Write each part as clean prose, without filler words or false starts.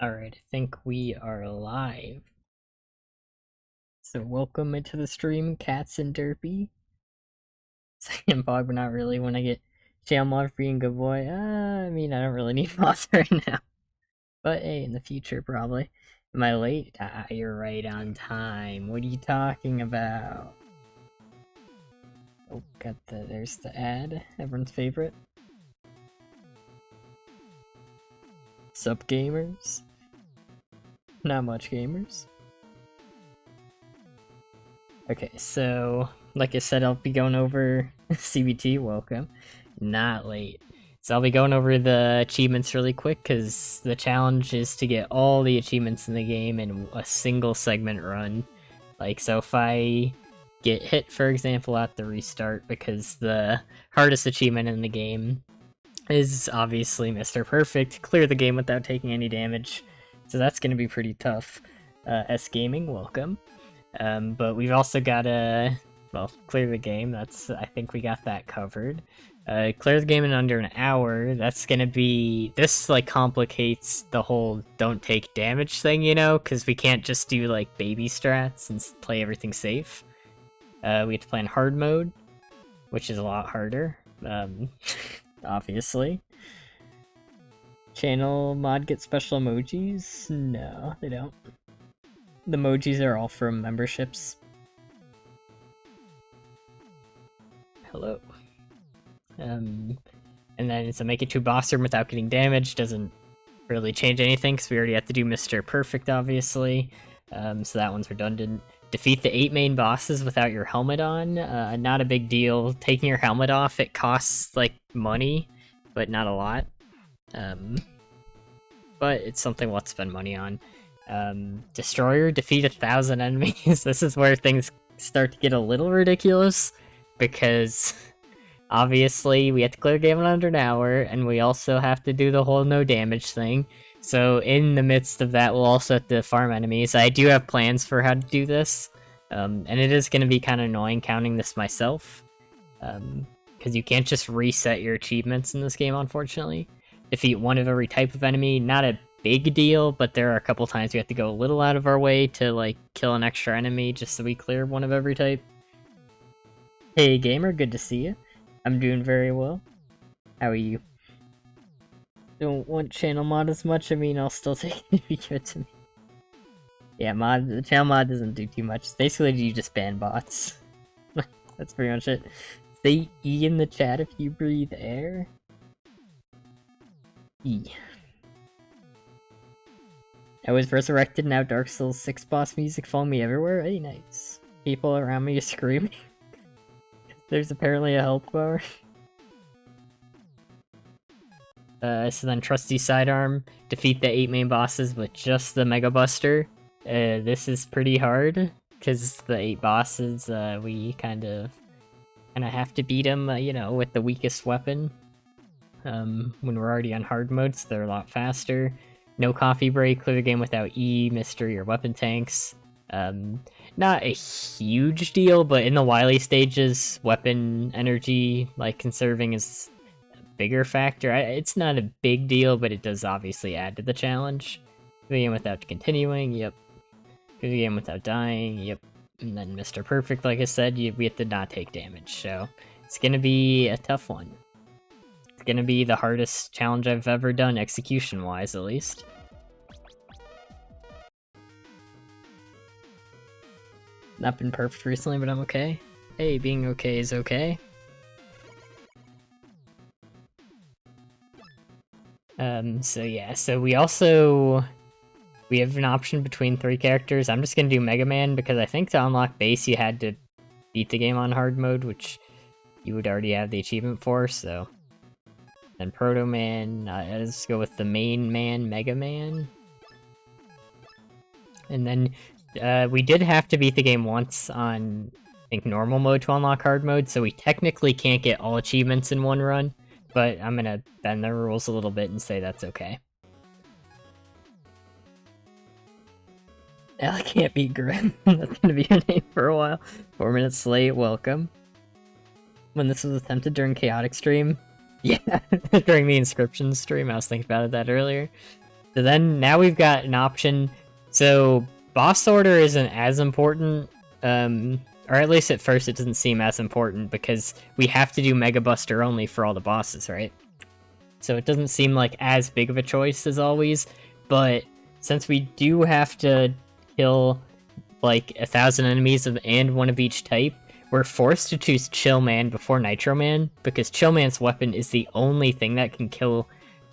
Alright, I think we are live. So welcome into the stream, Cats and Derpy. Second bog, but not really when I get channel mod for being good boy. I mean, I don't really need mods right now. But hey, in the future, probably. Am I late? You're right on time. What are you talking about? Oh, there's the ad. Everyone's favorite. Sup, gamers? Not much gamers. Okay, so like I said, I'll be going over CBT. Welcome, not late. So I'll be going over the achievements really quick because the challenge is to get all the achievements in the game in a single segment run. Like, so if I get hit, for example, at the restart, because the hardest achievement in the game is obviously Mr. Perfect, clear the game without taking any damage. So that's going to be pretty tough. S Gaming, welcome. But we've also got to, well, clear the game. I think we got that covered. Clear the game in under an hour. That's gonna be, this like complicates the whole don't take damage thing, you know, because we can't just do like baby strats and play everything safe. We have to play in hard mode, which is a lot harder, obviously. Channel mod get special emojis? No, they don't. The emojis are all from memberships. Hello. And then so make it to boss room without getting damaged doesn't really change anything because we already have to do Mr. Perfect, obviously. So that one's redundant. Defeat the 8 main bosses without your helmet on. Not a big deal. Taking your helmet off, it costs like money, but not a lot. But it's something we'll have to spend money on. Destroyer, defeat 1,000 enemies. This is where things start to get a little ridiculous, because obviously we have to clear the game in under an hour, and we also have to do the whole no damage thing. So in the midst of that, we'll also have to farm enemies. I do have plans for how to do this, and it is going to be kind of annoying counting this myself, because you can't just reset your achievements in this game, unfortunately. Defeat one of every type of enemy, not a big deal, but there are a couple times we have to go a little out of our way to like kill an extra enemy just so we clear one of every type. Hey gamer, good to see you. I'm doing very well. How are you? Don't want channel mod as much, I mean I'll still take it if you give it to me. Yeah, the channel mod doesn't do too much. Basically you just ban bots. That's pretty much it. Say E in the chat if you breathe air. E. I was resurrected, now Dark Souls 6 boss music follow me everywhere. Hey, nice. People around me are screaming. There's apparently a health bar. So then Trusty Sidearm, defeat the 8 main bosses with just the Mega Buster. This is pretty hard, because the 8 bosses, we kind of have to beat them, you know, with the weakest weapon. When we're already on hard mode, so they're a lot faster. No coffee break, clear the game without E, mystery, or weapon tanks. Not a huge deal, but in the Wily stages, weapon energy, like, conserving is a bigger factor. It's not a big deal, but it does obviously add to the challenge. Clear the game without continuing, yep. Clear the game without dying, yep. And then Mr. Perfect, like I said, we have to not take damage, so it's gonna be a tough one. Gonna be the hardest challenge I've ever done, execution-wise, at least. Not been perfect recently, but I'm okay. Hey, being okay is okay. So yeah, so we have an option between 3 characters. I'm just gonna do Megaman, because I think to unlock base you had to beat the game on hard mode, which you would already have the achievement for, so... Then Proto Man, let's go with the main man, Megaman. And then we did have to beat the game once on, I think, normal mode to unlock hard mode, so we technically can't get all achievements in one run, but I'm gonna bend the rules a little bit and say that's okay. Alec can't be grim. That's gonna be your name for a while. 4 minutes late, welcome. When this was attempted during Chaotic stream, yeah, during the inscription stream, I was thinking about that earlier. So then, now we've got an option. So, boss order isn't as important, or at least at first it doesn't seem as important, because we have to do Mega Buster only for all the bosses, right? So it doesn't seem like as big of a choice as always, but since we do have to kill like 1,000 enemies and one of each type, we're forced to choose Chill Man before Nitro Man, because Chill Man's weapon is the only thing that can kill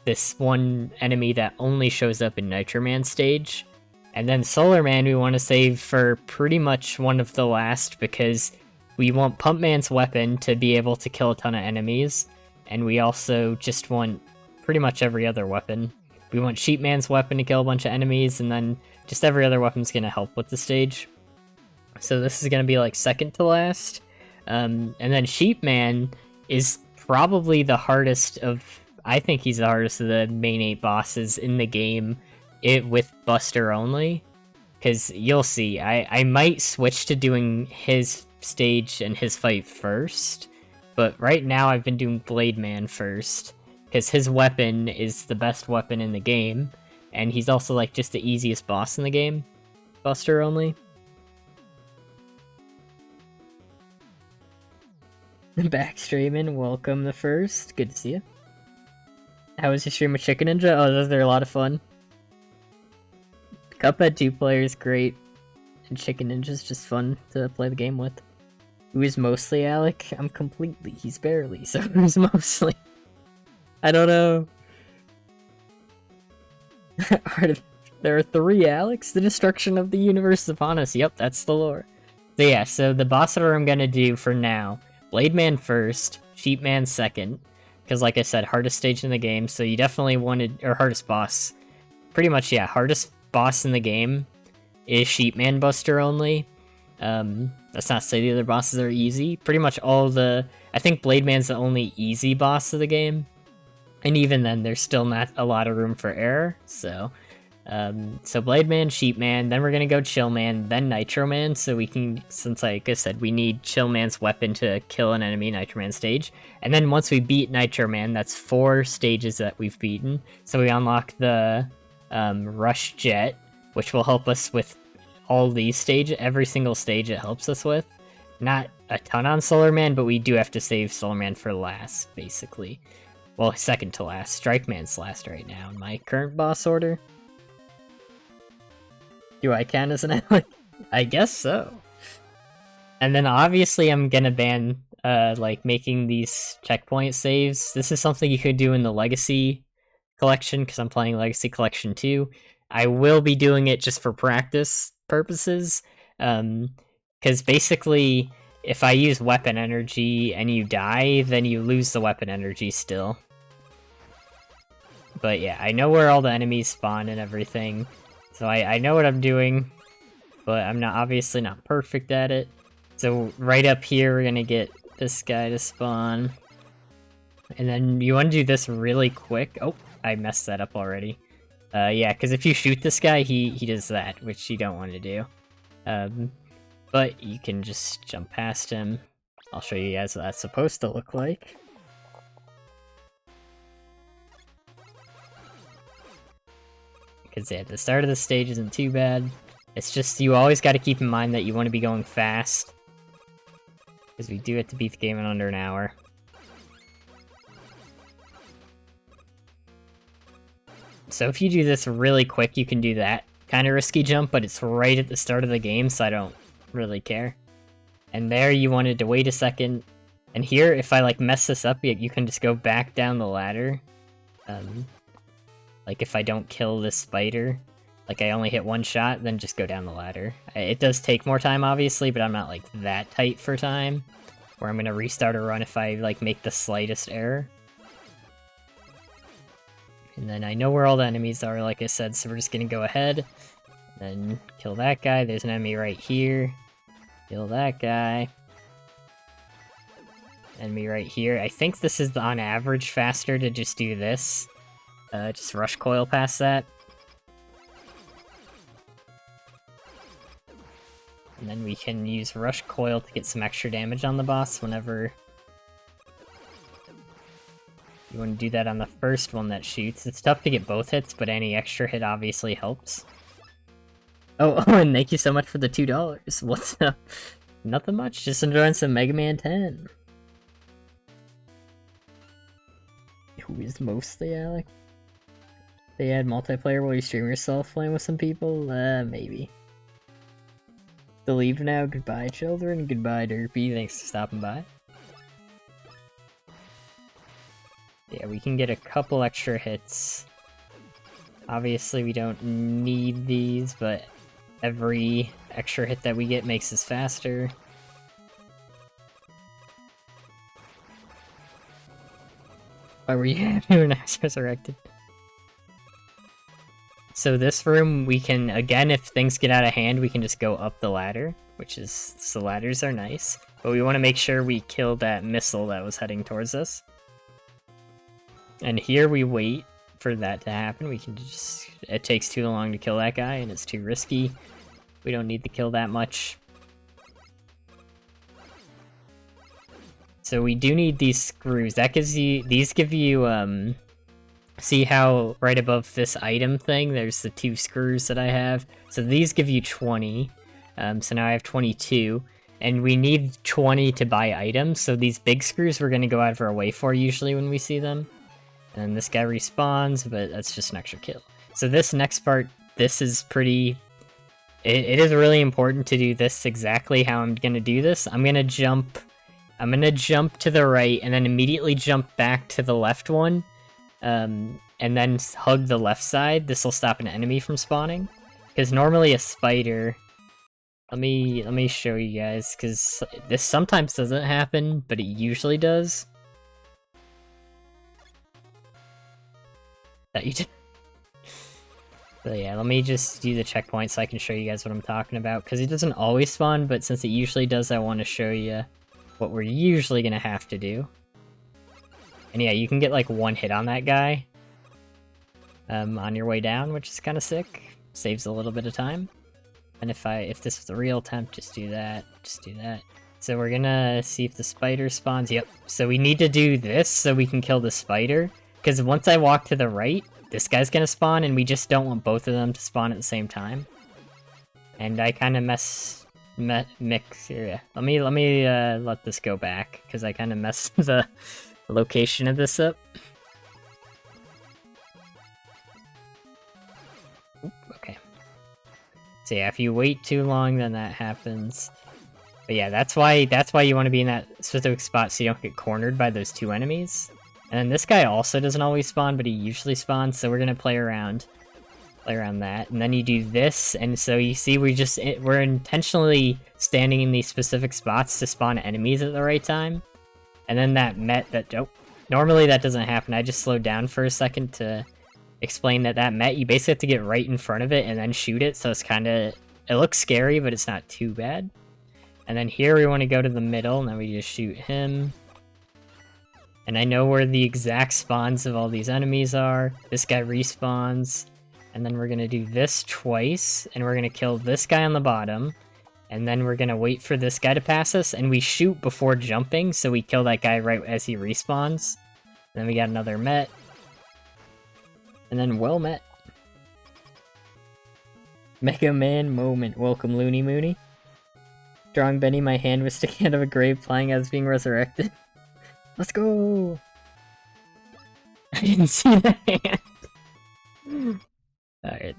this one enemy that only shows up in Nitro Man stage. And then Solar Man we want to save for pretty much one of the last, because we want Pump Man's weapon to be able to kill a ton of enemies, and we also just want pretty much every other weapon. We want Sheep Man's weapon to kill a bunch of enemies, and then just every other weapon's going to help with the stage. So this is going to be like second to last. And then Sheep Man is probably the hardest of... I think he's the hardest of the main 8 bosses in the game, with Buster only. Because you'll see, I might switch to doing his stage and his fight first. But right now I've been doing Blade Man first, because his weapon is the best weapon in the game. And he's also like just the easiest boss in the game. Buster only. Backstreaming, welcome the first. Good to see you. How was your stream with Chicken Ninja? Oh, those are a lot of fun. Cuphead 2 player is great, and Chicken Ninja's just fun to play the game with. Who is mostly Alec? I'm completely. He's barely, so who's mostly? I don't know. There are 3 Alecs? The destruction of the universe is upon us. Yep, that's the lore. So yeah, so the boss order I'm gonna do for now. Blade Man first, Sheep Man second. Because like I said, hardest stage in the game, so you definitely wanted... Or hardest boss. Pretty much, yeah, hardest boss in the game is Sheep Man Buster only. That's not to say the other bosses are easy. Pretty much all the... I think Blade Man's the only easy boss of the game. And even then, there's still not a lot of room for error, so... So Blade Man, Sheep Man, then we're gonna go Chill Man, then Nitro Man, so we can, since like I said, we need Chill Man's weapon to kill an enemy Nitro Man stage. And then once we beat Nitro Man, that's 4 stages that we've beaten. So we unlock the Rush Jet, which will help us with all these stages, every single stage it helps us with. Not a ton on Solar Man, but we do have to save Solar Man for last, basically. Well, second to last. Strike Man's last right now in my current boss order. Do I count as an Alec? I guess so. And then obviously I'm gonna ban, like, making these checkpoint saves. This is something you could do in the Legacy Collection, because I'm playing Legacy Collection 2. I will be doing it just for practice purposes, because basically, if I use weapon energy and you die, then you lose the weapon energy still. But yeah, I know where all the enemies spawn and everything. So I know what I'm doing, but I'm obviously not perfect at it. So right up here, we're gonna get this guy to spawn. And then you want to do this really quick. Oh, I messed that up already. Yeah, because if you shoot this guy, he does that, which you don't want to do. But you can just jump past him. I'll show you guys what that's supposed to look like. Because yeah, the start of the stage isn't too bad. It's just, you always got to keep in mind that you want to be going fast. Because we do have to beat the game in under an hour. So if you do this really quick, you can do that kind of risky jump, but it's right at the start of the game, so I don't really care. And there you wanted to wait a second. And here, if I like mess this up, you can just go back down the ladder. Like, if I don't kill this spider, like I only hit 1 shot, then just go down the ladder. It does take more time, obviously, but I'm not, like, that tight for time, where I'm gonna restart a run if I, like, make the slightest error. And then I know where all the enemies are, like I said, so we're just gonna go ahead, and kill that guy. There's an enemy right here. Kill that guy. Enemy right here. I think this is, on average, faster to just do this. Just rush coil past that. And then we can use rush coil to get some extra damage on the boss whenever you You want to do that on the first one that shoots. It's tough to get both hits, but any extra hit obviously helps. Oh, and thank you so much for the $2. What's up? Nothing much, just enjoying some Megaman 10. Who is mostly Alec? They add multiplayer while you stream yourself playing with some people? Maybe. To leave now, goodbye children, goodbye Derpy, thanks for stopping by. Yeah, we can get a couple extra hits. Obviously we don't need these, but every extra hit that we get makes us faster. Why were you happy when I was resurrected? So this room, we can, again, if things get out of hand, we can just go up the ladder, which is, the ladders are nice. But we want to make sure we kill that missile that was heading towards us. And here we wait for that to happen. We can just, it takes too long to kill that guy, and it's too risky. We don't need to kill that much. So we do need these screws. That gives you, these give you, see how right above this item thing, there's the 2 screws that I have. So these give you 20. So now I have 22. And we need 20 to buy items, so these big screws we're going to go out of our way for usually when we see them. And this guy respawns, but that's just an extra kill. So this next part, this is pretty... It is really important to do this exactly how I'm going to do this. I'm going to jump to the right, and then immediately jump back to the left one. And then hug the left side. This will stop an enemy from spawning. Because normally a spider... Let me show you guys, because this sometimes doesn't happen, but it usually does. That you did. So yeah, let me just do the checkpoint so I can show you guys what I'm talking about, because it doesn't always spawn, but since it usually does, I want to show you what we're usually going to have to do. And yeah, you can get like 1 hit on that guy on your way down, which is kind of sick. Saves a little bit of time. And if this was a real attempt, just do that. So we're gonna see if the spider spawns. Yep. So we need to do this so we can kill the spider. Because once I walk to the right, this guy's gonna spawn, and we just don't want both of them to spawn at the same time. And I kind of mix here. Let me let this go back, because I kind of messed the location of this up. Oop, okay. So yeah, if you wait too long, then that happens. But yeah, that's why you want to be in that specific spot so you don't get cornered by those 2 enemies. And then this guy also doesn't always spawn, but he usually spawns, so we're gonna play around that. And then you do this, and so you see we're intentionally standing in these specific spots to spawn enemies at the right time. And then normally that doesn't happen. I just slowed down for a second to explain that met, you basically have to get right in front of it and then shoot it, so it's it looks scary, but it's not too bad. And then here we want to go to the middle, and then we just shoot him. And I know where the exact spawns of all these enemies are. This guy respawns, and then we're going to do this twice, and we're going to kill this guy on the bottom, and then we're going to wait for this guy to pass us, and we shoot before jumping, so we kill that guy right as he respawns. Then we got another met. And then well met. Megaman moment. Welcome, Looney Mooney. Strong Benny, my hand was sticking out of a grave, flying as being resurrected. Let's go! I didn't see that hand. Alright.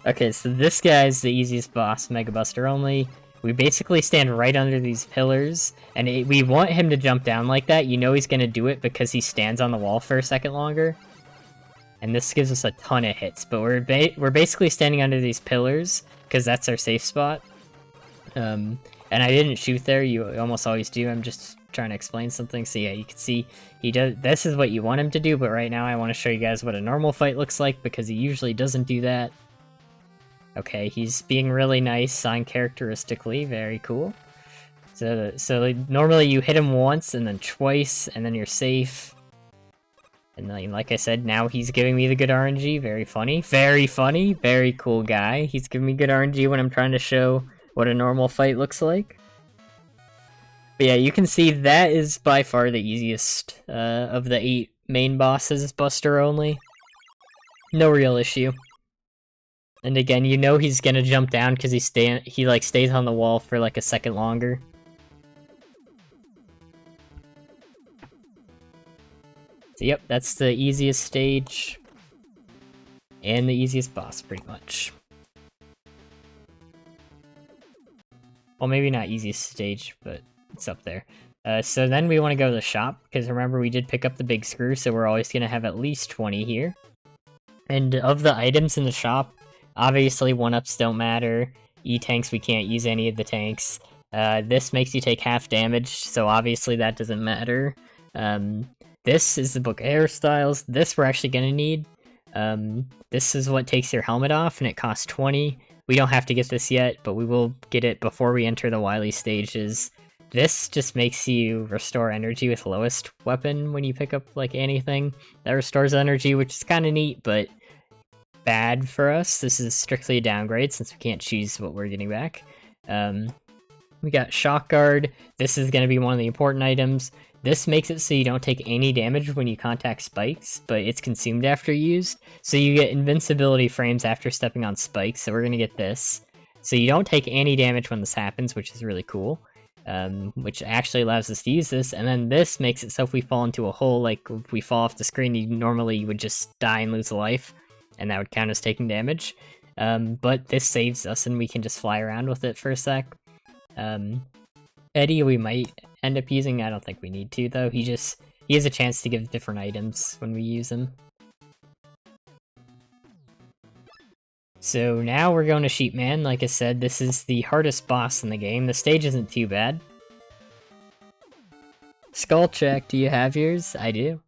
Okay, so this guy's the easiest boss, Mega Buster only. We basically stand right under these pillars, and we want him to jump down like that. You know he's going to do it because he stands on the wall for a second longer. And this gives us a ton of hits, but we're basically standing under these pillars because that's our safe spot. And I didn't shoot there, you almost always do. I'm just trying to explain something. So yeah, you can see he does. This is what you want him to do, but right now I want to show you guys what a normal fight looks like because he usually doesn't do that. Okay, he's being really nice uncharacteristically, very cool. So normally you hit him once and then twice, and then you're safe. And then, like I said, now he's giving me the good RNG, very funny, very cool guy. He's giving me good RNG when I'm trying to show what a normal fight looks like. But yeah, you can see that is by far the easiest of the 8 main bosses, Buster only. No real issue. And again, you know he's gonna jump down because he stays on the wall for like a second longer. So yep, that's the easiest stage. And the easiest boss, pretty much. Well, maybe not easiest stage, but it's up there. So then we want to go to the shop, because remember we did pick up the big screw, so we're always going to have at least 20 here. And of the items in the shop, obviously 1-ups don't matter. E-tanks, we can't use any of the tanks. This makes you take half damage, so obviously that doesn't matter. This is the book of hairstyles. This we're actually going to need. This is what takes your helmet off, and it costs 20. We don't have to get this yet, but we will get it before we enter the Wily stages. This just makes you restore energy with lowest weapon when you pick up, like, anything that restores energy, which is kind of neat, but bad for us. This is strictly a downgrade, since we can't choose what we're getting back. We got Shock Guard. This is going to be one of the important items. This makes it so you don't take any damage when you contact spikes, but it's consumed after used. So you get invincibility frames after stepping on spikes, so we're going to get this. So you don't take any damage when this happens, which is really cool. Which actually allows us to use this, and then this makes it so if we fall into a hole, like if we fall off the screen, you would just die and lose a life, and that would count as taking damage. But this saves us, and we can just fly around with it for a sec. Eddie we might end up using. I don't think we need to, though. He has a chance to give different items when we use him. So now we're going to Sheepman. Like I said, this is the hardest boss in the game. The stage isn't too bad. Skull check, do you have yours? I do.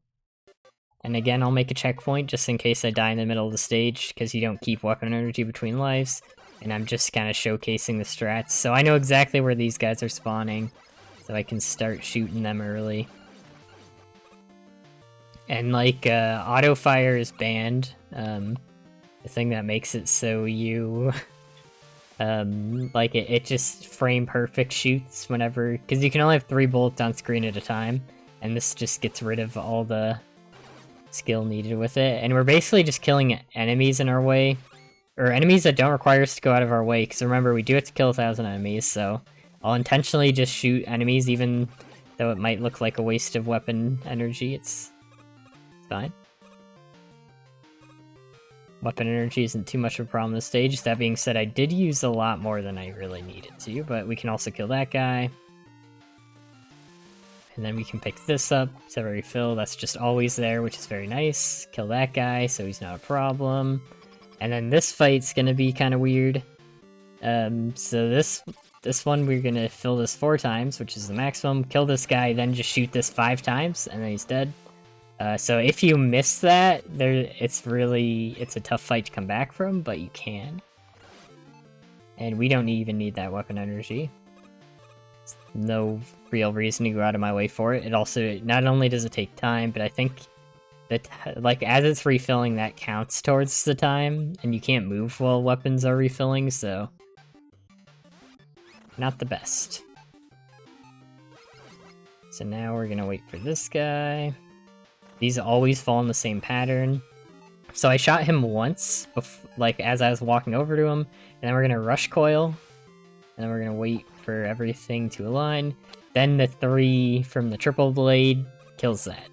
And again, I'll make a checkpoint just in case I die in the middle of the stage, because you don't keep weapon energy between lives. And I'm just kind of showcasing the strats. So I know exactly where these guys are spawning, so I can start shooting them early. And like, auto fire is banned. The thing that makes it so you, like it just frame perfect shoots whenever, because you can only have 3 bullets on screen at a time, and this just gets rid of all the skill needed with it. And we're basically just killing enemies in our way, or enemies that don't require us to go out of our way, because remember, we do have to kill 1,000 enemies, so I'll intentionally just shoot enemies even though it might look like a waste of weapon energy. It's fine. Weapon energy isn't too much of a problem on this stage. That being said, I did use a lot more than I really needed to, but we can also kill that guy. And then we can pick this up to refill. That's just always there, which is very nice. Kill that guy, so he's not a problem. And then this fight's gonna be kind of weird. So this one, we're gonna fill this 4 times, which is the maximum. Kill this guy, then just shoot this 5 times, and then he's dead. So if you miss that, it's a tough fight to come back from, but you can. And we don't even need that weapon energy. No real reason to go out of my way for it. It also, not only does it take time, but I think that, like, as it's refilling, that counts towards the time, and you can't move while weapons are refilling, so not the best. So now we're gonna wait for this guy. These always fall in the same pattern. So I shot him once, like as I was walking over to him, and then we're gonna rush coil, and then we're gonna wait for everything to align. Then the 3 from the triple blade kills that.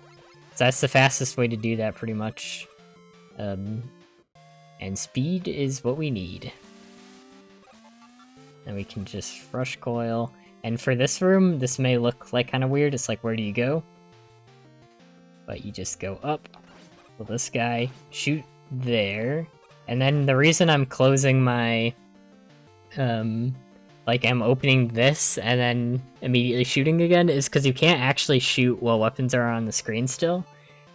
So that's the fastest way to do that, pretty much. And speed is what we need. And we can just rush coil. And for this room, this may look like kind of weird. It's like, where do you go? But you just go up, kill this guy, shoot there, and then the reason I'm closing my, like I'm opening this and then immediately shooting again is because you can't actually shoot while weapons are on the screen still.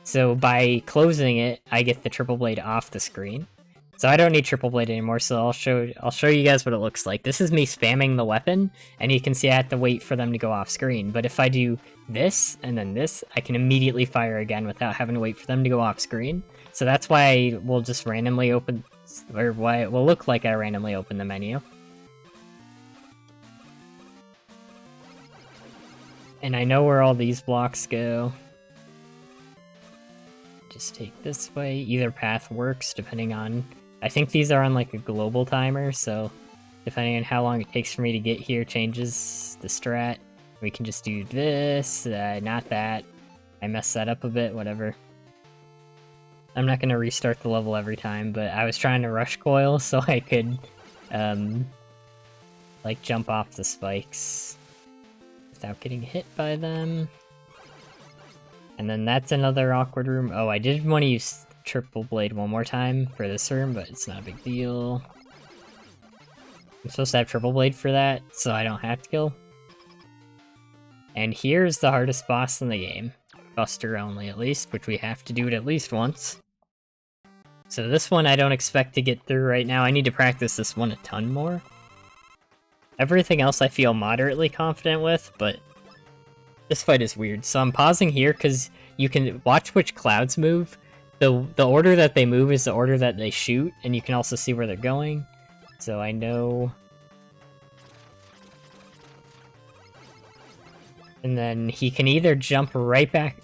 So by closing it, I get the triple blade off the screen. So I don't need triple blade anymore, so I'll show you guys what it looks like. This is me spamming the weapon, and you can see I have to wait for them to go off screen. But if I do this, and then this, I can immediately fire again without having to wait for them to go off screen. So that's why we'll just randomly open, or why it will look like I randomly open the menu. And I know where all these blocks go. Just take this way. Either path works, depending on... I think these are on like a global timer, so depending on how long it takes for me to get here changes the strat. We can just do this, not that. I messed that up a bit, whatever. I'm not gonna restart the level every time, but I was trying to rush coil so I could, like, jump off the spikes without getting hit by them. And then that's another awkward room. Oh, I did want to use triple blade one more time for this room, but it's not a big deal. I'm supposed to have triple blade for that, so I don't have to kill. And here's the hardest boss in the game. Buster only, at least, which we have to do it at least once. So this one I don't expect to get through right now. I need to practice this one a ton more. Everything else I feel moderately confident with, but this fight is weird. So I'm pausing here because you can watch which clouds move. The order that they move is the order that they shoot, and you can also see where they're going. So I know... And then he can either jump right back...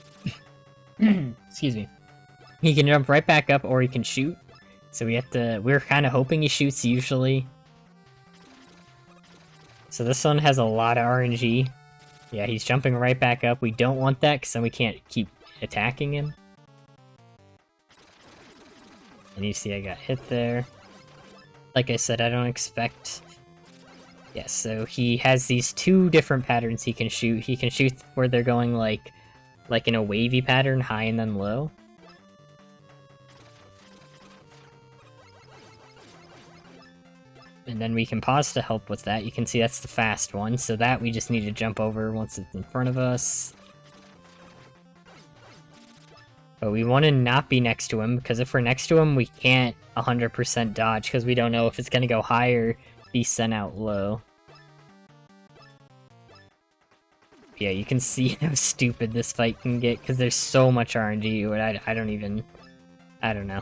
Excuse me. He can jump right back up, or he can shoot. So we have to... We're kind of hoping he shoots, usually. So this one has a lot of RNG. Yeah, he's jumping right back up. We don't want that, because then we can't keep attacking him. And you see I got hit there. Like I said, I don't expect... Yeah, so he has these two different patterns he can shoot. He can shoot where they're going like in a wavy pattern, high and then low. And then we can pause to help with that. You can see that's the fast one, so that we just need to jump over once it's in front of us. But we want to not be next to him, because if we're next to him, we can't 100% dodge, because we don't know if it's going to go high or be sent out low. Yeah, you can see how stupid this fight can get, because there's so much RNG, but I don't even... I don't know.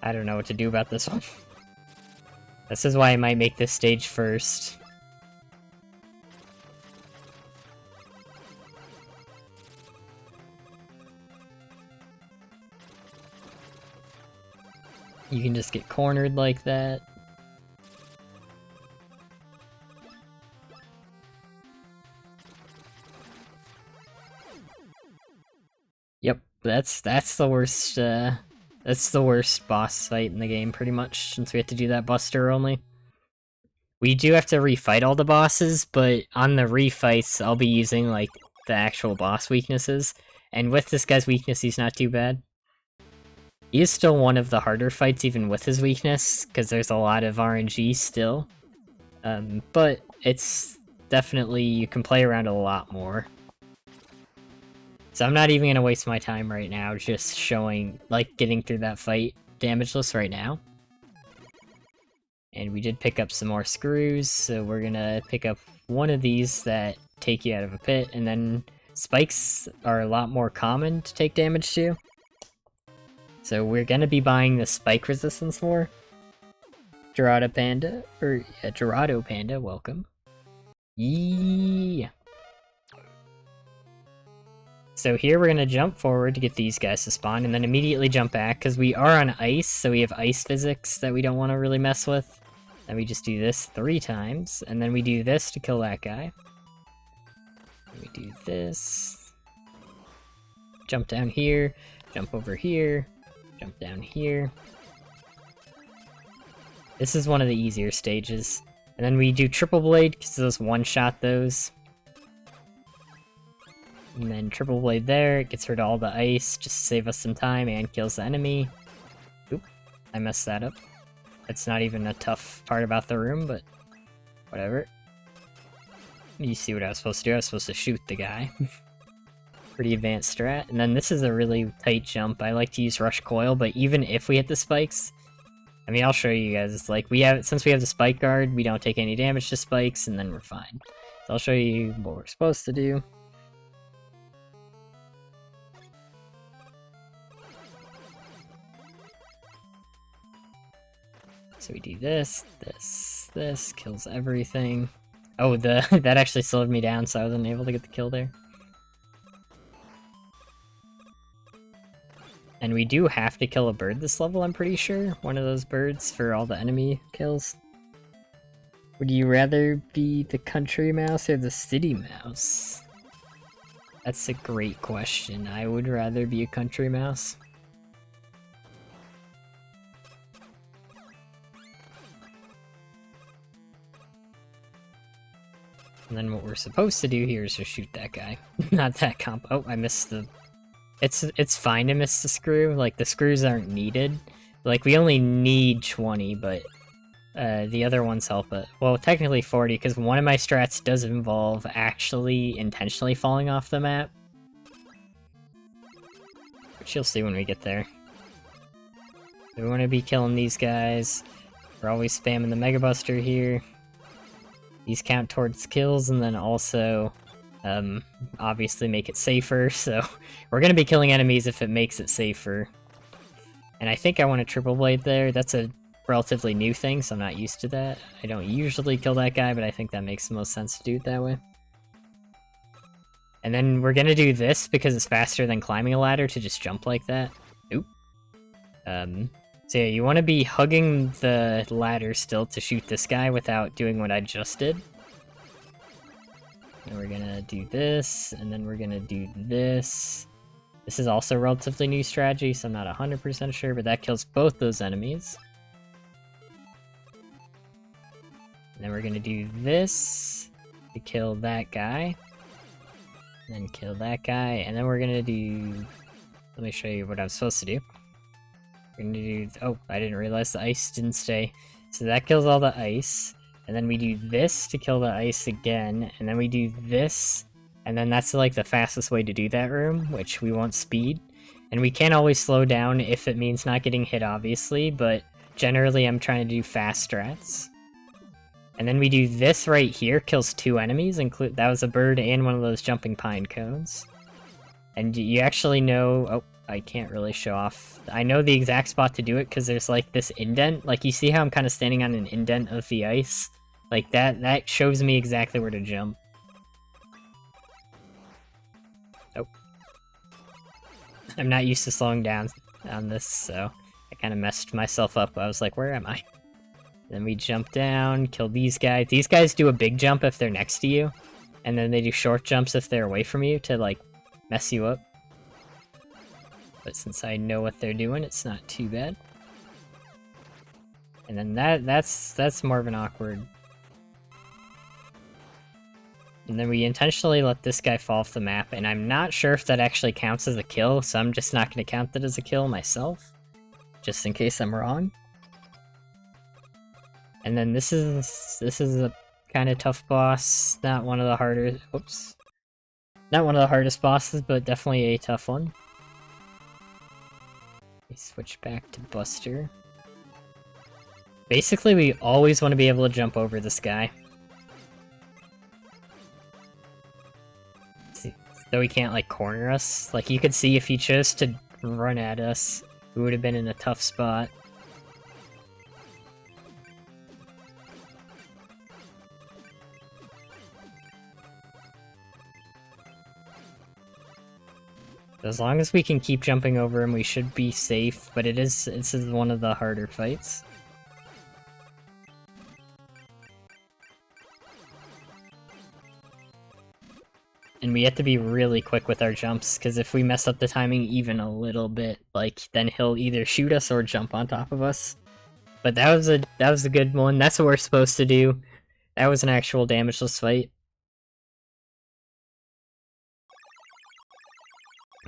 I don't know what to do about this one. This is why I might make this stage first. You can just get cornered like that. Yep, that's the worst, that's the worst boss fight in the game, pretty much, since we have to do that Buster only. We do have to refight all the bosses, but on the refights, I'll be using, like, the actual boss weaknesses. And with this guy's weakness, he's not too bad. He is still one of the harder fights, even with his weakness, because there's a lot of RNG still. But it's definitely, you can play around a lot more. So I'm not even going to waste my time right now just showing, like, getting through that fight damageless right now. And we did pick up some more screws, so we're going to pick up one of these that take you out of a pit, and then spikes are a lot more common to take damage to. So we're going to be buying the spike resistance more. Gerardo Panda, or yeah, Gerardo Panda, welcome. Yeah. So here we're going to jump forward to get these guys to spawn, and then immediately jump back, because we are on ice, so we have ice physics that we don't want to really mess with. Then we just do this 3 times, and then we do this to kill that guy. We do this. Jump down here, jump over here, jump down here. This is one of the easier stages. And then we do triple blade, because those one-shot those. And then triple blade there, it gets rid of all the ice, just to save us some time, and kills the enemy. Oop, I messed that up. It's not even a tough part about the room, but whatever. You see what I was supposed to do, I was supposed to shoot the guy. Pretty advanced strat. And then this is a really tight jump. I like to use rush coil, but even if we hit the spikes, I mean, I'll show you guys, it's like, since we have the spike guard, we don't take any damage to spikes, and then we're fine. So I'll show you what we're supposed to do. So we do this, this, this, kills everything. Oh, that actually slowed me down, so I wasn't able to get the kill there. And we do have to kill a bird this level, I'm pretty sure. One of those birds for all the enemy kills. Would you rather be the country mouse or the city mouse? That's a great question. I would rather be a country mouse. And then what we're supposed to do here is just shoot that guy. Not that comp. Oh, I missed the... It's fine to miss the screw. Like, the screws aren't needed. Like, we only need 20, but the other ones help it. Well, technically 40, because one of my strats does involve actually intentionally falling off the map. Which you'll see when we get there. We want to be killing these guys. We're always spamming the Mega Buster here. These count towards kills, and then also, obviously make it safer, so we're gonna be killing enemies if it makes it safer. And I think I want a triple blade there. That's a relatively new thing, so I'm not used to that. I don't usually kill that guy, but I think that makes the most sense to do it that way. And then we're gonna do this because it's faster than climbing a ladder to just jump like that. Oop. So yeah, you want to be hugging the ladder still to shoot this guy without doing what I just did. And we're gonna do this, and then we're gonna do this. This is also a relatively new strategy, so I'm not 100% sure, but that kills both those enemies. And then we're gonna do this to kill that guy. And then kill that guy, and then we're gonna do... Let me show you what I'm supposed to do. We're gonna do... Oh, I didn't realize the ice didn't stay. So that kills all the ice. And then we do this to kill the ice again. And then we do this. And then that's like the fastest way to do that room, which we want speed. And we can always slow down if it means not getting hit, obviously. But generally I'm trying to do fast strats. And then we do this right here, kills 2 enemies. That was a bird and one of those jumping pine cones. And you actually know... Oh, I can't really show off. I know the exact spot to do it because there's like this indent. Like, you see how I'm kind of standing on an indent of the ice? Like, that shows me exactly where to jump. Oh. I'm not used to slowing down on this, so I kind of messed myself up. I was like, where am I? Then we jump down, kill these guys. These guys do a big jump if they're next to you. And then they do short jumps if they're away from you to, like, mess you up. But since I know what they're doing, it's not too bad. And then that's more of an awkward. And then we intentionally let this guy fall off the map, and I'm not sure if that actually counts as a kill, so I'm just not going to count that as a kill myself, just in case I'm wrong. And then this is a kind of tough boss, not one of the harder, oops. Not one of the hardest bosses, but definitely a tough one. We switch back to Buster. Basically, we always want to be able to jump over this guy. See, though he can't, like, corner us. Like, you could see if he chose to run at us, we would have been in a tough spot. As long as we can keep jumping over him, we should be safe, but this is one of the harder fights. And we have to be really quick with our jumps, because if we mess up the timing even a little bit, like, then he'll either shoot us or jump on top of us. But that was a good one. That's what we're supposed to do. That was an actual damageless fight.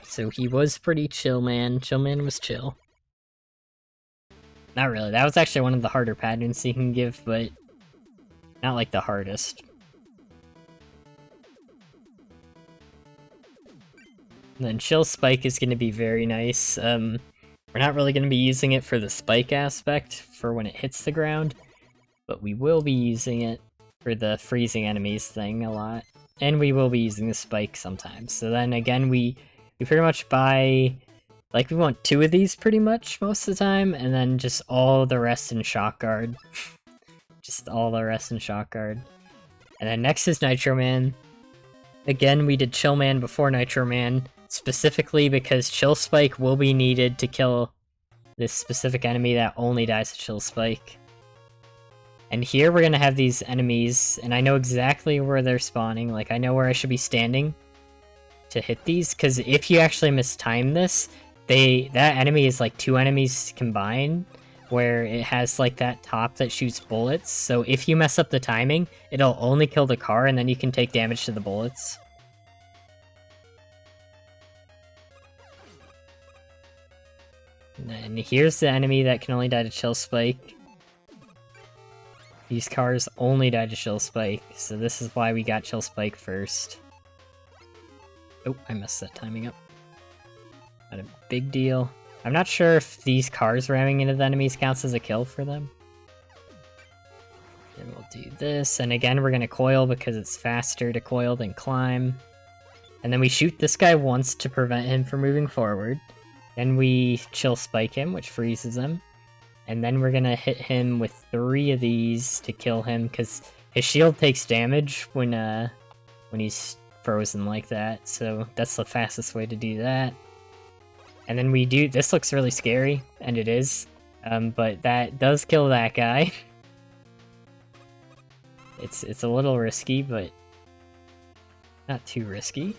So he was pretty chill, man. Chill man was chill. Not really. That was actually one of the harder patterns he can give, but not like the hardest. And then Chill Spike is going to be very nice. We're not really going to be using it for the spike aspect for when it hits the ground, but we will be using it for the freezing enemies thing a lot. And we will be using the spike sometimes. So then again, we pretty much buy, like, we want 2 of these pretty much most of the time, and then just all the rest in shock guard. Just all the rest in shock guard. And then next is Nitro Man. Again, we did Chill Man before Nitro Man, specifically because Chill Spike will be needed to kill this specific enemy that only dies to Chill Spike. And here we're gonna have these enemies, and I know exactly where they're spawning, like I know where I should be standing to hit these, because if you actually mistime this, that enemy is like 2 enemies combined, where it has like that top that shoots bullets, so if you mess up the timing, it'll only kill the car and then you can take damage to the bullets. And here's the enemy that can only die to Chill Spike. These cars only die to Chill Spike, so this is why we got Chill Spike first. Oh, I messed that timing up. Not a big deal. I'm not sure if these cars ramming into the enemies counts as a kill for them. And we'll do this, and again we're gonna coil because it's faster to coil than climb. And then we shoot this guy once to prevent him from moving forward. Then we Chill Spike him, which freezes him. And then we're gonna hit him with 3 of these to kill him, because his shield takes damage when he's frozen like that, so that's the fastest way to do that. And then we do, this looks really scary, and it is, but that does kill that guy. It's a little risky, but not too risky.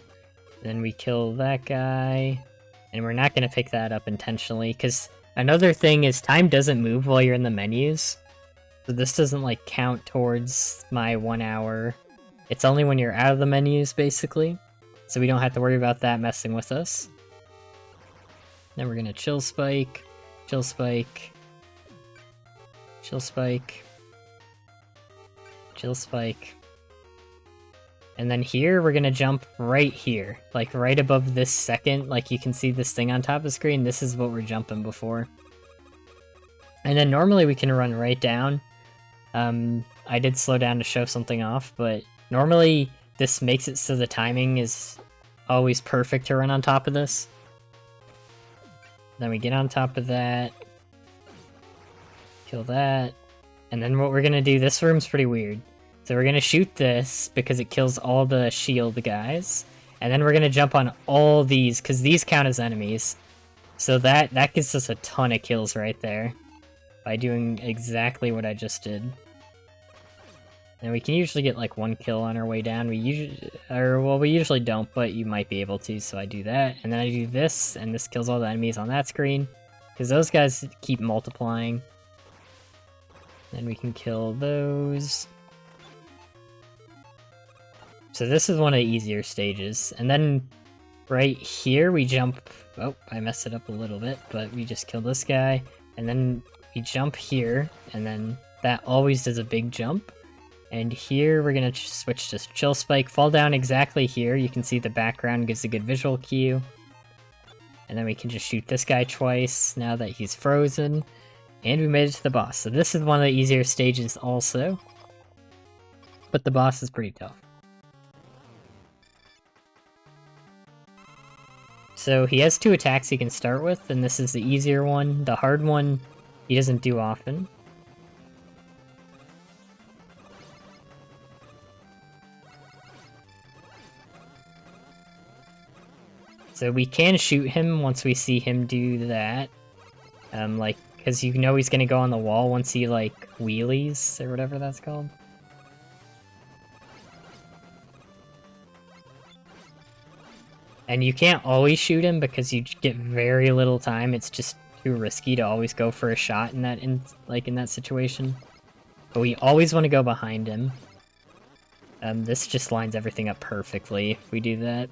Then we kill that guy, and we're not going to pick that up intentionally, because another thing is time doesn't move while you're in the menus, so this doesn't like count towards my 1 hour. It's only when you're out of the menus, basically, so we don't have to worry about that messing with us. Then we're gonna Chill Spike, Chill Spike, Chill Spike, Chill Spike. And then here, we're gonna jump right here, like right above this second, like you can see this thing on top of the screen, this is what we're jumping before. And then normally we can run right down. I did slow down to show something off, but normally this makes it so the timing is always perfect to run on top of this. Then we get on top of that, kill that, and then what we're gonna do, this room's pretty weird. So we're gonna shoot this because it kills all the shield guys, and then we're gonna jump on all these because these count as enemies. So that gives us a ton of kills right there by doing exactly what I just did. And we can usually get like 1 kill on our way down. We usually don't, but you might be able to, so I do that. And then I do this, and this kills all the enemies on that screen, because those guys keep multiplying. Then we can kill those. So this is one of the easier stages. And then right here we jump, oh, I messed it up a little bit, but we just kill this guy. And then we jump here, and then that always does a big jump. And here we're gonna switch to Chill Spike, fall down exactly here. You can see the background gives a good visual cue. And then we can just shoot this guy twice now that he's frozen. And we made it to the boss. So this is one of the easier stages also. But the boss is pretty tough. So he has 2 attacks he can start with, and this is the easier one. The hard one he doesn't do often. So we can shoot him once we see him do that. Like, because you know he's gonna go on the wall once he, like, wheelies, or whatever that's called. And you can't always shoot him because you get very little time. It's just too risky to always go for a shot in that situation. But we always want to go behind him. This just lines everything up perfectly if we do that.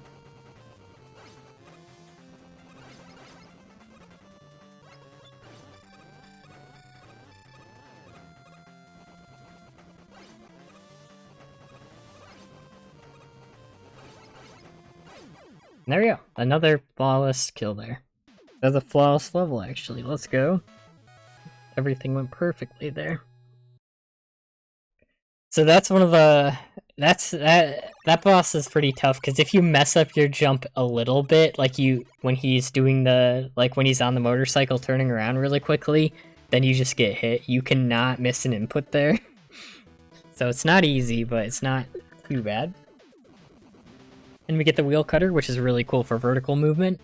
There we go. Another flawless kill there. That's a flawless level, actually. Let's go. Everything went perfectly there. So that's one of the... That boss is pretty tough, because if you mess up your jump a little bit, like when he's doing when he's on the motorcycle turning around really quickly, then you just get hit. You cannot miss an input there. So it's not easy, but it's not too bad. And we get the wheel cutter, which is really cool for vertical movement.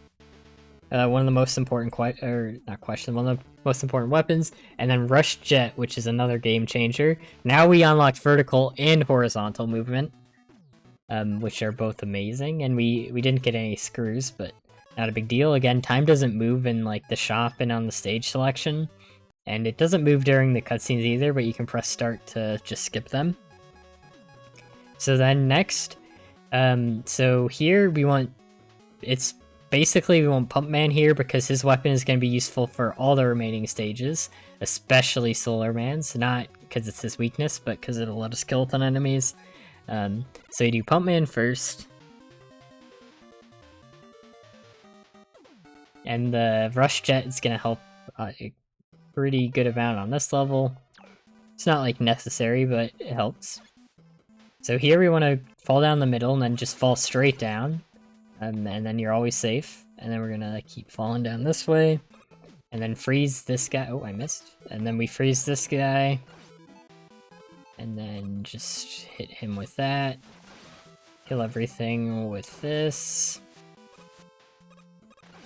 One of the most important one of the most important weapons. And then Rush Jet, which is another game changer. Now we unlocked vertical and horizontal movement, which are both amazing. And we didn't get any screws, but not a big deal. Again, time doesn't move in like the shop and on the stage selection. And it doesn't move during the cutscenes either, but you can press start to just skip them. So then next, so here we want, we want Pump Man here because his weapon is going to be useful for all the remaining stages, especially Solar Man's, not because it's his weakness, but because it'll let us kill a ton of enemies. So you do Pump Man first. And the Rush Jet is going to help a pretty good amount on this level. It's not like necessary, but it helps. So here we want to fall down the middle and then just fall straight down. And then you're always safe. And then we're gonna keep falling down this way. And then freeze this guy. Oh, I missed. And then we freeze this guy. And then just hit him with that. Kill everything with this.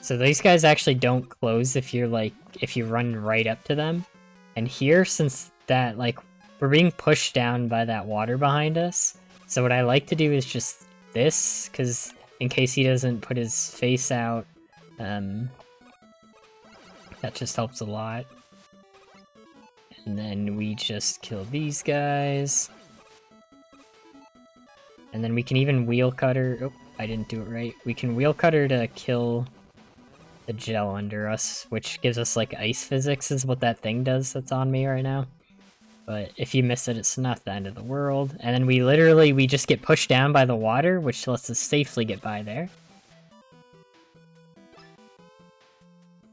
So these guys actually don't close if you run right up to them. And here, since that, like, we're being pushed down by that water behind us. So what I like to do is just this, because in case he doesn't put his face out, that just helps a lot. And then we just kill these guys. And then we can even wheel cutter. Oh, I didn't do it right. We can wheel cutter to kill the gel under us, which gives us like ice physics is what that thing does that's on me right now. But if you miss it, it's not the end of the world. And then we just get pushed down by the water, which lets us safely get by there.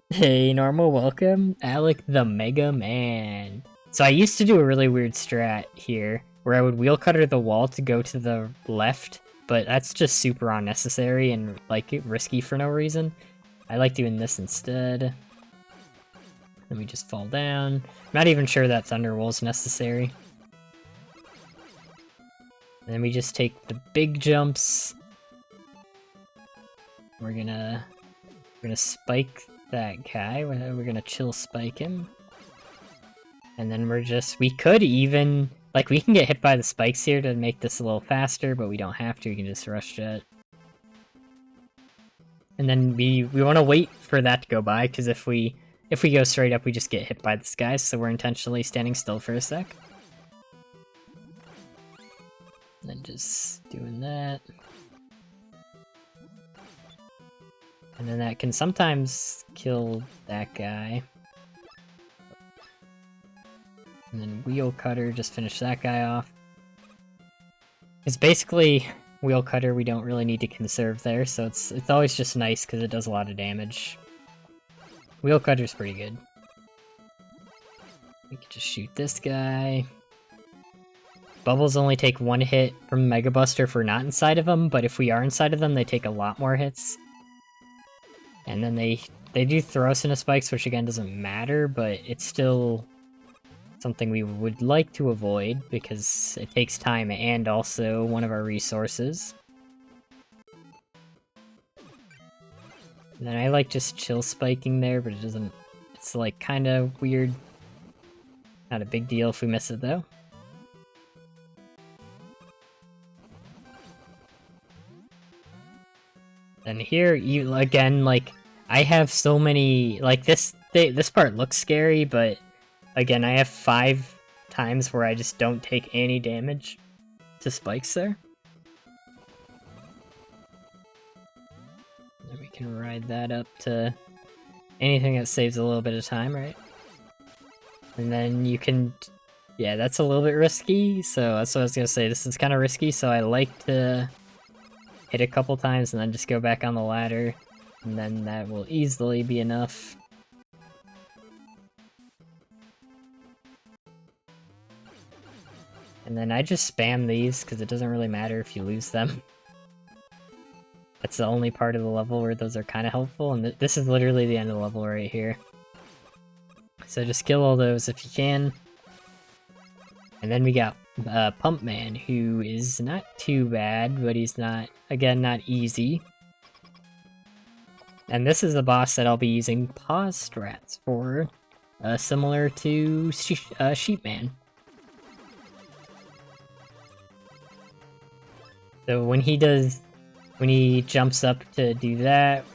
Hey, normal, welcome. Alec the Megaman. So I used to do a really weird strat here, where I would wheel cutter the wall to go to the left, but that's just super unnecessary and like risky for no reason. I like doing this instead. Then we just fall down. I'm not even sure that Thunder Roll's necessary. And then we just take the big jumps. We're gonna spike that guy. We're gonna chill spike him. And then we could even, like, we can get hit by the spikes here to make this a little faster, but we don't have to. We can just rush jet. And then we want to wait for that to go by, because if we go straight up, we just get hit by this guy, so we're intentionally standing still for a sec. And then just doing that. And then that can sometimes kill that guy. And then wheel cutter, just finish that guy off. It's basically wheel cutter, we don't really need to conserve there, so it's always just nice because it does a lot of damage. Wheel cutter's pretty good. We can just shoot this guy. Bubbles only take one hit from Mega Buster if we're not inside of them, but if we are inside of them, they take a lot more hits. And then they do throw us into spikes, which again doesn't matter, but it's still something we would like to avoid because it takes time and also one of our resources. And then I like just chill spiking there, but it doesn't, it's like kind of weird. Not a big deal if we miss it though. And here, you again, like, I have so many, like, this part looks scary, but again, I have 5 times where I just don't take any damage to spikes there. And we can ride that up to anything that saves a little bit of time, right? And then you can, yeah, that's a little bit risky, so that's what I was gonna say, this is kind of risky, so I like to hit a couple times and then just go back on the ladder, and then that will easily be enough. And then I just spam these, because it doesn't really matter if you lose them. That's the only part of the level where those are kind of helpful, and this is literally the end of the level right here. So just kill all those if you can. And then we got Pump Man, who is not too bad, but he's not, again, not easy. And this is the boss that I'll be using pause strats for, similar to Sheepman. So when he jumps up to do that,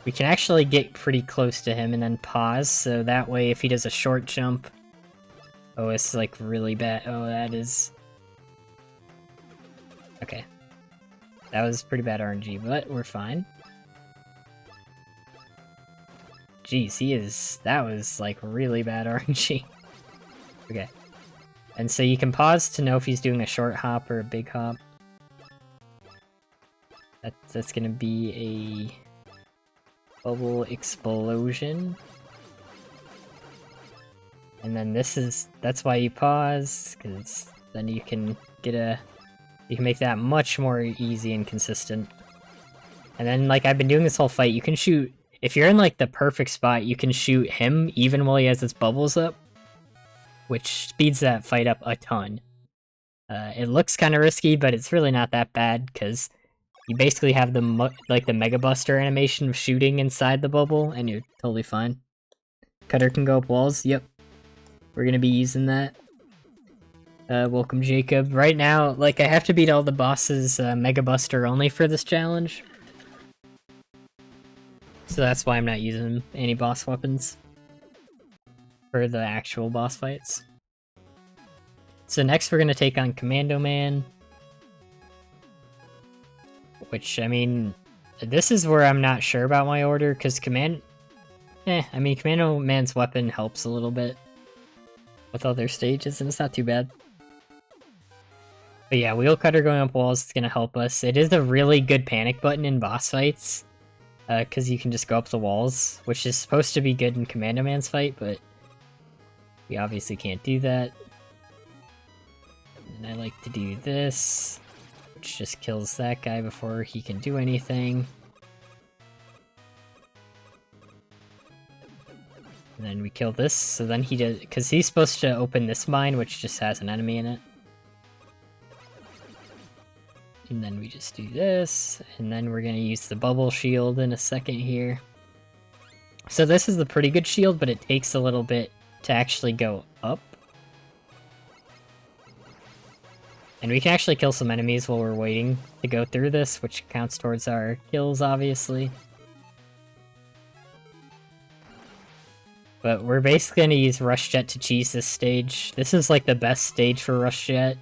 we can actually get pretty close to him and then pause, so that way if he does a short jump... Oh, it's like really bad. Oh, that is... Okay. That was pretty bad RNG, but we're fine. Jeez, that was like really bad RNG. Okay. And so you can pause to know if he's doing a short hop or a big hop. That's gonna be a bubble explosion. And then that's why you pause, because then you can make that much more easy and consistent. And then, like, I've been doing this whole fight, you can shoot, if you're in, like, the perfect spot, you can shoot him even while he has his bubbles up, which speeds that fight up a ton. It looks kind of risky, but it's really not that bad, because you basically have the Mega Buster animation of shooting inside the bubble, and you're totally fine. Cutter can go up walls, yep. We're gonna be using that. Welcome Jacob. Right now, like, I have to beat all the bosses Mega Buster only for this challenge. So that's why I'm not using any boss weapons for the actual boss fights. So next we're gonna take on Commando Man. Which, I mean, this is where I'm not sure about my order, because Commando Man's weapon helps a little bit with other stages, and it's not too bad. But yeah, Wheel Cutter going up walls is gonna help us. It is a really good panic button in boss fights, because you can just go up the walls, which is supposed to be good in Commando Man's fight, but we obviously can't do that. And I like to do this, which just kills that guy before he can do anything. And then we kill this, so then he does, because he's supposed to open this mine, which just has an enemy in it. And then we just do this, and then we're gonna use the bubble shield in a second here. So this is a pretty good shield, but it takes a little bit to actually go up. And we can actually kill some enemies while we're waiting to go through this, which counts towards our kills, obviously. But we're basically going to use Rush Jet to cheese this stage. This is like the best stage for Rush Jet.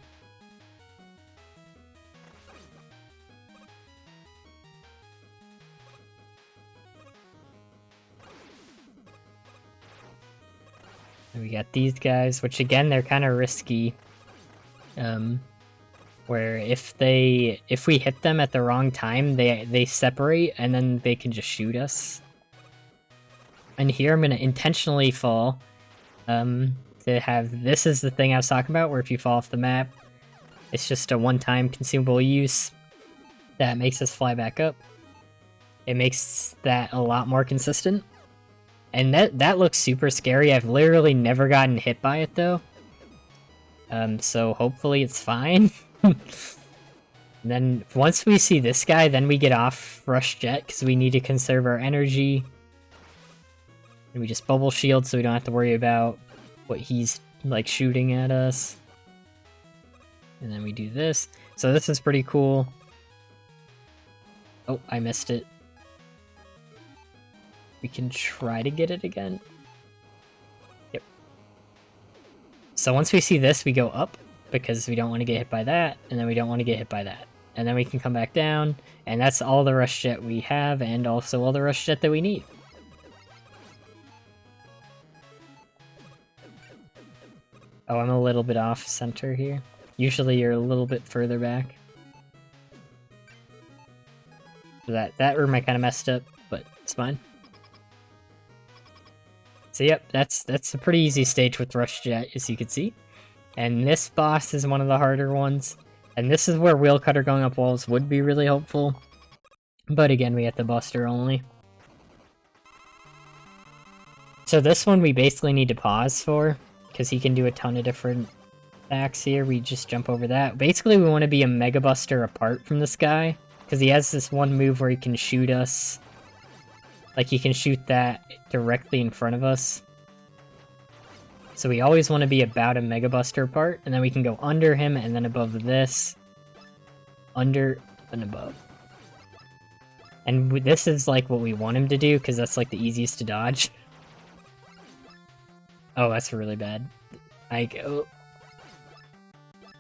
And we got these guys, which again, they're kind of risky. Where if we hit them at the wrong time, they separate and then they can just shoot us. And here I'm gonna intentionally fall. This is the thing I was talking about, where if you fall off the map, it's just a one-time consumable use that makes us fly back up. It makes that a lot more consistent. And that looks super scary. I've literally never gotten hit by it though. So hopefully it's fine. And then once we see this guy, then we get off Rush Jet because we need to conserve our energy. And we just bubble shield so we don't have to worry about what he's like shooting at us. And then we do this. So this is pretty cool. Oh, I missed it. We can try to get it again. Yep. So once we see this, we go up because we don't want to get hit by that, and then we don't want to get hit by that. And then we can come back down, and that's all the Rush Jet we have, and also all the Rush Jet that we need. Oh, I'm a little bit off center here. Usually you're a little bit further back. So that room I kind of messed up, but it's fine. So yep, that's a pretty easy stage with Rush Jet, as you can see. And this boss is one of the harder ones. And this is where Wheel Cutter going up walls would be really helpful. But again, we have the Buster only. So this one we basically need to pause for, because he can do a ton of different attacks here, we just jump over that. Basically, we want to be a Mega Buster apart from this guy, because he has this one move where he can shoot us. Like, he can shoot that directly in front of us. So we always want to be about a Mega Buster apart, and then we can go under him, and then above this. Under and above. And this is, like, what we want him to do, because that's, like, the easiest to dodge. Oh, that's really bad. Oh.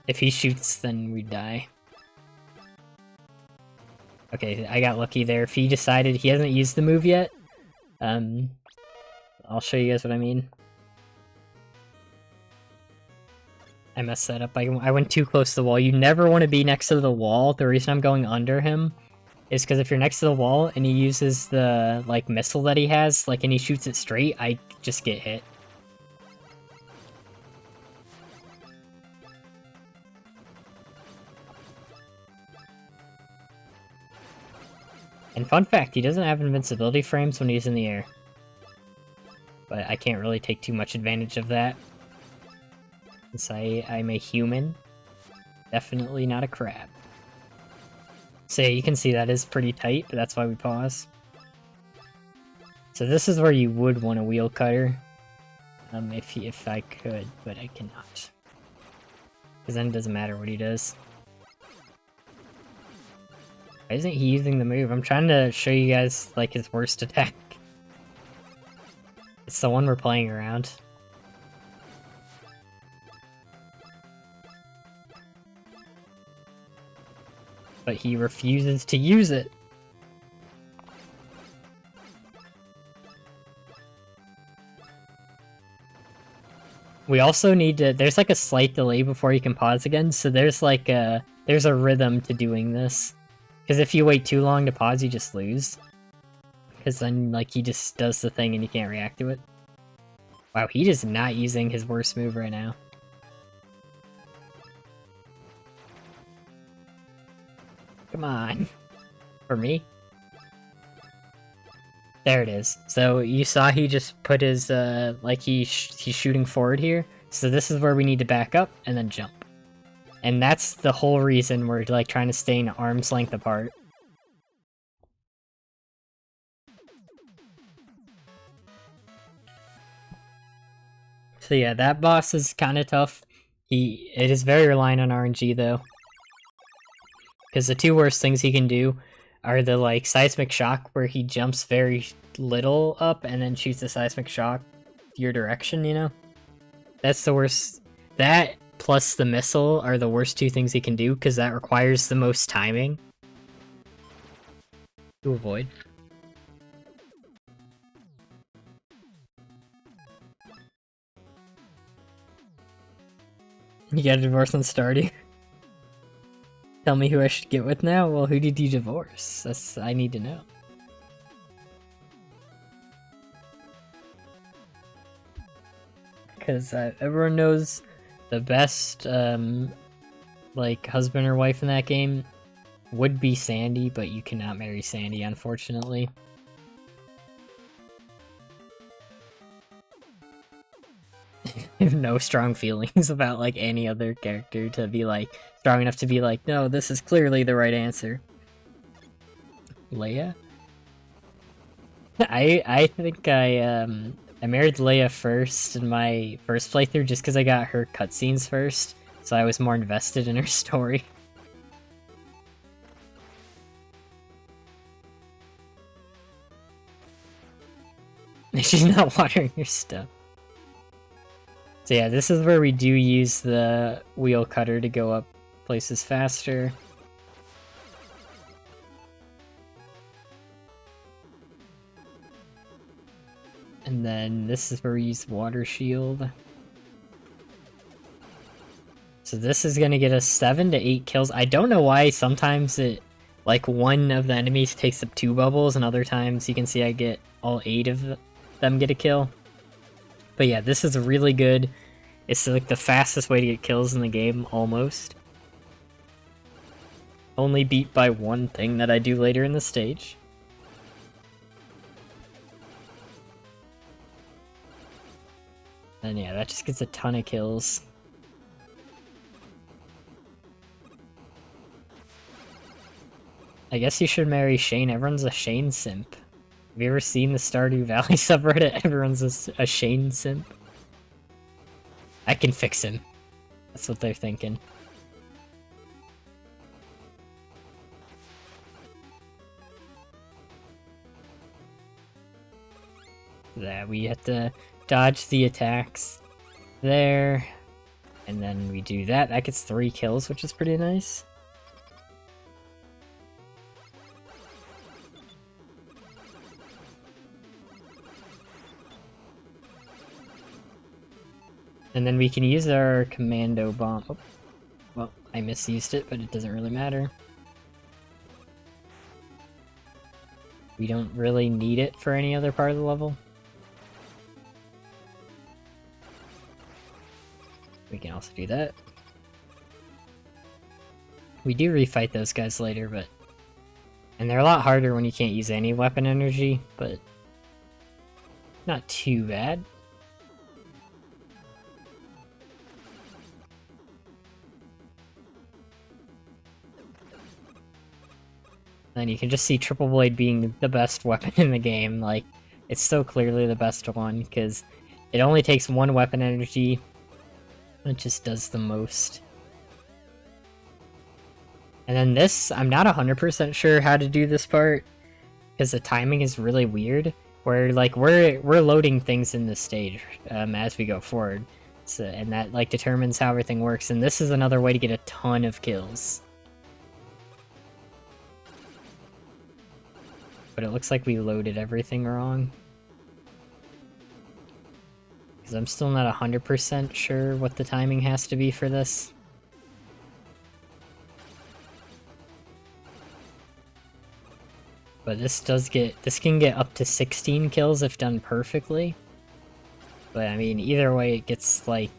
If he shoots, then we die. Okay, I got lucky there. If he decided he hasn't used the move yet, I'll show you guys what I mean. I messed that up. I went too close to the wall. You never want to be next to the wall. The reason I'm going under him is because if you're next to the wall and he uses the, like, missile that he has, like, and he shoots it straight, I just get hit. And fun fact, he doesn't have invincibility frames when he's in the air. But I can't really take too much advantage of that. Since I'm a human. Definitely not a crab. So yeah, you can see that is pretty tight, but that's why we pause. So this is where you would want a wheel cutter. If I could, but I cannot. Because then it doesn't matter what he does. Why isn't he using the move? I'm trying to show you guys, like, his worst attack. It's the one we're playing around. But he refuses to use it. We also need to... There's, like, a slight delay before you can pause again, so there's, like, there's a rhythm to doing this. Because if you wait too long to pause, you just lose. Because then, like, he just does the thing and you can't react to it. Wow, he is not using his worst move right now. Come on. For me? There it is. So you saw he just put his, like he's shooting forward here. So this is where we need to back up and then jump. And that's the whole reason we're, like, trying to stay an arm's length apart. So yeah, that boss is kind of tough. It is very reliant on RNG though. Because the two worst things he can do are the, like, seismic shock where he jumps very little up and then shoots the seismic shock your direction, you know? That's the worst. That plus the missile are the worst two things he can do because that requires the most timing to avoid. You got a divorce on Stardew? Tell me who I should get with now? Well, who did you divorce? I need to know. Because everyone knows the best, like, husband or wife in that game would be Sandy, but you cannot marry Sandy, unfortunately. I have no strong feelings about, like, any other character to be, like, strong enough to be like, no, this is clearly the right answer. Leia? I think I married Leia first in my first playthrough just because I got her cutscenes first, so I was more invested in her story. She's not watering your stuff. So yeah, this is where we do use the wheel cutter to go up places faster. And then this is where we use water shield. So this is gonna get us 7 to 8 kills. I don't know why sometimes it, like, one of the enemies takes up 2 bubbles, and other times you can see I get all 8 of them get a kill. But yeah, this is really good. It's, like, the fastest way to get kills in the game, almost. Only beat by one thing that I do later in the stage. And yeah, that just gets a ton of kills. I guess you should marry Shane. Everyone's a Shane simp. Have you ever seen the Stardew Valley subreddit? Everyone's a Shane simp. I can fix him. That's what they're thinking. That we have to dodge the attacks there. And then we do that. That gets 3 kills, which is pretty nice. And then we can use our commando bomb. Oh, well, I misused it, but it doesn't really matter. We don't really need it for any other part of the level. We can also do that. We do refight those guys later, but... And they're a lot harder when you can't use any weapon energy, but... Not too bad. And you can just see Triple Blade being the best weapon in the game. Like, it's so clearly the best one, because it only takes 1 weapon energy. It just does the most. And then this, I'm not 100% sure how to do this part, because the timing is really weird. Where, like, we're loading things in this stage as we go forward. So, and that, like, determines how everything works. And this is another way to get a ton of kills. But it looks like we loaded everything wrong. Because I'm still not 100% sure what the timing has to be for this. But this can get up to 16 kills if done perfectly. But I mean, either way it gets like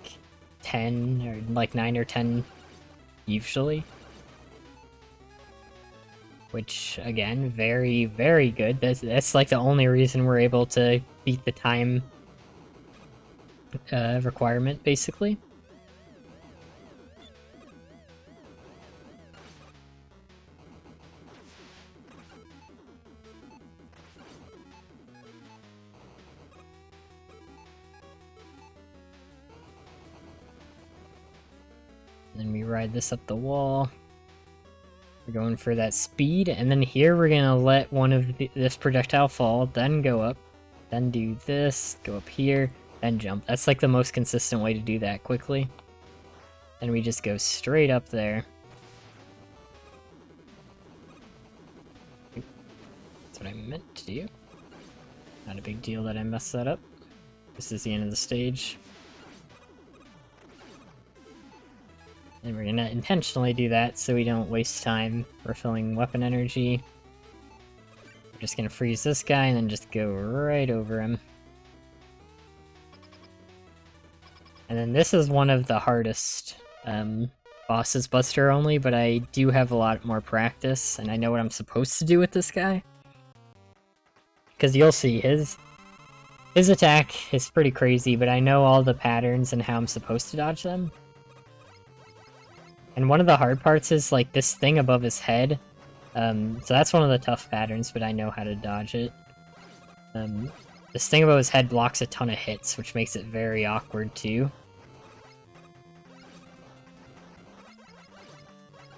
10 or like 9 or 10 usually. Which, again, very, very good. That's like the only reason we're able to beat the time requirement, basically. Then we ride this up the wall. We're going for that speed, and then here we're gonna let one of this projectile fall, then go up, then do this, go up here, then jump. That's like the most consistent way to do that quickly. And we just go straight up there. That's what I meant to do. Not a big deal that I messed that up. This is the end of the stage. And we're gonna intentionally do that so we don't waste time refilling weapon energy. We're just gonna freeze this guy and then just go right over him. And then this is one of the hardest bosses, Buster only, but I do have a lot more practice and I know what I'm supposed to do with this guy. Because you'll see, his attack is pretty crazy, but I know all the patterns and how I'm supposed to dodge them. And one of the hard parts is, like, this thing above his head. So that's one of the tough patterns, but I know how to dodge it. This thing above his head blocks a ton of hits, which makes it very awkward, too.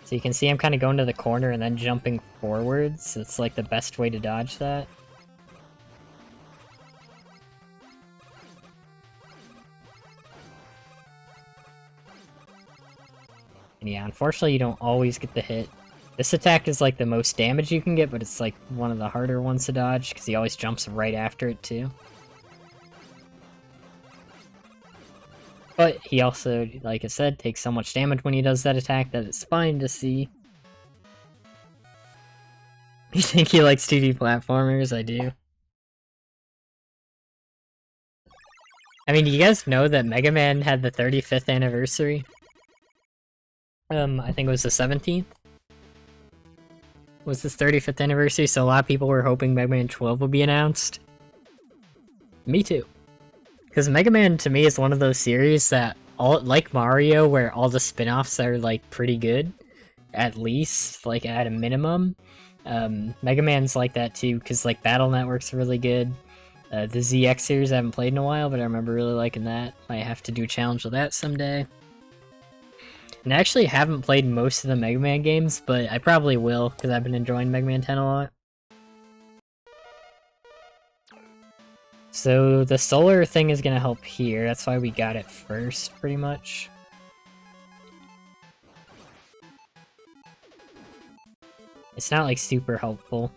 So you can see I'm kind of going to the corner and then jumping forwards. It's, like, the best way to dodge that. And yeah, unfortunately you don't always get the hit. This attack is like the most damage you can get, but it's like one of the harder ones to dodge, because he always jumps right after it too. But he also, like I said, takes so much damage when he does that attack that it's fine to see. You think he likes 2D platformers? I do. I mean, do you guys know that Megaman had the 35th anniversary? I think it was the 17th? Was his 35th anniversary, so a lot of people were hoping Mega Man 12 would be announced. Me too. Because Mega Man, to me, is one of those series that, like Mario, where all the spin-offs are, like, pretty good. At least, like, at a minimum. Mega Man's like that too, because like Battle Network's really good. The ZX series I haven't played in a while, but I remember really liking that. Might have to do a challenge with that someday. And I actually haven't played most of the Mega Man games, but I probably will, because I've been enjoying Mega Man 10 a lot. So the solar thing is gonna help here, that's why we got it first, pretty much. It's not like super helpful,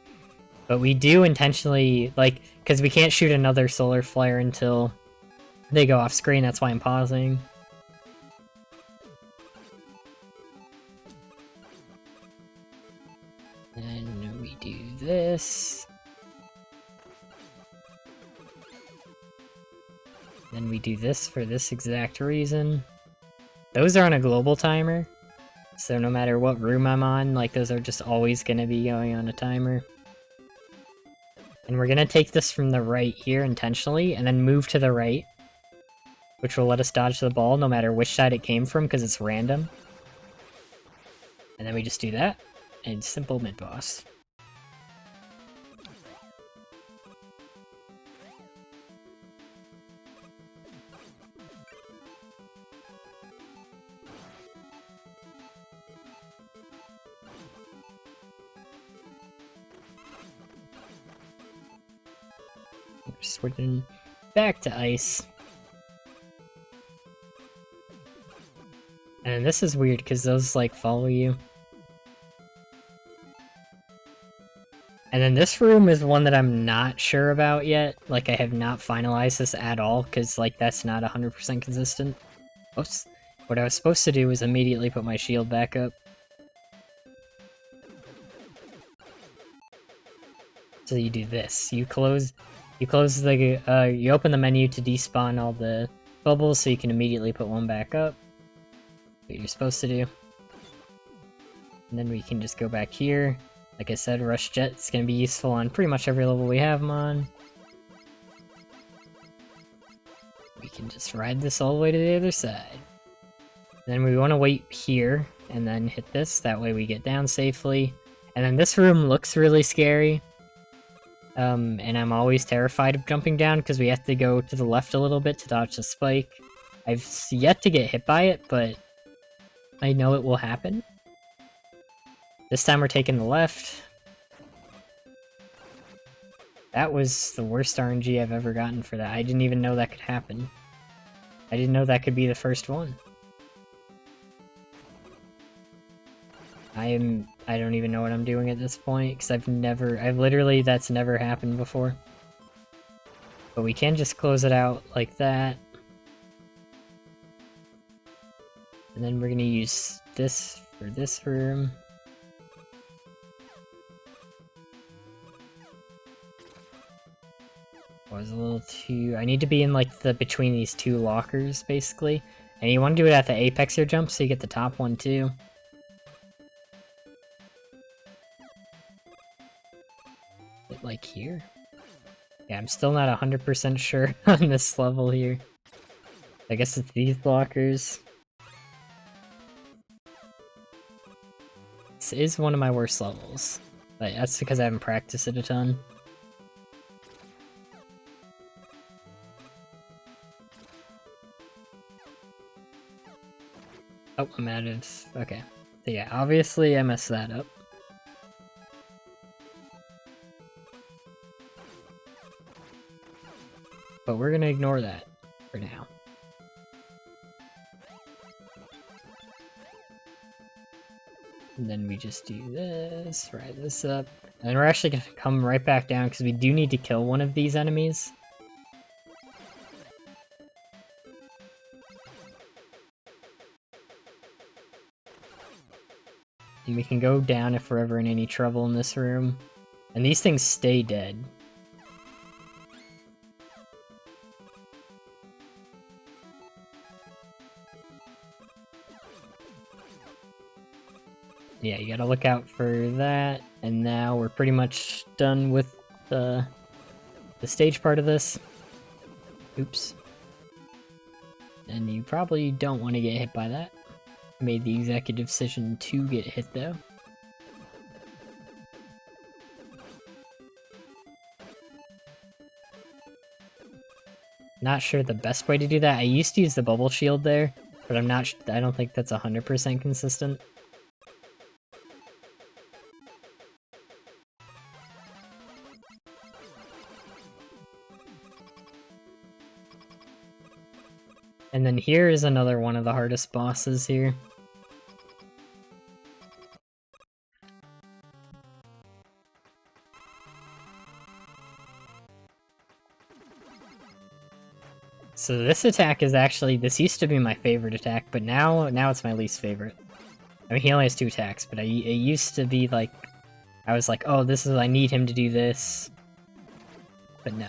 but we do intentionally, like, because we can't shoot another solar flare until they go off screen, that's why I'm pausing. And we do this. Then we do this for this exact reason. Those are on a global timer, so no matter what room I'm on, like, those are just always gonna be going on a timer. And we're gonna take this from the right here intentionally, and then move to the right, which will let us dodge the ball no matter which side it came from, because it's random. And then we just do that, and simple mid-boss. Switching back to ice. And this is weird because those like follow you. And then this room is one that I'm not sure about yet. Like, I have not finalized this at all because like that's not 100% consistent. Oops. What I was supposed to do was immediately put my shield back up. So you do this. You open the menu to despawn all the bubbles so you can immediately put one back up. What you're supposed to do. And then we can just go back here. Like I said, Rush Jet is going to be useful on pretty much every level we have them on. We can just ride this all the way to the other side. Then we want to wait here and then hit this. That way we get down safely. And then this room looks really scary. And I'm always terrified of jumping down because we have to go to the left a little bit to dodge the spike. I've yet to get hit by it, but I know it will happen. This time we're taking the left. That was the worst RNG I've ever gotten for that. I didn't even know that could happen. I didn't know that could be the first one. I don't even know what I'm doing at this point, because that's never happened before. But we can just close it out like that. And then we're gonna use this for this room. Was a little too... I need to be in like the between these two lockers, basically. And you want to do it at the apex of your jump, so you get the top one too. Like here? Yeah, I'm still not 100% sure on this level here. I guess it's these blockers. This is one of my worst levels. But that's because I haven't practiced it a ton. Oh, I'm out of... Okay. So yeah, obviously I messed that up. But we're gonna ignore that for now. And then we just do this, ride this up. And we're actually gonna come right back down because we do need to kill one of these enemies. And we can go down if we're ever in any trouble in this room. And these things stay dead. Yeah, you gotta look out for that, and now we're pretty much done with the stage part of this. Oops. And you probably don't want to get hit by that. I made the executive decision to get hit though. Not sure the best way to do that. I used to use the bubble shield there, but I don't think that's 100% consistent. And then here is another one of the hardest bosses here. So this attack is actually, this used to be my favorite attack, but now it's my least favorite. I mean, he only has 2 attacks, but it used to be like, I was like, oh, I need him to do this. But no.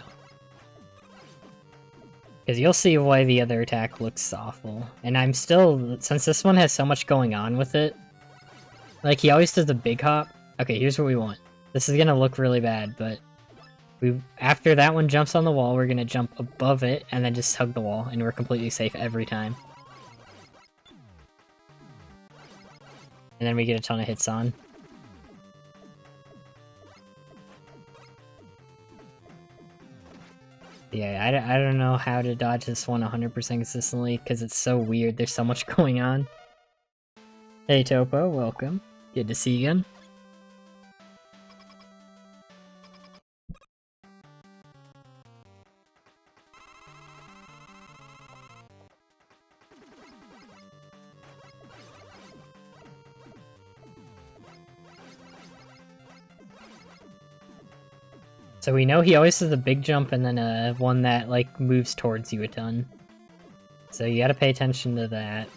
Because you'll see why the other attack looks awful. And I'm still, since this one has so much going on with it, like, he always does the big hop. Okay, here's what we want. This is gonna look really bad, but after that one jumps on the wall, we're gonna jump above it, and then just hug the wall, and we're completely safe every time. And then we get a ton of hits on. Yeah, I don't know how to dodge this one 100% consistently, because it's so weird, there's so much going on. Hey Topo, welcome. Good to see you again. So we know he always does a big jump and then one that, like, moves towards you a ton. So you gotta pay attention to that.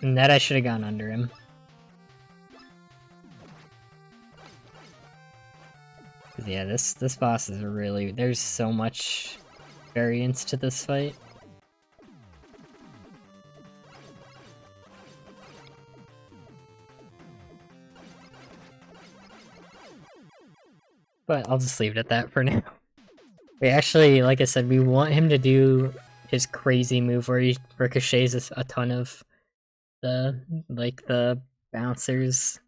And that I should have gone under him. Yeah, this boss is really... There's so much variance to this fight. But I'll just leave it at that for now. We actually, like I said, we want him to do his crazy move where he ricochets a ton of the bouncers.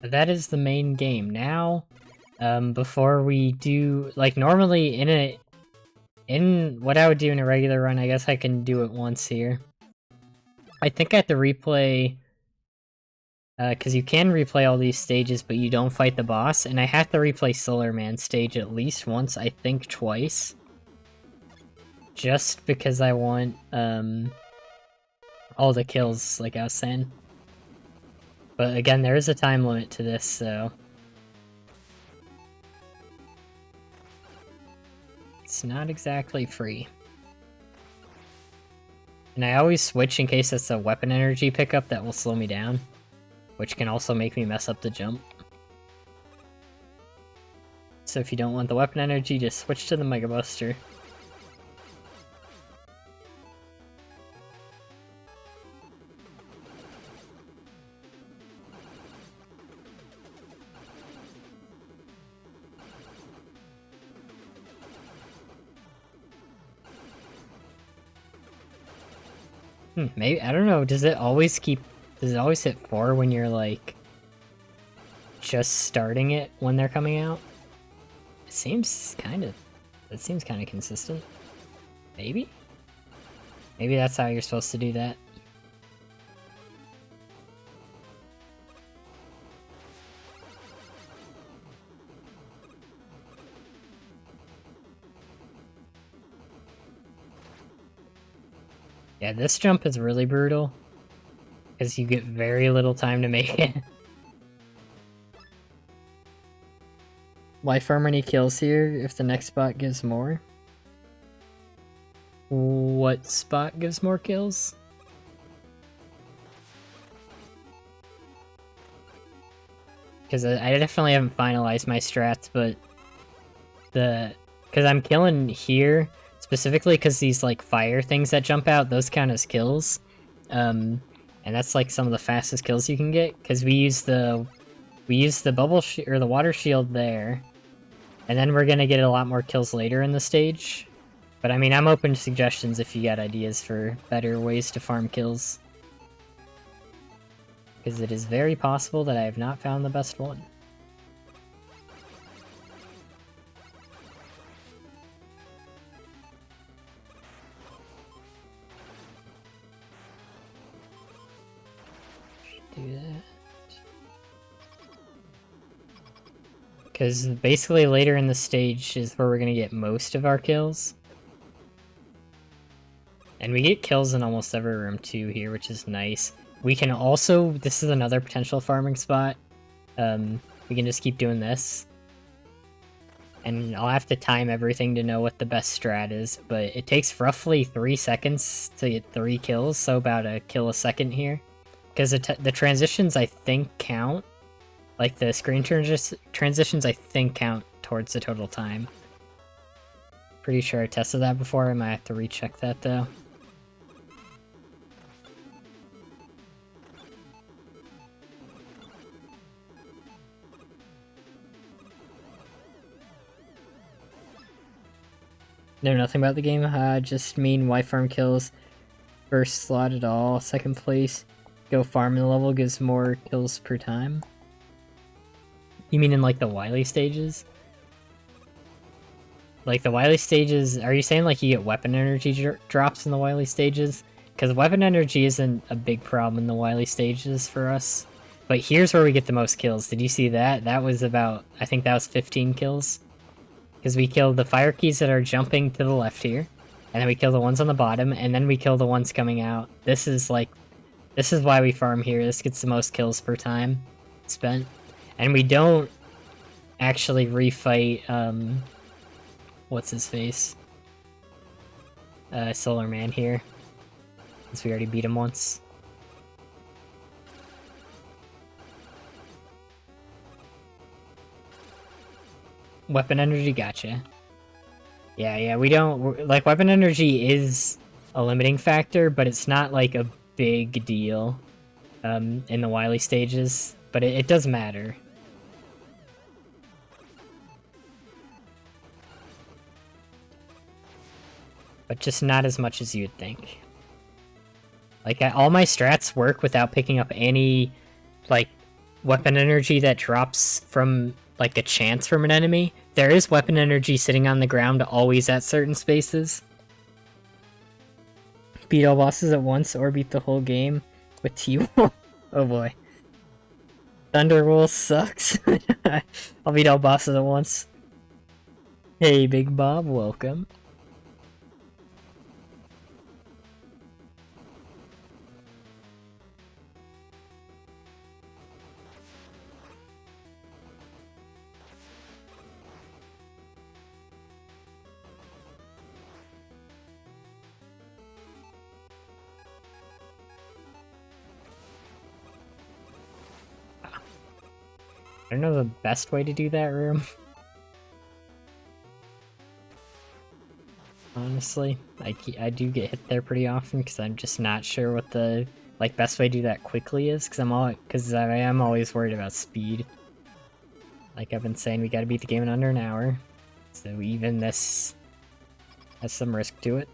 That is the main game. Now, before we do, like, normally in what I would do in a regular run, I guess I can do it once here. I think I have to replay, because you can replay all these stages, but you don't fight the boss, and I have to replay Solar Man stage at least once, I think twice. Just because I want, all the kills, like I was saying. But again, there is a time limit to this, so... It's not exactly free. And I always switch in case it's a weapon energy pickup that will slow me down, which can also make me mess up the jump. So if you don't want the weapon energy, just switch to the Mega Buster. Maybe, I don't know, does it always hit 4 when you're, like, just starting it when they're coming out? It seems kind of consistent. Maybe? Maybe that's how you're supposed to do that. Yeah, this jump is really brutal, because you get very little time to make it. Why farm many kills here if the next spot gives more? What spot gives more kills? Because I definitely haven't finalized my strats, but Because I'm killing here, specifically because these, like, fire things that jump out, those count as kills. And that's, like, some of the fastest kills you can get, because we use the bubble or the water shield there. And then we're gonna get a lot more kills later in the stage. But I mean, I'm open to suggestions if you got ideas for better ways to farm kills. Because it is very possible that I have not found the best one. Do that. Because basically later in the stage is where we're gonna get most of our kills. And we get kills in almost every room too here, which is nice. We can also, this is another potential farming spot. We can just keep doing this. And I'll have to time everything to know what the best strat is, but it takes roughly 3 seconds to get 3 kills, so about a kill a second here. Because the transitions, I think, count. Like, the screen transitions, I think, count towards the total time. Pretty sure I tested that before, I might have to recheck that, though. Know nothing about the game, just mean why farm kills. First slot at all, second place. Go farm the level gives more kills per time. You mean in, like, the Wily stages? Like, the Wily stages, are you saying, like, you get weapon energy drops in the Wily stages? Because weapon energy isn't a big problem in the Wily stages for us. But here's where we get the most kills. Did you see that? That was about, I think that was 15 kills. Because we killed the fire keys that are jumping to the left here. And then we kill the ones on the bottom, and then we kill the ones coming out. This is, like, this is why we farm here. This gets the most kills per time spent. And we don't actually refight, what's his face? Solar Man here. Since we already beat him once. Weapon energy, gotcha. Yeah, we don't... Like, weapon energy is a limiting factor, but it's not, like, a big deal in the Wily stages. But it does matter. But just not as much as you'd think. Like, all my strats work without picking up any, like, weapon energy that drops from, like, a chance from an enemy. There is weapon energy sitting on the ground always at certain spaces. Beat all bosses at once or beat the whole game with T-Wolf. Oh boy. Thunderwolf sucks. I'll beat all bosses at once. Hey, Big Bob, welcome. I don't know the best way to do that room. Honestly, I do get hit there pretty often because I'm just not sure what the, like, best way to do that quickly is, because I am always worried about speed. Like I've been saying, we gotta beat the game in under an hour, so even this has some risk to it.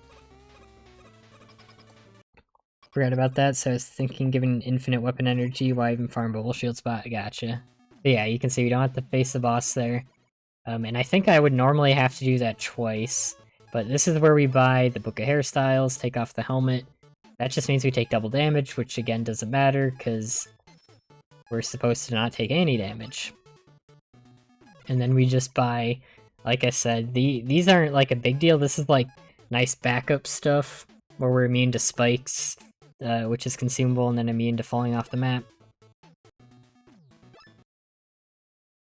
Forgot about that, so I was thinking given infinite weapon energy, why even farm bubble shield spot? Gotcha. But yeah, you can see we don't have to face the boss there. And I think I would normally have to do that twice, but this is where we buy the Book of Hairstyles, take off the helmet. That just means we take double damage, which again doesn't matter, because we're supposed to not take any damage. And then we just buy, like I said, these aren't like a big deal, this is like nice backup stuff, where we're immune to spikes, which is consumable, and then immune to falling off the map.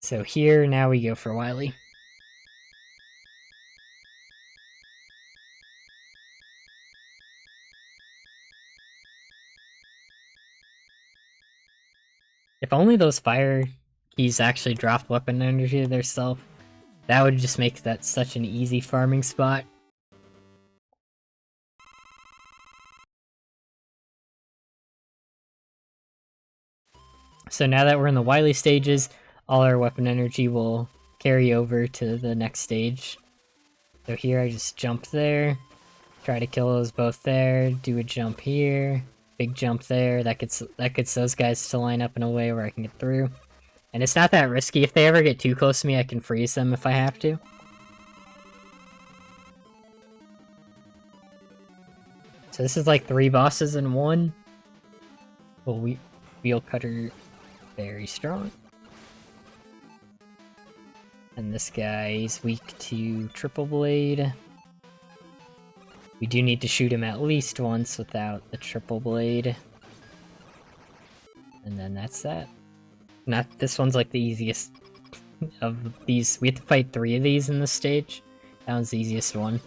So here, now we go for Wily. If only those fire keys actually drop weapon energy to their self. That would just make that such an easy farming spot. So now that we're in the Wily stages, all our weapon energy will carry over to the next stage. So here I just jump there, try to kill those both there, do a jump here, big jump there, that gets those guys to line up in a way where I can get through. And it's not that risky. If they ever get too close to me, I can freeze them if I have to. So this is like 3 bosses in one. Well, Wheel Cutter, very strong. And this guy is weak to Triple Blade. We do need to shoot him at least once without the Triple Blade. And then that's that. This one's like the easiest of these. We have to fight 3 of these in this stage. That one's the easiest one.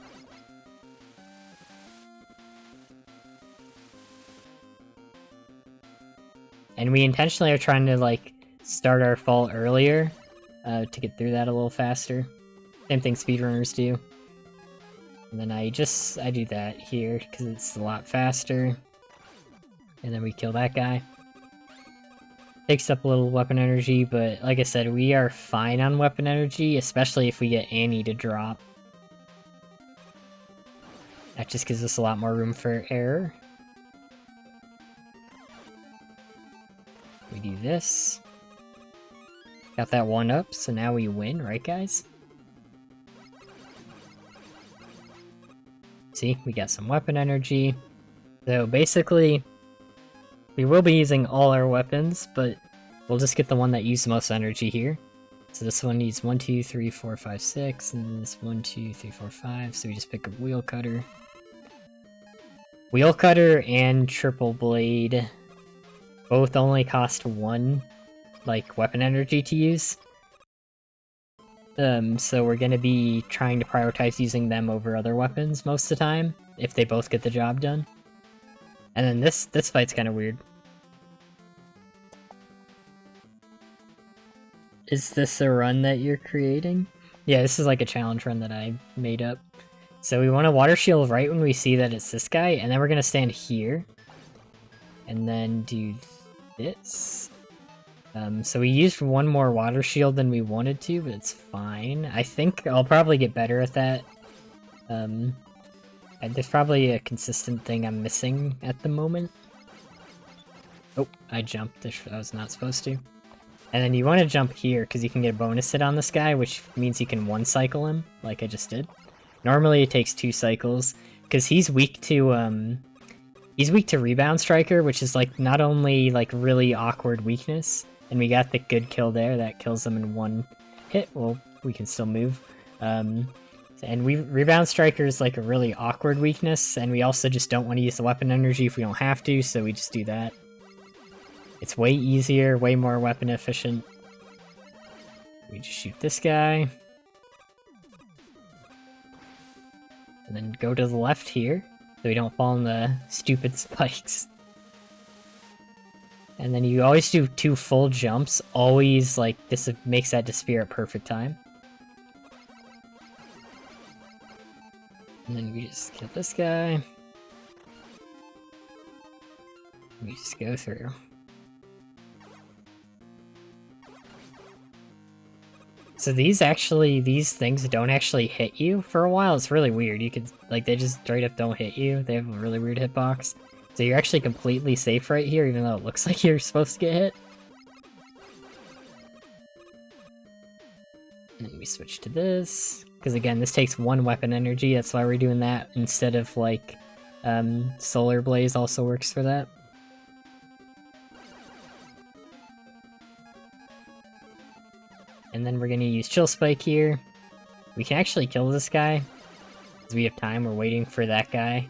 And we intentionally are trying to like start our fall earlier to get through that a little faster. Same thing speedrunners do. And then I do that here because it's a lot faster. And then we kill that guy. Takes up a little weapon energy, but like I said, we are fine on weapon energy, especially if we get Annie to drop. That just gives us a lot more room for error. We do this. Got that one up, so now we win, right guys? See, we got some weapon energy. So basically, we will be using all our weapons, but we'll just get the one that used the most energy here. So this one needs 1, 2, 3, 4, 5, 6, and this 1, 2, 3, 4, 5, so we just pick a Wheel Cutter. Wheel Cutter and Triple Blade both only cost 1, like, weapon energy to use. So we're gonna be trying to prioritize using them over other weapons most of the time, if they both get the job done. And then this fight's kind of weird. Is this a run that you're creating? Yeah, this is like a challenge run that I made up. So we want to water shield right when we see that it's this guy, and then we're gonna stand here. And then do this. So we used one more water shield than we wanted to, but it's fine. I think I'll probably get better at that. There's probably a consistent thing I'm missing at the moment. Oh, I jumped. I was not supposed to. And then you want to jump here, because you can get a bonus hit on this guy, which means you can 1-cycle him, like I just did. Normally it takes 2 cycles, because he's weak to Rebound Striker, which is like not only like really awkward weakness, and we got the good kill there that kills them in 1 hit. Well, we can still move. And Rebound Striker is like a really awkward weakness, and we also just don't want to use the weapon energy if we don't have to, so we just do that. It's way easier, way more weapon efficient. We just shoot this guy. And then go to the left here, so we don't fall in the stupid spikes. And then you always do 2 full jumps, always like this makes that disappear at perfect time. And then we just kill this guy. We just go through. So these things don't actually hit you for a while. It's really weird. You could, like, they just straight up don't hit you. They have a really weird hitbox. So you're actually completely safe right here, even though it looks like you're supposed to get hit. And then we switch to this. Because again, this takes 1 weapon energy. That's why we're doing that instead of, like, Solar Blaze also works for that. And then we're gonna use Chill Spike here. We can actually kill this guy, because we have time. We're waiting for that guy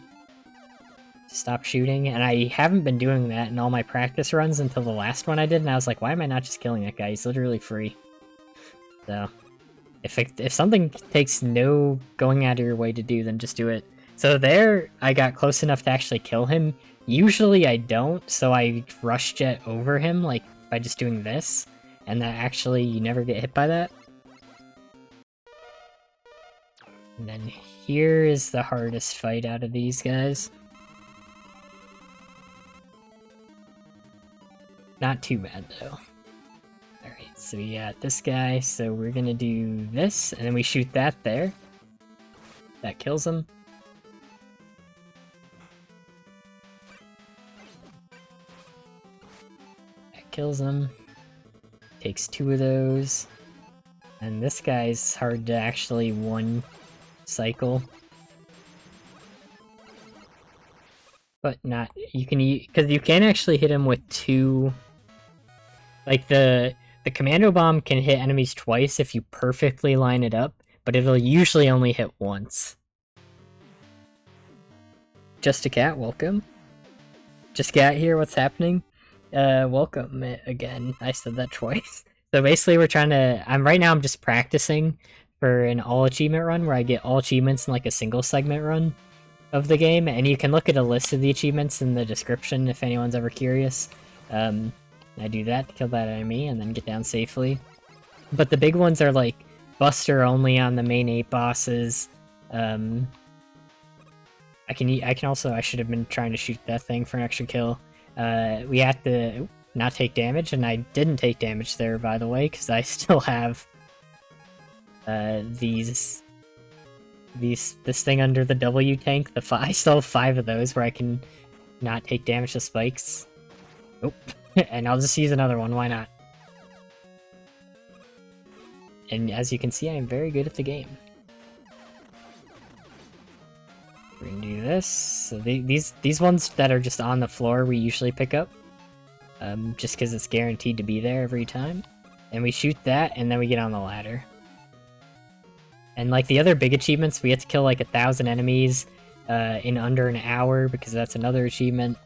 to stop shooting, and I haven't been doing that in all my practice runs until the last one I did, and I was like, why am I not just killing that guy? He's literally free. So, if something takes no going out of your way to do, then just do it. So there, I got close enough to actually kill him. Usually I don't, so I rush jet over him, like, by just doing this. And that actually, you never get hit by that. And then here is the hardest fight out of these guys. Not too bad, though. Alright, so we got this guy, so we're gonna do this, and then we shoot that there. That kills him. That kills him. Takes 2 of those. And this guy's hard to actually one cycle. But not, you can, because you can actually hit him with 2, like the commando bomb can hit enemies twice if you perfectly line it up, but it'll usually only hit once. Just a cat, welcome. Just got here, what's happening? Welcome again, I said that twice. So basically we're trying to, right now I'm just practicing for an all achievement run where I get all achievements in like a single segment run of the game, and you can look at a list of the achievements in the description if anyone's ever curious. I do that to kill that enemy and then get down safely. But the big ones are like Buster only on the main 8 bosses. I can also, I should have been trying to shoot that thing for an extra kill. We have to not take damage, and I didn't take damage there, by the way, because I still have this thing under the W tank. I still have 5 of those where I can not take damage to spikes. Nope. And I'll just use another one, why not? And as you can see, I am very good at the game. We're gonna do this. So these ones that are just on the floor we usually pick up. Just because it's guaranteed to be there every time. And we shoot that, and then we get on the ladder. And like the other big achievements, we have to kill like 1,000 enemies in under an hour, because that's another achievement.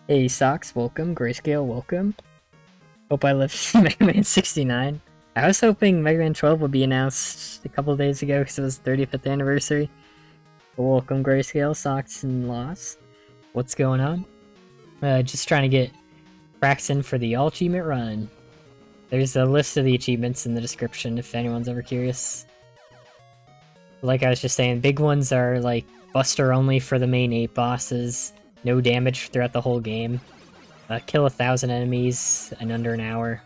Hey Socks, welcome. Grayscale, welcome. Hope I live to see Megaman 69. I was hoping Megaman 12 would be announced a couple days ago because it was 35th anniversary. But welcome Grayscale, Socks, and Loss. What's going on? Just trying to get practicing for the all achievement run. There's a list of the achievements in the description if anyone's ever curious. Like I was just saying, big ones are like Buster only for the main 8 bosses. No damage throughout the whole game. Kill 1,000 enemies in under an hour.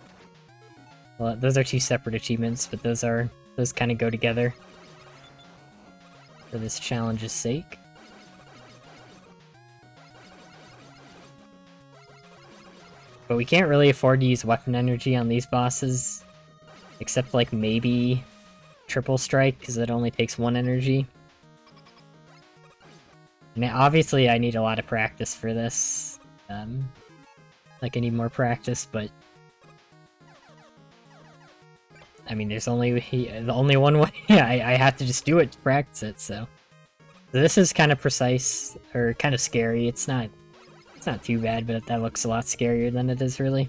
Well, those are 2 separate achievements, but those kind of go together for this challenge's sake. But we can't really afford to use weapon energy on these bosses, except like maybe Triple Strike, because it only takes 1 energy. And obviously I need a lot of practice for this. Like I need more practice, but I mean there's only one way. I have to just do it to practice it, so this is kind of precise, or kind of scary. It's not too bad, but that looks a lot scarier than it is really.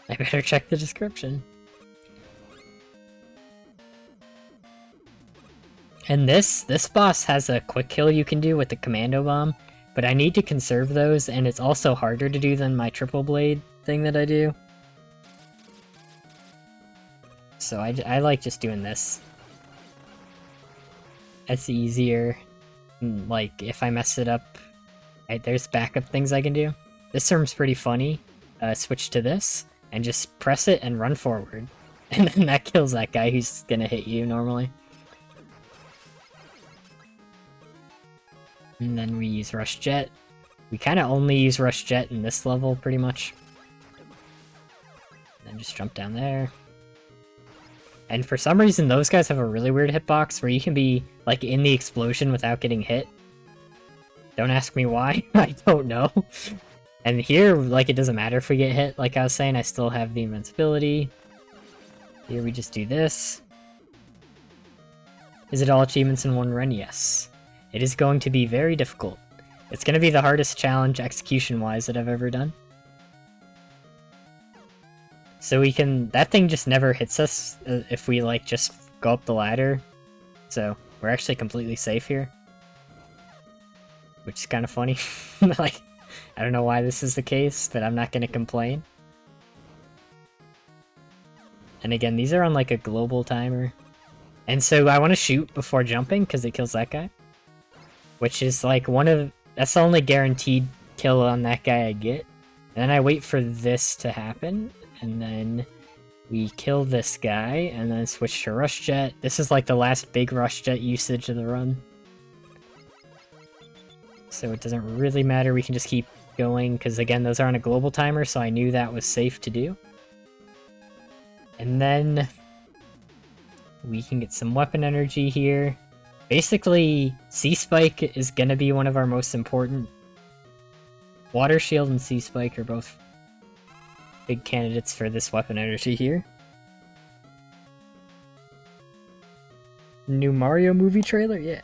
I better check the description. And this boss has a quick kill you can do with the commando bomb, but I need to conserve those, and it's also harder to do than my triple blade thing that I do. So I like just doing this. It's easier. Like, if I mess it up, there's backup things I can do. This term's pretty funny. Switch to this, and just press it and run forward. And then that kills that guy who's gonna hit you normally. And then we use Rush Jet. We kind of only use Rush Jet in this level, pretty much. And then just jump down there. And for some reason, those guys have a really weird hitbox where you can be, like, in the explosion without getting hit. Don't ask me why, I don't know. And here, like, it doesn't matter if we get hit. Like I was saying, I still have the invincibility. Here we just do this. Is it all achievements in one run? Yes. It is going to be very difficult. It's going to be the hardest challenge execution-wise that I've ever done. So that thing just never hits us if we like just go up the ladder. So We're actually completely safe here. Which is kind of funny. Like, I don't know why this is the case, but I'm not gonna complain. And again, these are on like a global timer. And so I want to shoot before jumping because it kills that guy. Which is like that's the only guaranteed kill on that guy I get. And then I wait for this to happen. And then we kill this guy and then switch to Rush Jet. This is like the last big Rush Jet usage of the run. So it doesn't really matter, we can just keep going, because again, those are on a global timer, so I knew that was safe to do. And then we can get some weapon energy here. Basically, C-Spike is gonna be one of our most important. Water Shield and C-Spike are both big candidates for this weapon energy here. New Mario movie trailer? Yeah.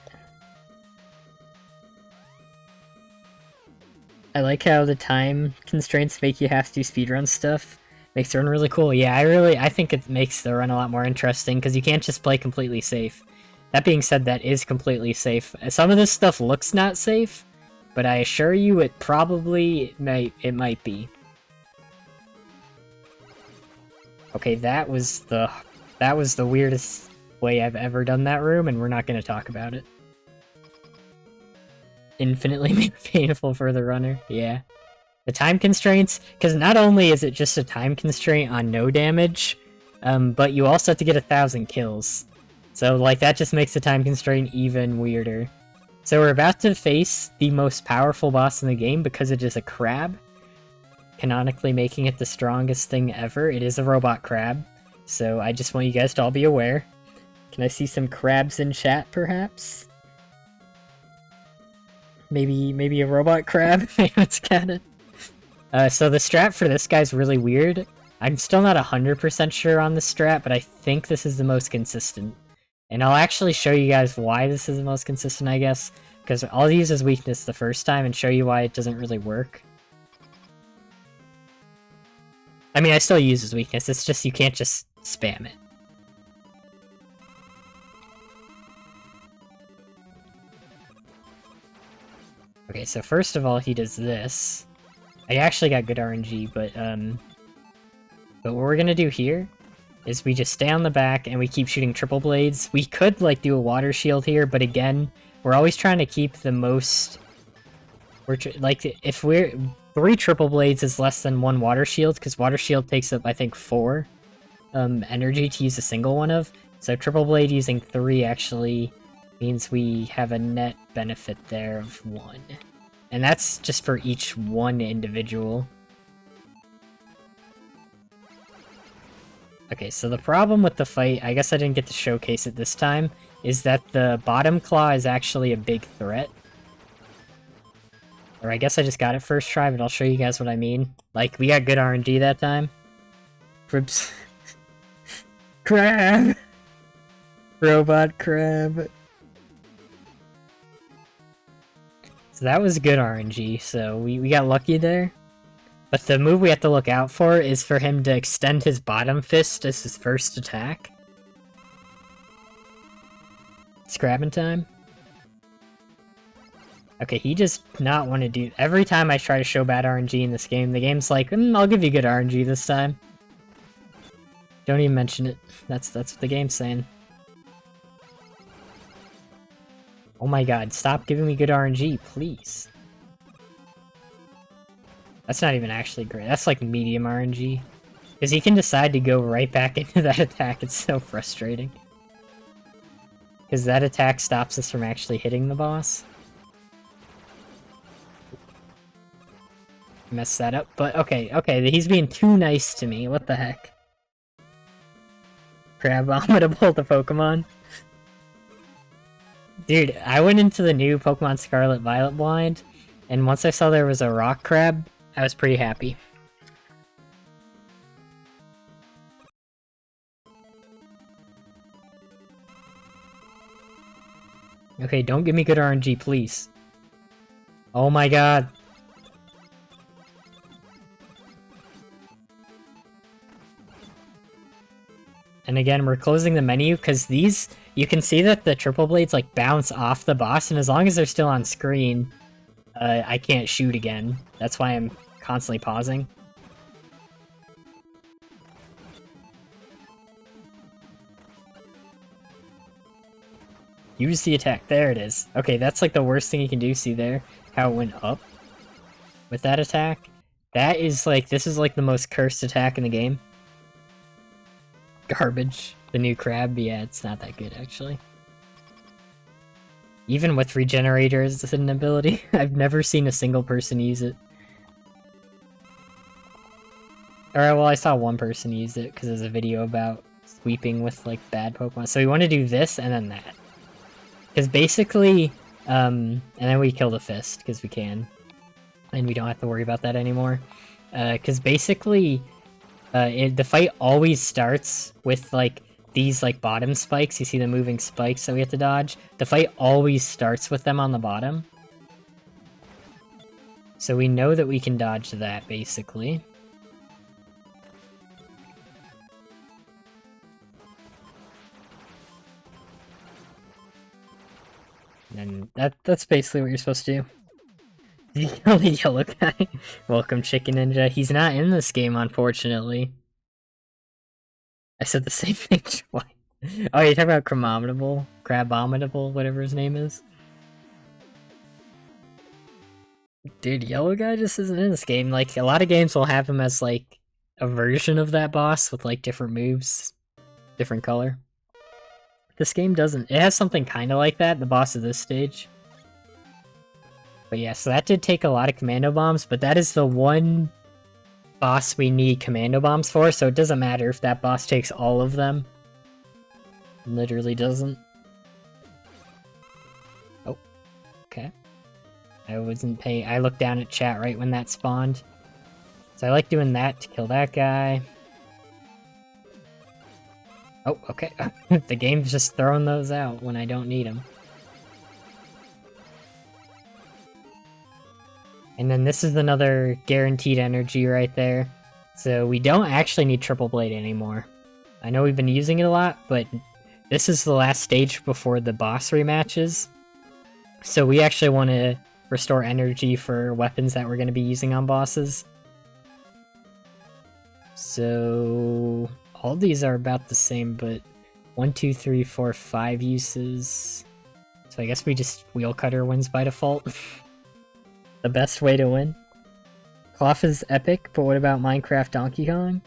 I like how the time constraints make you have to do speedrun stuff. Makes the run really cool. Yeah, I think it makes the run a lot more interesting, because you can't just play completely safe. That being said, that is completely safe. Some of this stuff looks not safe, but I assure you it might be. Okay, that was the weirdest way I've ever done that room, and we're not going to talk about it. Infinitely made painful for the runner, yeah. The time constraints, because not only is it just a time constraint on no damage, but you also have to get 1,000 kills. So, like, that just makes the time constraint even weirder. So we're about to face the most powerful boss in the game because it is a crab, canonically making it the strongest thing ever. It is a robot crab, so I just want you guys to all be aware. Can I see some crabs in chat, perhaps? Maybe a robot crab? Maybe it's canon. So the strat for this guy's really weird. I'm still not 100% sure on the strat, but I think this is the most consistent. And I'll actually show you guys why this is the most consistent, I guess. Because I'll use his weakness the first time and show you why it doesn't really work. I mean, I still use his weakness, it's just you can't just spam it. Okay, so first of all, he does this. I actually got good RNG, but what we're gonna do here is we just stay on the back and we keep shooting triple blades. We could, like, do a water shield here, but again, we're always trying to keep the most... if we're... 3 triple blades is less than 1 water shield, because water shield takes up, I think, 4 energy to use a single one of. So triple blade using 3 actually means we have a net benefit there of 1. And that's just for each one individual. Okay, so the problem with the fight, I guess I didn't get to showcase it this time, is that the bottom claw is actually a big threat. Or I guess I just got it first try, but I'll show you guys what I mean. Like, we got good RNG that time. Cribs. Crab! Robot crab. So that was good RNG, so we got lucky there. But the move we have to look out for is for him to extend his bottom fist as his first attack. It's grabbing time. Okay, he does not want to do... Every time I try to show bad RNG in this game, the game's like, I'll give you good RNG this time. Don't even mention it. That's what the game's saying. Oh my god, stop giving me good RNG, please. That's not even actually great. That's like medium RNG. Because he can decide to go right back into that attack. It's so frustrating. Because that attack stops us from actually hitting the boss. Messed that up, but okay, he's being too nice to me. What the heck? Crab vomitable the Pokemon. Dude, I went into the new Pokemon Scarlet Violet blind, and once I saw there was a rock crab, I was pretty happy. Okay, don't give me good RNG, please. Oh my god. And again, we're closing the menu, because these you can see that the triple blades like bounce off the boss, and as long as they're still on screen, I can't shoot again. That's why I'm constantly pausing. Use the attack. There it is. Okay, that's like the worst thing you can do. See there? How it went up with that attack? That is like, this is like the most cursed attack in the game. Garbage. The new crab, yeah, it's not that good actually. Even with Regenerator as an ability, I've never seen a single person use it. Alright, well I saw one person use it because there's a video about sweeping with like bad Pokemon. So we want to do this and then that. Because basically, and then we kill the fist because we can. And we don't have to worry about that anymore. Because basically, the fight always starts with like these like bottom spikes. You see the moving spikes that we have to dodge? The fight always starts with them on the bottom. So we know that we can dodge that, basically. And that's basically what you're supposed to do. The only yellow guy. Welcome, Chicken Ninja. He's not in this game, unfortunately. I said the same thing twice. Oh, you're talking about Crabominable, whatever his name is? Dude, yellow guy just isn't in this game. Like, a lot of games will have him as, like, a version of that boss with, like, different moves. Different color. This game doesn't. It has something kind of like that, the boss of this stage. But yeah, so that did take a lot of commando bombs, but that is the one boss we need commando bombs for, so it doesn't matter if that boss takes all of them. It literally doesn't. Oh, okay. I wasn't paying. I looked down at chat right when that spawned. So I like doing that to kill that guy. Oh, okay. The game's just throwing those out when I don't need them. And then this is another guaranteed energy right there. So we don't actually need Triple Blade anymore. I know we've been using it a lot, but this is the last stage before the boss rematches. So we actually want to restore energy for weapons that we're going to be using on bosses. So all these are about the same, but 1, 2, 3, 4, 5 uses. So I guess we just Wheel Cutter wins by default. The best way to win. Cloth is epic, but what about Minecraft Donkey Kong?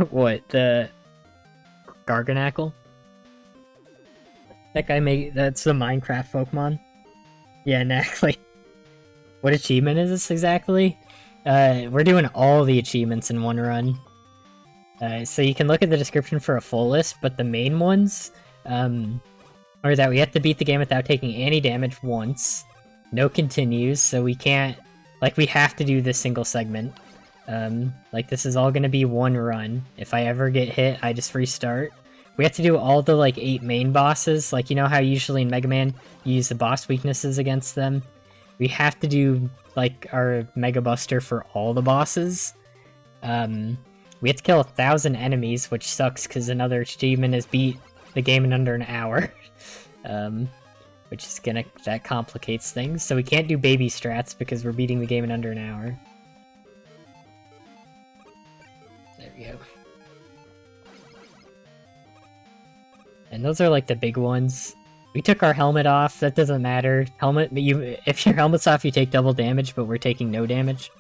What, the Garganackle? That guy that's the Minecraft Pokemon. Yeah, exactly. What achievement is this exactly? We're doing all the achievements in one run. So you can look at the description for a full list, but the main ones are that we have to beat the game without taking any damage once. No continues, so we can't... Like, we have to do this single segment. Like, this is all gonna be one run. If I ever get hit, I just restart. We have to do all the, like, 8 main bosses. Like, you know how usually in Mega Man, you use the boss weaknesses against them? We have to do, like, our Mega Buster for all the bosses. We have to kill 1,000 enemies, which sucks, because another achievement is beat the game in under an hour. Which is that complicates things. So we can't do baby strats because we're beating the game in under an hour. There we go. And those are like the big ones. We took our helmet off, that doesn't matter. If your helmet's off, you take double damage, but we're taking no damage.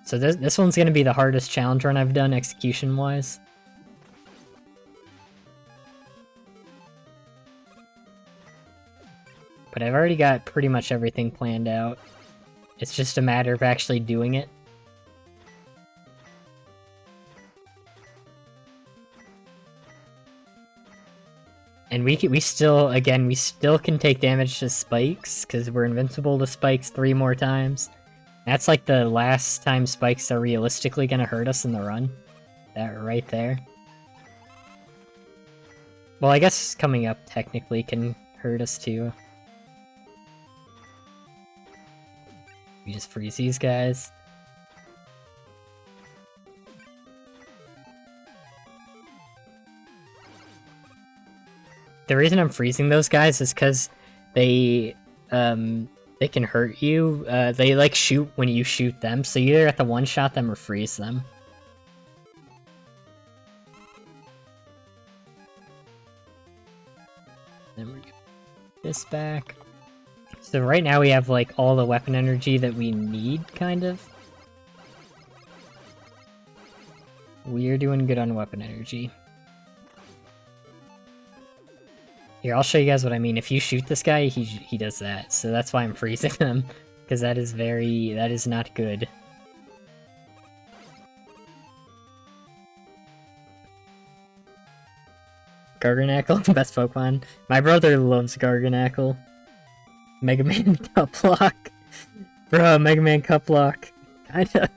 So this one's gonna be the hardest challenge run I've done execution-wise. But I've already got pretty much everything planned out. It's just a matter of actually doing it. And we still can take damage to spikes, because we're invincible to spikes 3 more times. That's like the last time spikes are realistically gonna hurt us in the run. That right there. Well, I guess coming up technically can hurt us too. We just freeze these guys. the reason I'm freezing those guys is because they can hurt you. They like shoot when you shoot them, so you either have to one-shot them or freeze them. Then we're gonna get this back. So right now we have like all the weapon energy that we need, kind of. We're doing good on weapon energy. Here, I'll show you guys what I mean. If you shoot this guy, he does that. So that's why I'm freezing him. Because that is not good. Garganackle, best Pokemon. My brother loves Garganackle. Megaman Cup Lock. Bro, Megaman Cup Lock. Kinda.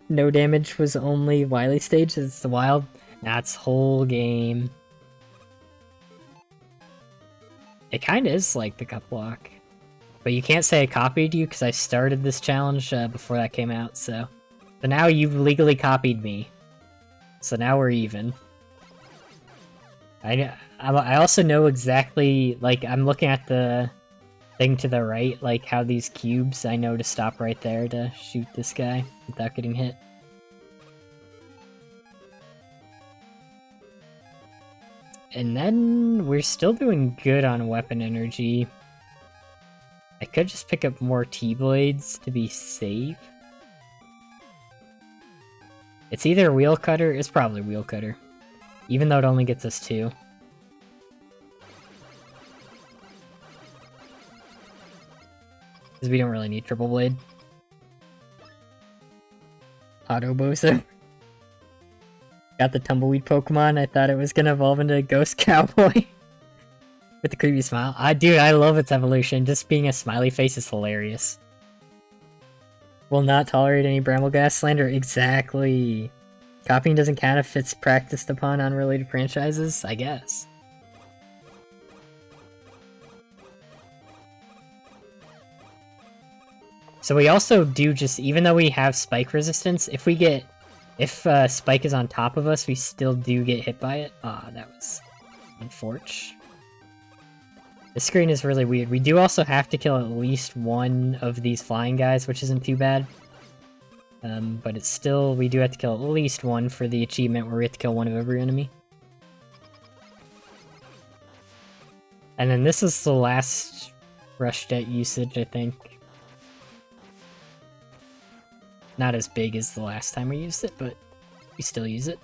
No damage was only Wily stage, it's the wild. That's whole game. It kinda is like the Cup Lock. But you can't say I copied you, because I started this challenge before that came out, so... So now you've legally copied me. So now we're even. I also know exactly, like, I'm looking at the thing to the right, like how these cubes, I know to stop right there to shoot this guy without getting hit. And then we're still doing good on weapon energy. I could just pick up more T-Blades to be safe. It's either Wheel Cutter, it's probably Wheel Cutter. Even though it only gets us 2. Because we don't really need Triple Blade. Auto Bozo. Got the Tumbleweed Pokemon, I thought it was gonna evolve into a Ghost Cowboy. With the creepy smile. Dude, I love its evolution. Just being a smiley face is hilarious. Will not tolerate any Bramblegrass slander. Exactly. Copying doesn't count if it's practiced upon unrelated franchises, I guess. So we also do just, even though we have spike resistance, if spike is on top of us, we still do get hit by it. That was unfortunate. This screen is really weird. We do also have to kill at least one of these flying guys, which isn't too bad. But it's still, we do have to kill at least one for the achievement where we have to kill one of every enemy. And then this is the last rush jet usage, I think. Not as big as the last time we used it, but we still use it.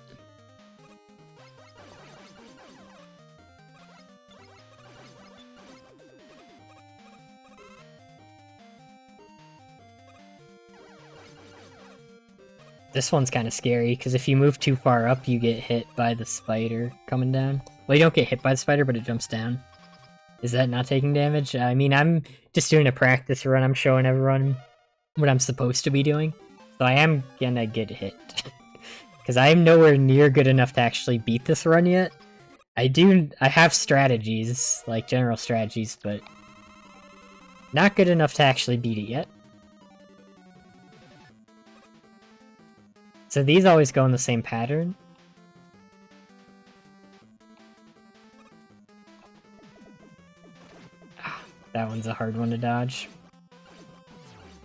This one's kind of scary, because if you move too far up, you get hit by the spider coming down. Well, you don't get hit by the spider, but it jumps down. Is that not taking damage? I mean, I'm just doing a practice run. I'm showing everyone what I'm supposed to be doing. So I am gonna get hit. Because I am nowhere near good enough to actually beat this run yet. I have strategies, like general strategies, but not good enough to actually beat it yet. So these always go in the same pattern. That one's a hard one to dodge.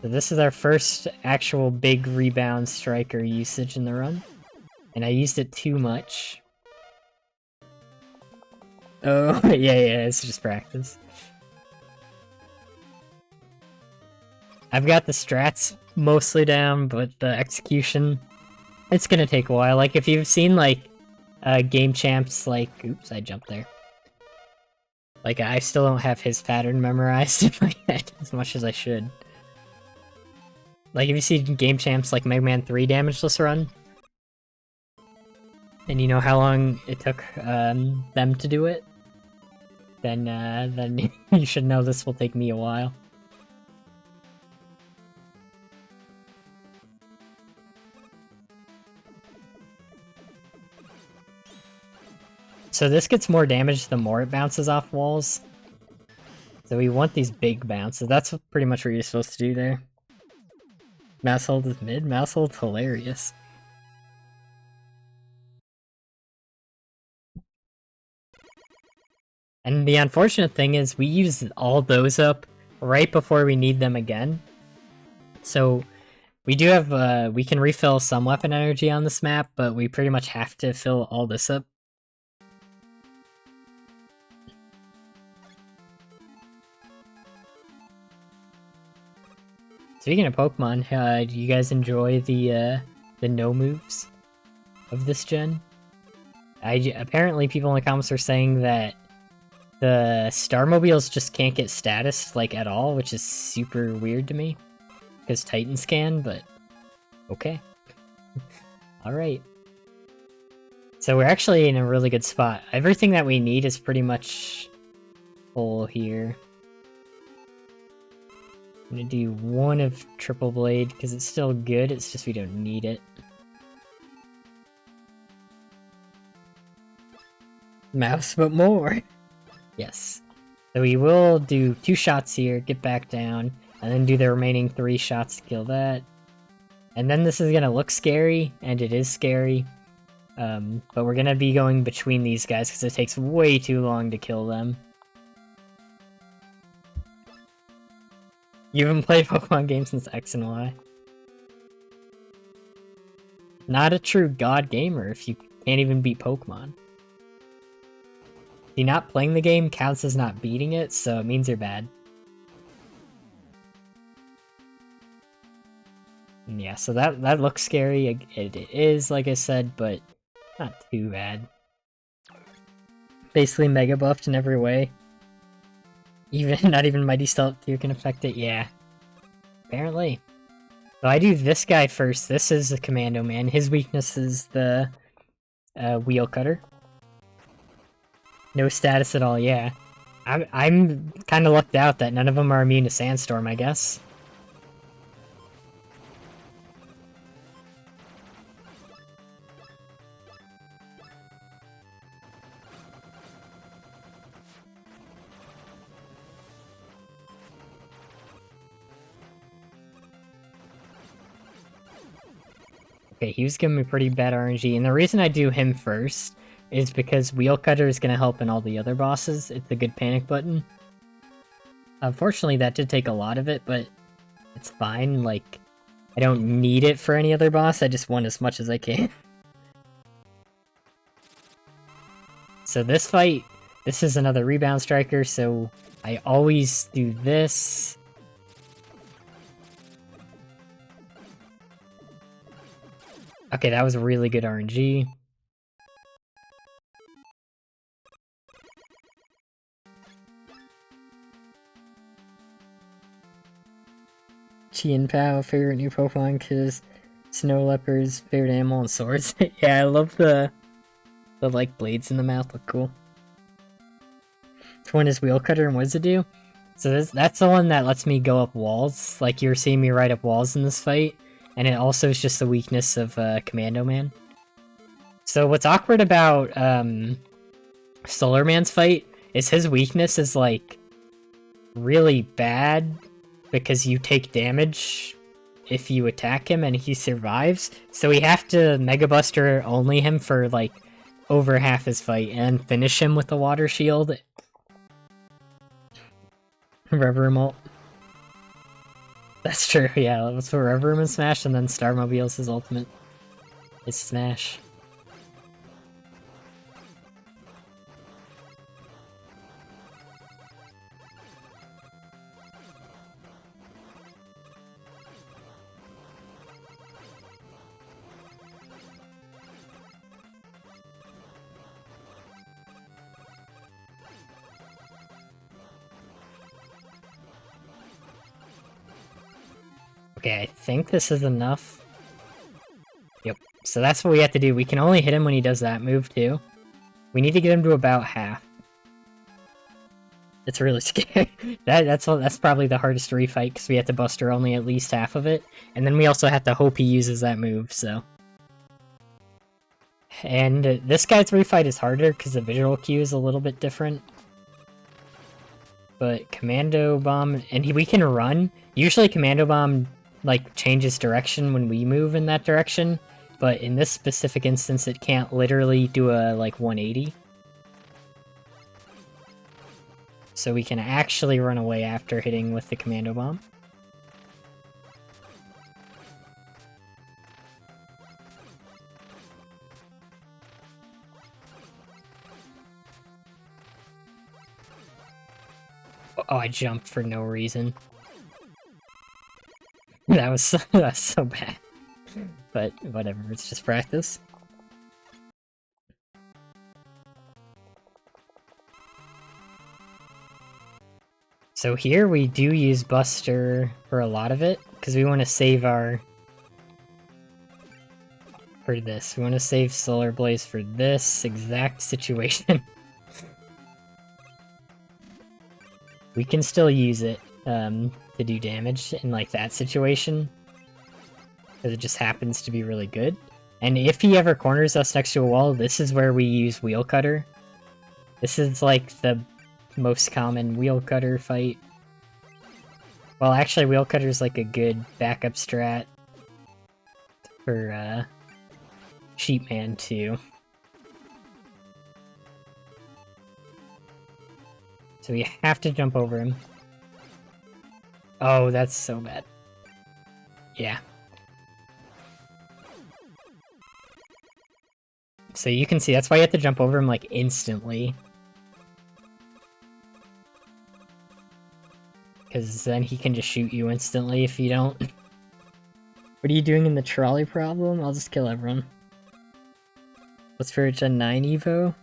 So this is our first actual big rebound striker usage in the run. And I used it too much. Oh, yeah, it's just practice. I've got the strats mostly down, but the execution, it's gonna take a while. Like, if you've seen, like, game champs, like... Oops, I jumped there. Like, I still don't have his pattern memorized in my head as much as I should. Like, if you see game champs like Megaman 3 damageless run, and you know how long it took them to do it, then you should know this will take me a while. So this gets more damage the more it bounces off walls. So we want these big bounces. That's pretty much what you're supposed to do there. Mouse hold is mid. Mouse hold's hilarious. And the unfortunate thing is we use all those up right before we need them again. So we do have, we can refill some weapon energy on this map, but we pretty much have to fill all this up. Speaking of Pokemon, do you guys enjoy the no moves of this gen? Apparently people in the comments are saying that the Starmobiles just can't get status, like, at all, which is super weird to me. Because Titans can, but okay. Alright. So we're actually in a really good spot. Everything that we need is pretty much full here. I'm gonna do one of Triple Blade, because it's still good, it's just we don't need it. Mouse, but more! Yes. So we will do 2 shots here, get back down, and then do the remaining 3 shots to kill that. And then this is gonna look scary, and it is scary. But we're gonna be going between these guys, because it takes way too long to kill them. You haven't played Pokemon games since X and Y. Not a true god gamer if you can't even beat Pokemon. See, not playing the game counts as not beating it, so it means you're bad. And yeah, so that looks scary. It is, like I said, but not too bad. Basically mega buffed in every way. Even not even Mighty Stealth Gear can affect it, yeah. Apparently. So I do this guy first. This is the Commando Man. His weakness is the Wheel Cutter. No status at all, yeah. I'm kind of lucked out that none of them are immune to Sandstorm, I guess. Okay, he was giving me pretty bad RNG, and the reason I do him first is because Wheel Cutter is going to help in all the other bosses. It's a good panic button. Unfortunately, that did take a lot of it, but it's fine. Like, I don't need it for any other boss, I just want as much as I can. So this fight, this is another Rebound Striker, so I always do this. Okay, that was really good RNG. Chien-Pao, favorite new Pokemon, because Snow Leopard's favorite animal and swords. Yeah, I love the like blades in the mouth, look cool. Which one is Wheel Cutter and what does it do? So that's the one that lets me go up walls, like you're seeing me ride up walls in this fight, and it also is just the weakness of Commando Man. So what's awkward about Solar Man's fight is his weakness is like really bad, because you take damage if you attack him and he survives. So we have to Mega Buster only him for like over half his fight and finish him with the water shield. Reverum ult. That's true, yeah. Let's put Reverum and Smash, and then Starmobile's his ultimate. It's Smash. Okay, I think this is enough. Yep, so that's what we have to do. We can only hit him when he does that move, too. We need to get him to about half. It's really scary. That's probably the hardest to refight, because we have to Buster only at least half of it. And then we also have to hope he uses that move, so... And this guy's refight is harder, because the visual cue is a little bit different. But Commando Bomb... And we can run. Usually Commando Bomb like changes direction when we move in that direction, but in this specific instance it can't literally do a like 180. so we can actually run away after hitting with the commando bomb. Oh, I jumped for no reason. That was so bad. But whatever, it's just practice. So here we do use Buster for a lot of it, because we want to save our... for this. We want to save Solar Blaze for this exact situation. We can still use it to do damage in like that situation, because it just happens to be really good. And if he ever corners us next to a wall, this is where we use Wheel Cutter. This is like the most common Wheel Cutter fight. Well, actually, Wheel Cutter is like a good backup strat for Sheepman too. So we have to jump over him. Oh, that's so bad. Yeah. So you can see, that's why you have to jump over him, like, instantly. Because then he can just shoot you instantly if you don't. What are you doing in the trolley problem? I'll just kill everyone. What's for Gen 9 Evo?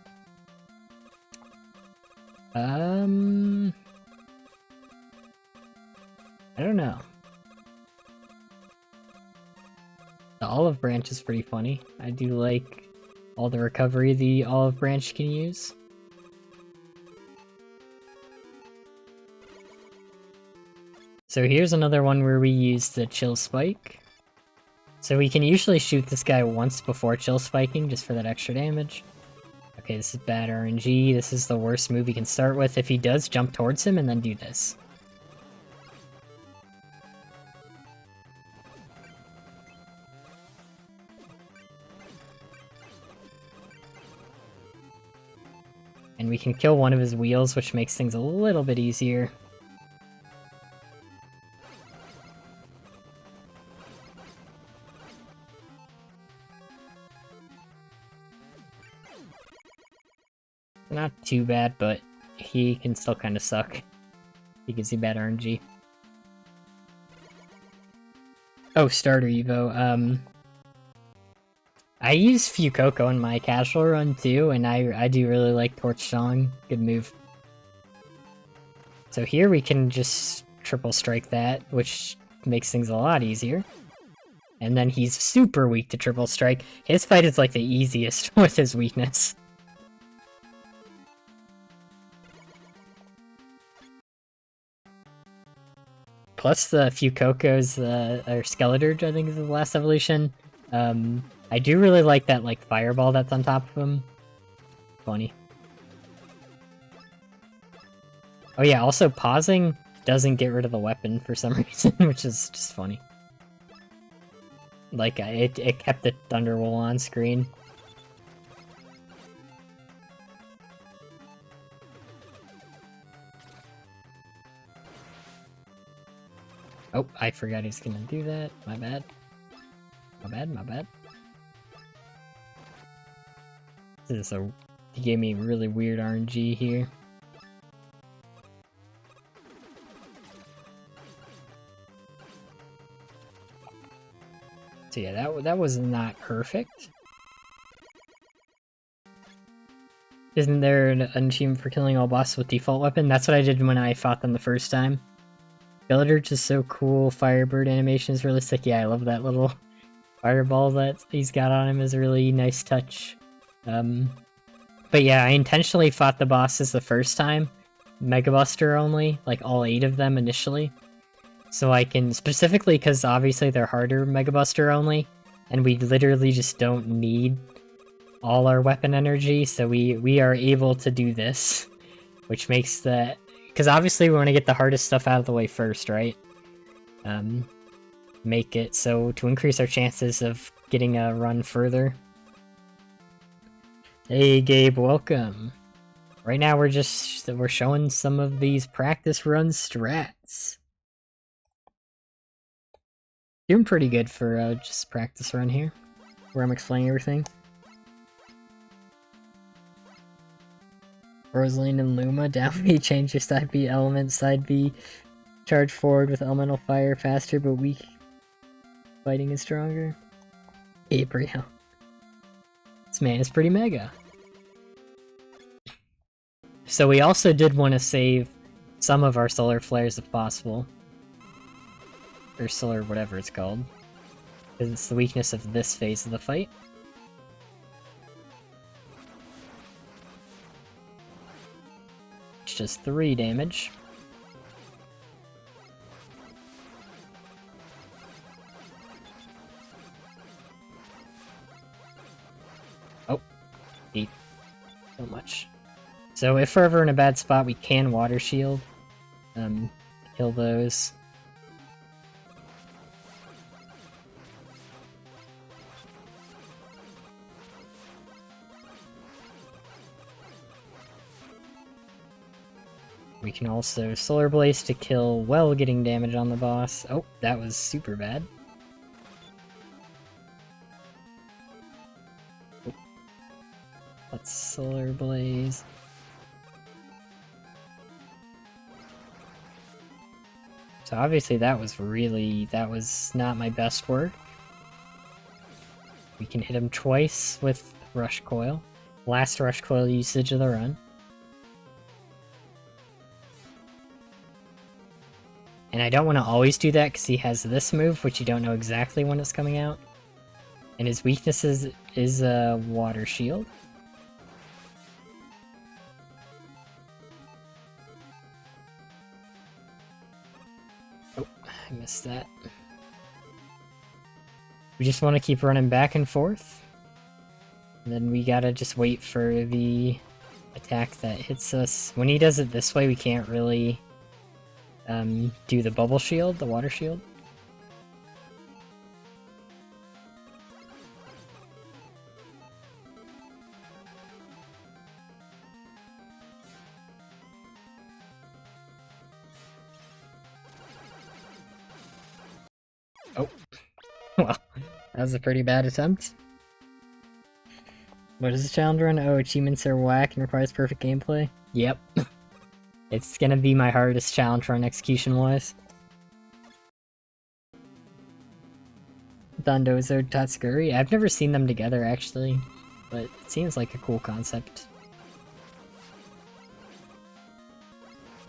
I don't know. The olive branch is pretty funny. I do like all the recovery the olive branch can use. So here's another one where we use the chill spike. So we can usually shoot this guy once before chill spiking, just for that extra damage. Okay, this is bad RNG. This is the worst move he can start with if he does jump towards him and then do this. And we can kill one of his wheels, which makes things a little bit easier. Not too bad, but he can still kind of suck. He gives you bad RNG. Oh, starter Evo. I use Fuecoco in my casual run too, and I do really like Torch Song. Good move. So here we can just triple strike that, which makes things a lot easier. And then he's super weak to triple strike. His fight is like the easiest with his weakness. Plus the Fuecoco's, or Skeleturge, I think is the last evolution. I do really like that, like, fireball that's on top of him. Funny. Oh yeah, also pausing doesn't get rid of the weapon for some reason, which is just funny. Like, it kept the Thunderwall on screen. Oh, I forgot he's gonna do that. My bad. My bad, my bad. He gave me really weird RNG here. So yeah, that was not perfect. Isn't there an achievement for killing all bosses with default weapon? That's what I did when I fought them the first time. Skeleturge is so cool. Firebird animation is really sick. Yeah, I love that little fireball that he's got on him. Is a really nice touch. But yeah, I intentionally fought the bosses the first time, Mega Buster only, like all 8 of them initially. So I can, specifically because obviously they're harder Mega Buster only, and we literally just don't need all our weapon energy, so we are able to do this, which makes the, because obviously we want to get the hardest stuff out of the way first, right? Make it so to increase our chances of getting a run further. Hey Gabe, welcome. Right now we're showing some of these practice run strats. Doing pretty good for just practice run here, where I'm explaining everything. Rosaline and Luma, down B, change your side B element, side B, charge forward with elemental fire, faster but weak. Fighting is stronger. Gabriel. This man is pretty mega. So we also did want to save some of our solar flares if possible. Or solar whatever it's called. Because it's the weakness of this phase of the fight. It's just 3 damage. Oh. 8. So much. So if we're ever in a bad spot, we can water shield. Kill those. We can also Solar Blaze to kill while getting damage on the boss. Oh, that was super bad. Oh. Let's Solar Blaze. So obviously that was not my best work. We can hit him twice with Rush Coil. Last Rush Coil usage of the run. And I don't want to always do that because he has this move, which you don't know exactly when it's coming out. And his weakness is a Water Shield. Oh, I missed that. We just want to keep running back and forth. And then we gotta just wait for the attack that hits us. When he does it this way, we can't really do the bubble shield, the water shield. Oh. Well, that was a pretty bad attempt. What is the challenge run? Oh, achievements are whack and requires perfect gameplay? Yep. It's gonna be my hardest challenge run execution-wise. Dondozo Tatsuguri? I've never seen them together, actually, but it seems like a cool concept.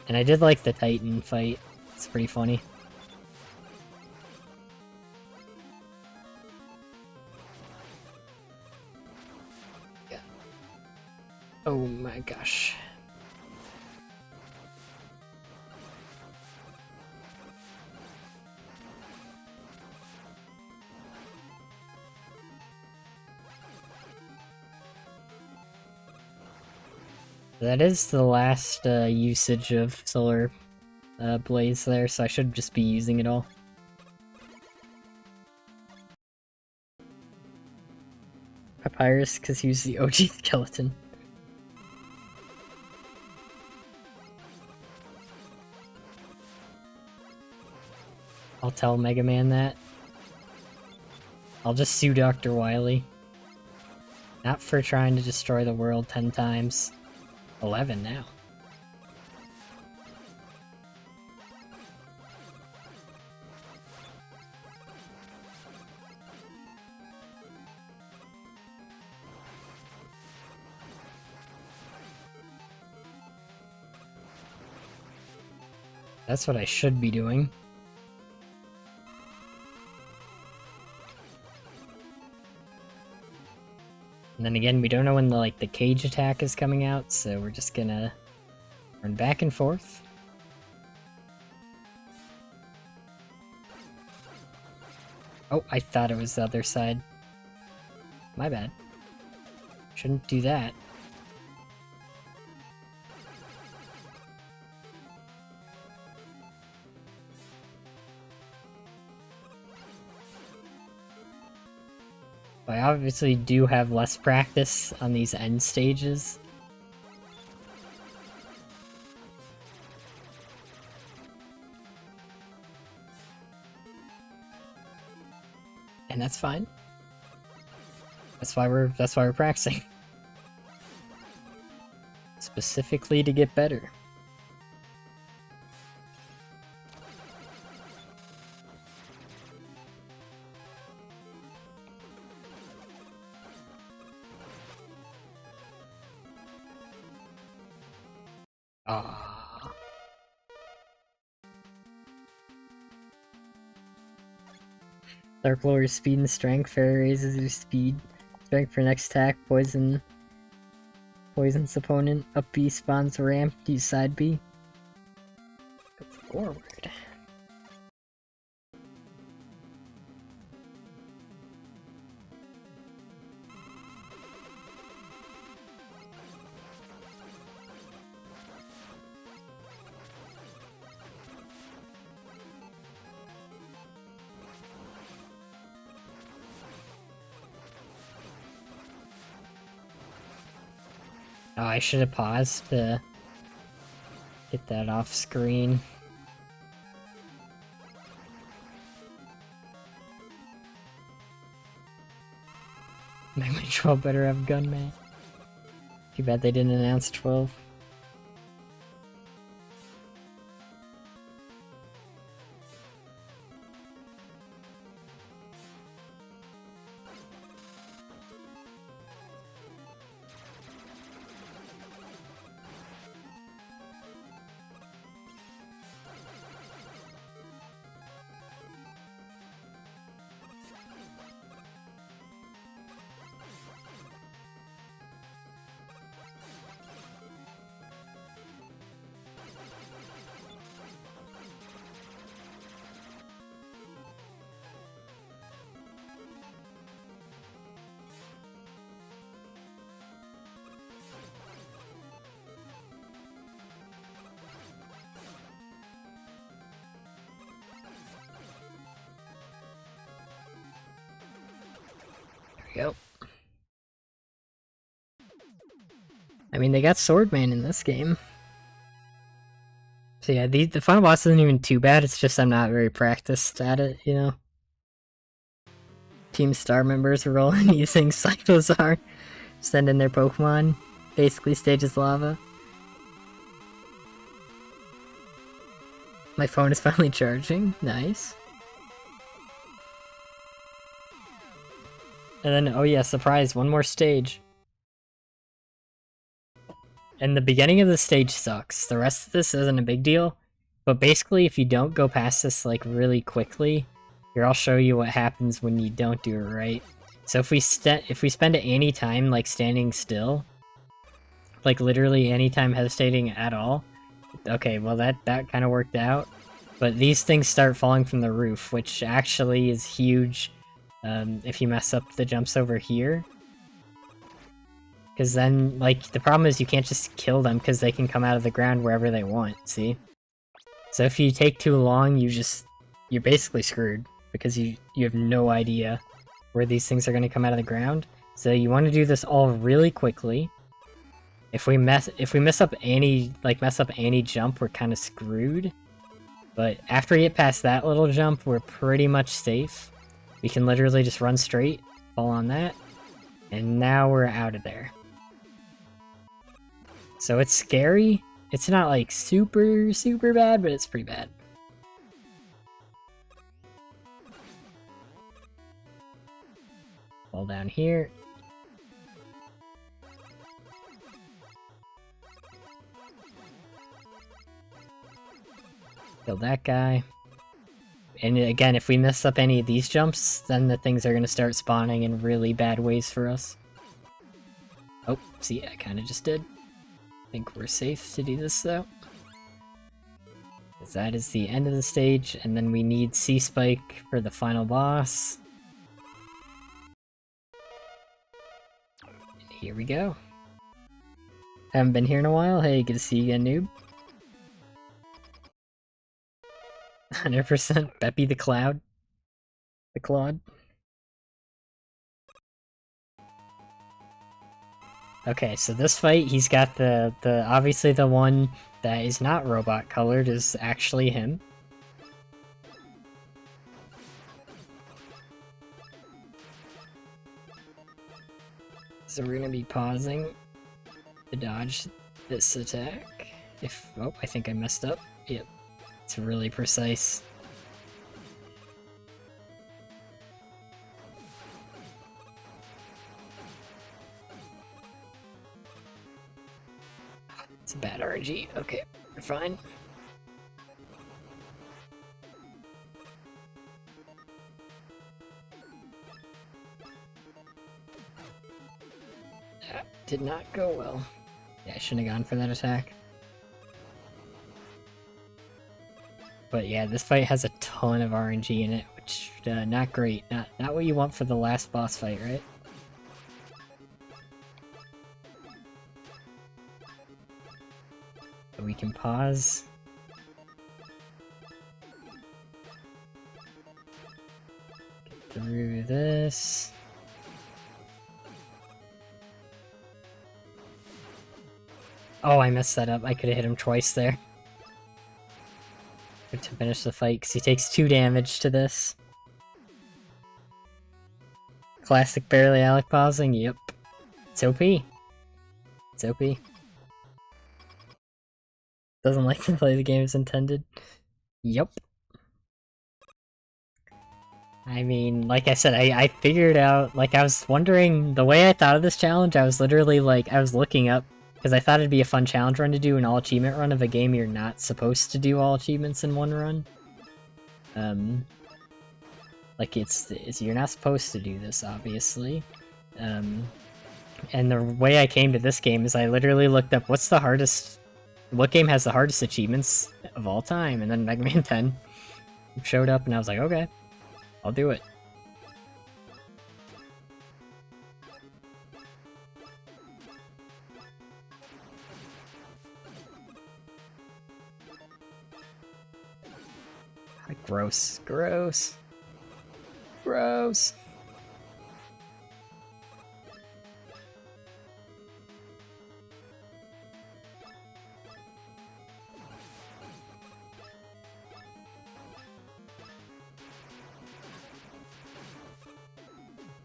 And I did like the Titan fight. It's pretty funny. Yeah. Oh my gosh. That is the last usage of Solar Blaze there, so I should just be using it all. Papyrus, because he was the OG skeleton. I'll tell Megaman that. I'll just sue Dr. Wily. Not for trying to destroy the world 10 times. 11 now. That's what I should be doing. And then again, we don't know when the cage attack is coming out, so we're just gonna run back and forth. Oh, I thought it was the other side. My bad. Shouldn't do that. I obviously do have less practice on these end stages. And that's fine. That's why we're practicing. Specifically to get better. Ah. Dark lowers speed and strength, fairy raises your speed. Strength for next attack, poisons opponent. Up B spawns ramp, use side B. Go forward. Oh, I should have paused to get that off screen. Megaman 12 better have gunman. Too bad they didn't announce 12. Yep. I mean, they got Swordman in this game. So yeah, the final boss isn't even too bad, it's just I'm not very practiced at it, you know? Team Star members are rolling using Cyclozar, sending their Pokemon, basically stages lava. My phone is finally charging, nice. And then, oh yeah, surprise, one more stage. And the beginning of the stage sucks. The rest of this isn't a big deal. But basically, if you don't go past this, like, really quickly, here, I'll show you what happens when you don't do it right. So if we spend any time, like, standing still, like, literally any time hesitating at all, okay, well, that kind of worked out. But these things start falling from the roof, which actually is huge. If you mess up the jumps over here. Because then, like, the problem is you can't just kill them because they can come out of the ground wherever they want, see? So if you take too long, you're basically screwed. Because you have no idea where these things are going to come out of the ground. So you want to do this all really quickly. If we mess up any jump, we're kind of screwed. But after we get past that little jump, we're pretty much safe. We can literally just run straight, fall on that, and now we're out of there. So it's scary. It's not like super, super bad, but it's pretty bad. Fall down here. Kill that guy. And again, if we mess up any of these jumps, then the things are going to start spawning in really bad ways for us. Oh, see, I kind of just did. I think we're safe to do this, though. Because that is the end of the stage, and then we need C-Spike for the final boss. And here we go. Haven't been here in a while. Hey, good to see you again, noob. 100% Beppy the Cloud. The Claude. Okay, so this fight, he's got the obviously the one that is not robot colored is actually him. So we're gonna be pausing to dodge this attack. Oh, I think I messed up. Yep. It's really precise. It's a bad RNG. Okay, we're fine. That did not go well. Yeah, I shouldn't have gone for that attack. But yeah, this fight has a ton of RNG in it, which not great. Not what you want for the last boss fight, right? So we can pause. Get through this. Oh, I messed that up. I could have hit him twice there. To finish the fight, because he takes 2 damage to this. Classic barely Alec pausing, yep. It's OP. It's OP. Doesn't like to play the game as intended. Yep. I mean, like I said, I figured out, like, I was wondering, the way I thought of this challenge, I was literally, like, I was looking up, because I thought it'd be a fun challenge run to do an all-achievement run of a game you're not supposed to do all achievements in one run. Like, you're not supposed to do this, obviously. And the way I came to this game is I literally looked up what game has the hardest achievements of all time, and then Mega Man 10 showed up, and I was like, okay, I'll do it. Gross. Gross. Gross.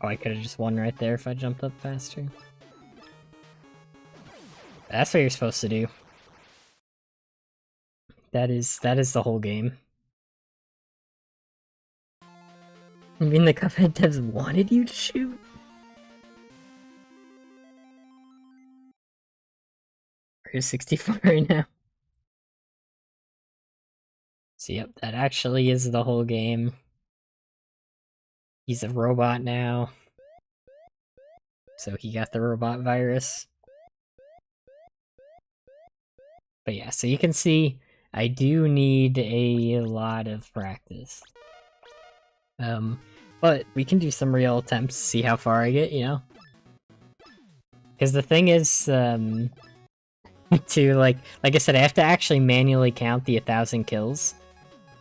Oh, I could have just won right there if I jumped up faster. That's what you're supposed to do. That is the whole game. You mean the Cuphead devs wanted you to shoot? We're 64 right now. So yep, that actually is the whole game. He's a robot now. So he got the robot virus. But yeah, so you can see I do need a lot of practice. But we can do some real attempts to see how far I get, you know? Because the thing is, to, like I said, I have to actually manually count the 1,000 kills.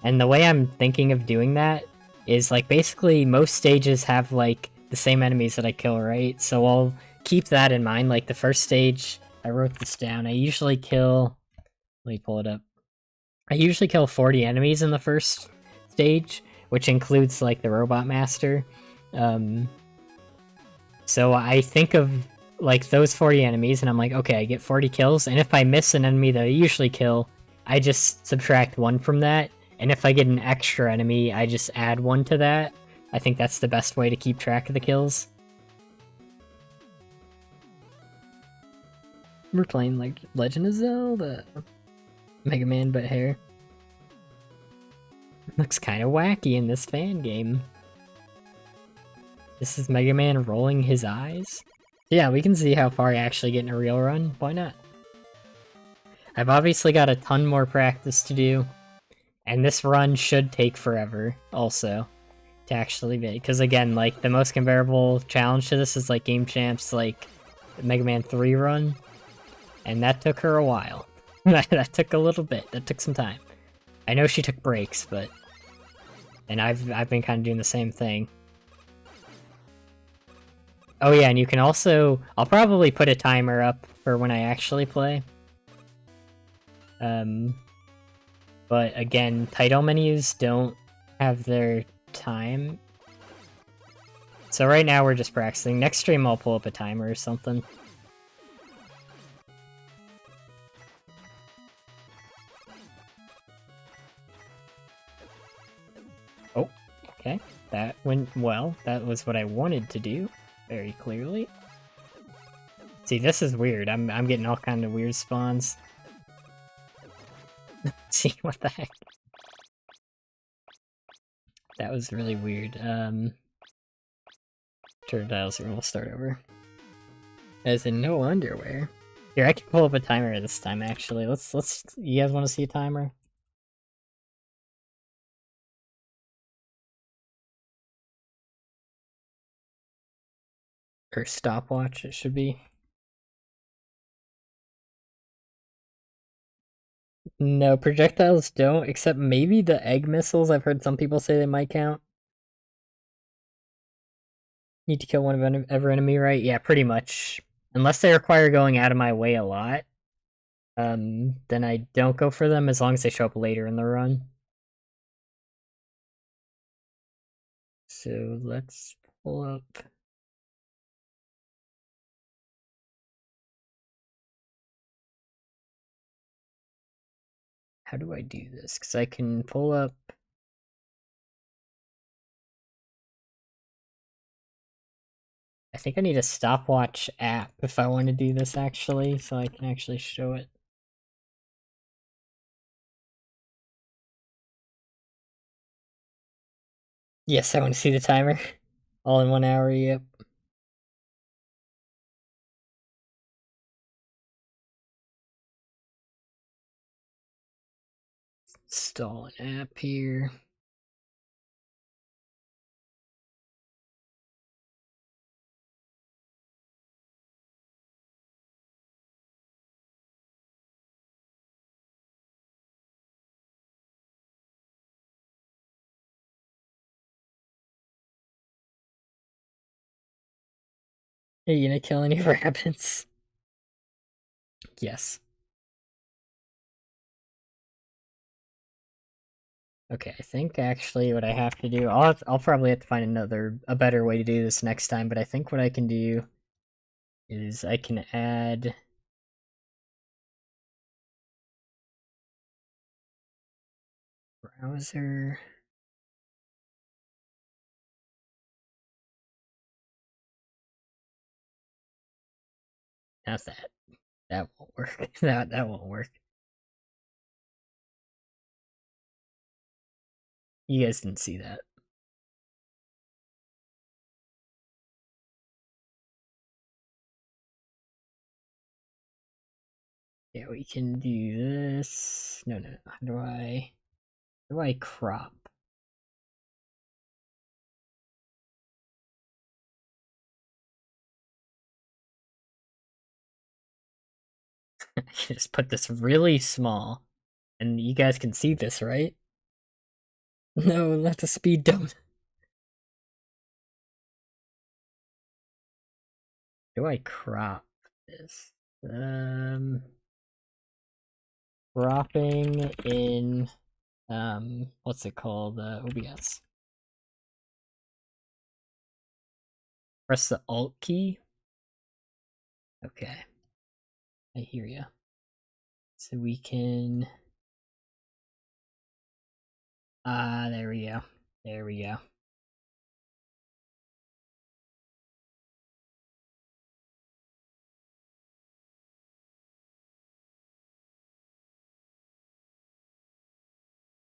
And the way I'm thinking of doing that is, like, basically most stages have, like, the same enemies that I kill, right? So I'll keep that in mind. Like, the first stage, I wrote this down, I usually kill... Let me pull it up. I usually kill 40 enemies in the first stage, which includes, like, the Robot Master. So I think of, like, those 40 enemies, and I'm like, okay, I get 40 kills, and if I miss an enemy that I usually kill, I just subtract 1 from that, and if I get an extra enemy, I just add 1 to that. I think that's the best way to keep track of the kills. We're playing, like, Legend of Zelda. Mega Man, but hair. Looks kind of wacky in this fan game. This is Mega Man rolling his eyes? Yeah, we can see how far I actually get in a real run. Why not? I've obviously got a ton more practice to do. And this run should take forever, also, to actually be. Because again, like, the most comparable challenge to this is, like, Game Champ's, like, Mega Man 3 run. And that took her a while. That took a little bit. That took some time. I know she took breaks, but... And I've been kind of doing the same thing. Oh yeah, and you can also... I'll probably put a timer up for when I actually play. But again, title menus don't have their time. So right now we're just practicing. Next stream I'll pull up a timer or something. Oh, okay. That went well. That was what I wanted to do, very clearly. See, this is weird. I'm getting all kind of weird spawns. See, what the heck? That was really weird. Turtles, we'll start over. As in no underwear. Here, I can pull up a timer this time, actually. Let's, you guys want to see a timer? Or stopwatch, it should be. No, projectiles don't, except maybe the egg missiles. I've heard some people say they might count. Need to kill one of every enemy, right? Yeah, pretty much. Unless they require going out of my way a lot, then I don't go for them as long as they show up later in the run. So let's pull up. How do I do this? Because I can pull up. I think I need a stopwatch app if I want to do this actually, so I can actually show it. Yes, I want to see the timer. All in 1 hour, yep. Install an app here. Are you gonna kill any rabbits? Yes. Okay, I think actually what I have to do, I'll probably have to find a better way to do this next time, but I think what I can do is I can add browser. How's that? That won't work. that won't work. You guys didn't see that. Yeah, we can do this. No. How do I crop? I can just put this really small. And you guys can see this, right? No, that's a speed donut. Do I crop this? Cropping in, what's it called? OBS. Press the Alt key. Okay. I hear you. So we can... there we go. There we go.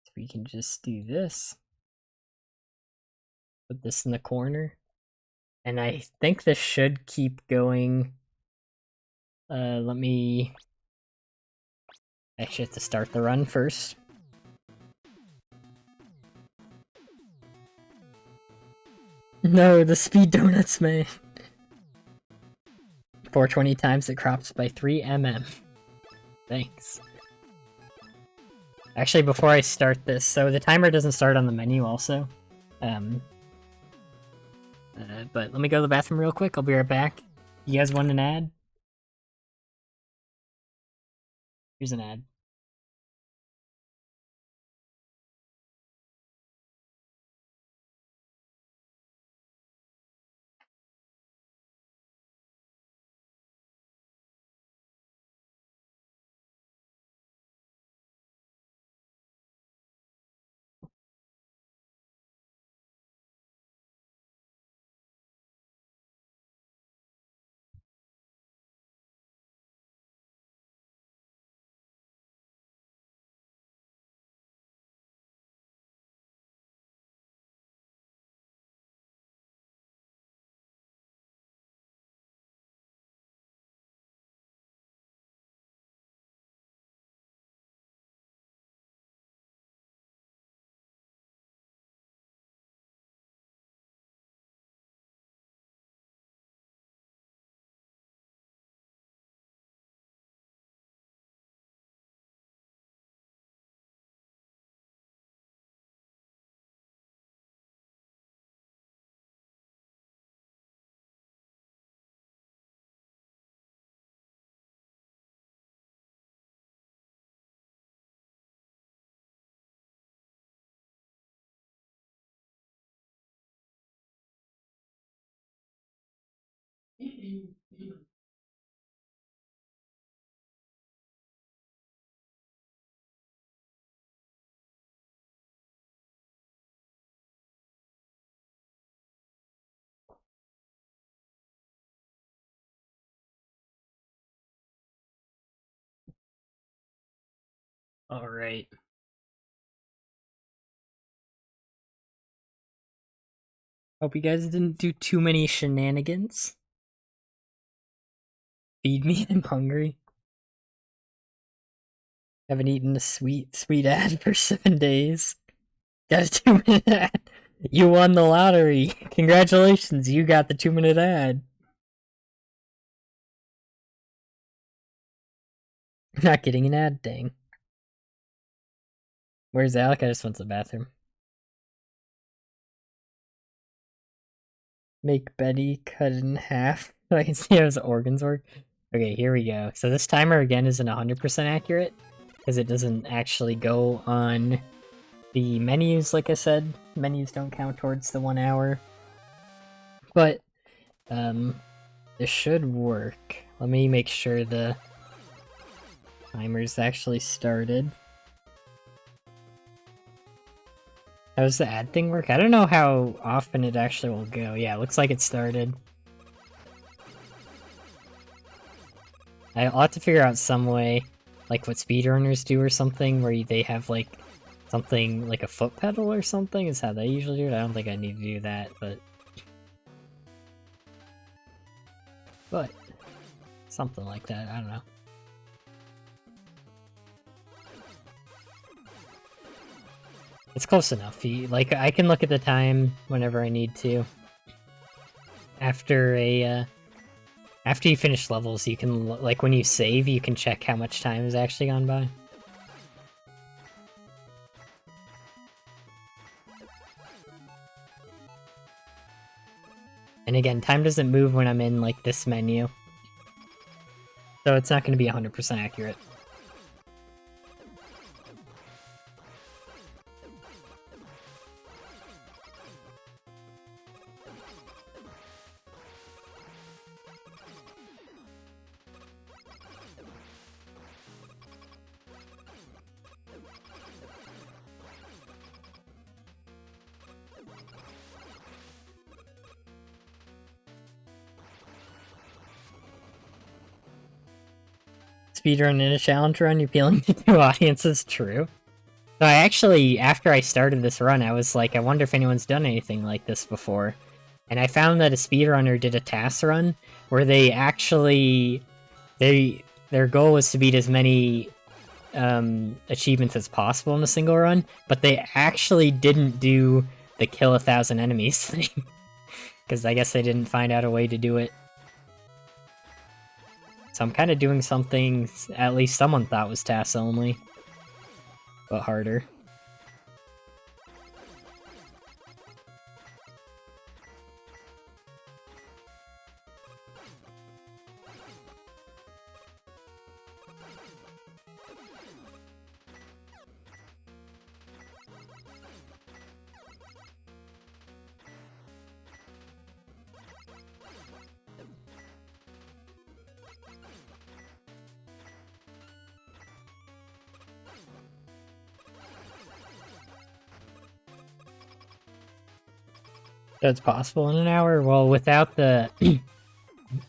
So we can just do this. Put this in the corner. And I think this should keep going. Let me... I actually have to start the run first. No, the speed donuts, man. 420 times it crops by 3 mm. Thanks. Actually, before I start this, so the timer doesn't start on the menu also. But let me go to the bathroom real quick. I'll be right back. You guys want an ad? Here's an ad. Alright. Hope you guys didn't do too many shenanigans. Feed me, I'm hungry. Haven't eaten a sweet ad for 7 days. Got a 2-minute ad. You won the lottery. Congratulations, you got the 2-minute ad. I'm not getting an ad, dang. Where's Alec? I just went to the bathroom. Make Betty cut it in half so I can see how his organs work. Okay, here we go. So this timer again isn't 100% accurate because it doesn't actually go on the menus, like I said. Menus don't count towards the 1 hour. But, this should work. Let me make sure the timer's actually started. How does the ad thing work? I don't know how often it actually will go. Yeah, it looks like it started. I'll have to figure out some way, like what speedrunners do or something, where they have like something like a foot pedal or something is how they usually do it. I don't think I need to do that, but something like that, I don't know. It's close enough. Like, I can look at the time whenever I need to. After you finish levels, you can, like, when you save, you can check how much time has actually gone by. And again, time doesn't move when I'm in, like, this menu. So it's not going to be 100% accurate. Speedrun in a challenge run, you're appealing to two audiences, true. So I actually, after I started this run, I was like, I wonder if anyone's done anything like this before. And I found that a speedrunner did a task run where they actually, their goal was to beat as many achievements as possible in a single run, but they actually didn't do the kill 1,000 enemies thing. Because I guess they didn't find out a way to do it. So I'm kind of doing something at least someone thought was tasks only, but harder. That's possible in an hour? Well, without the...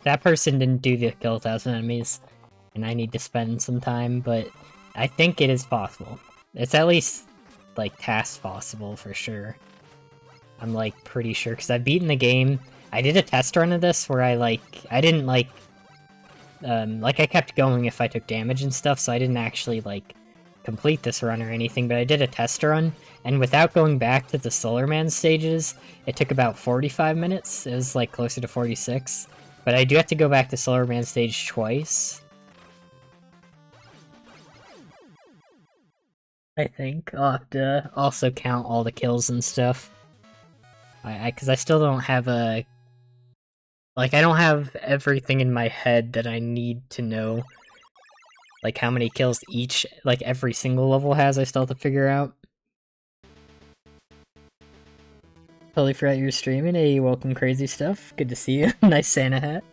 that person didn't do the kill 1,000 enemies, and I need to spend some time, but I think it is possible. It's at least, like, task possible, for sure. I'm, like, pretty sure, because I've beaten the game. I did a test run of this where I didn't, like, I kept going if I took damage and stuff, so I didn't actually, like, complete this run or anything, but I did a test run, and without going back to the Solar Man stages, it took about 45 minutes. It was, like, closer to 46. But I do have to go back to Solar Man stage twice. I think. I'll have to also count all the kills and stuff. Because I still don't have a... Like, I don't have everything in my head that I need to know. Like, how many kills each, like, every single level has, I still have to figure out. Totally forgot you were streaming. Hey, welcome, Crazy Stuff. Good to see you. Nice Santa hat.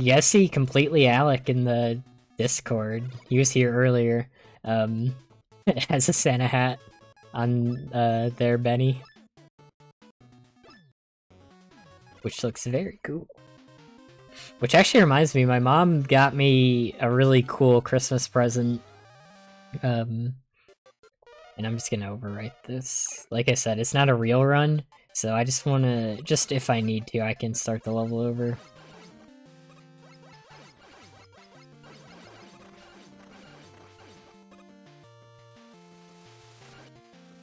You guys see completely Alec in the Discord. He was here earlier. Has a Santa hat on their Benny. Which looks very cool. Which actually reminds me, my mom got me a really cool Christmas present. And I'm just gonna overwrite this. Like I said, it's not a real run, so I just wanna, just if I need to, I can start the level over.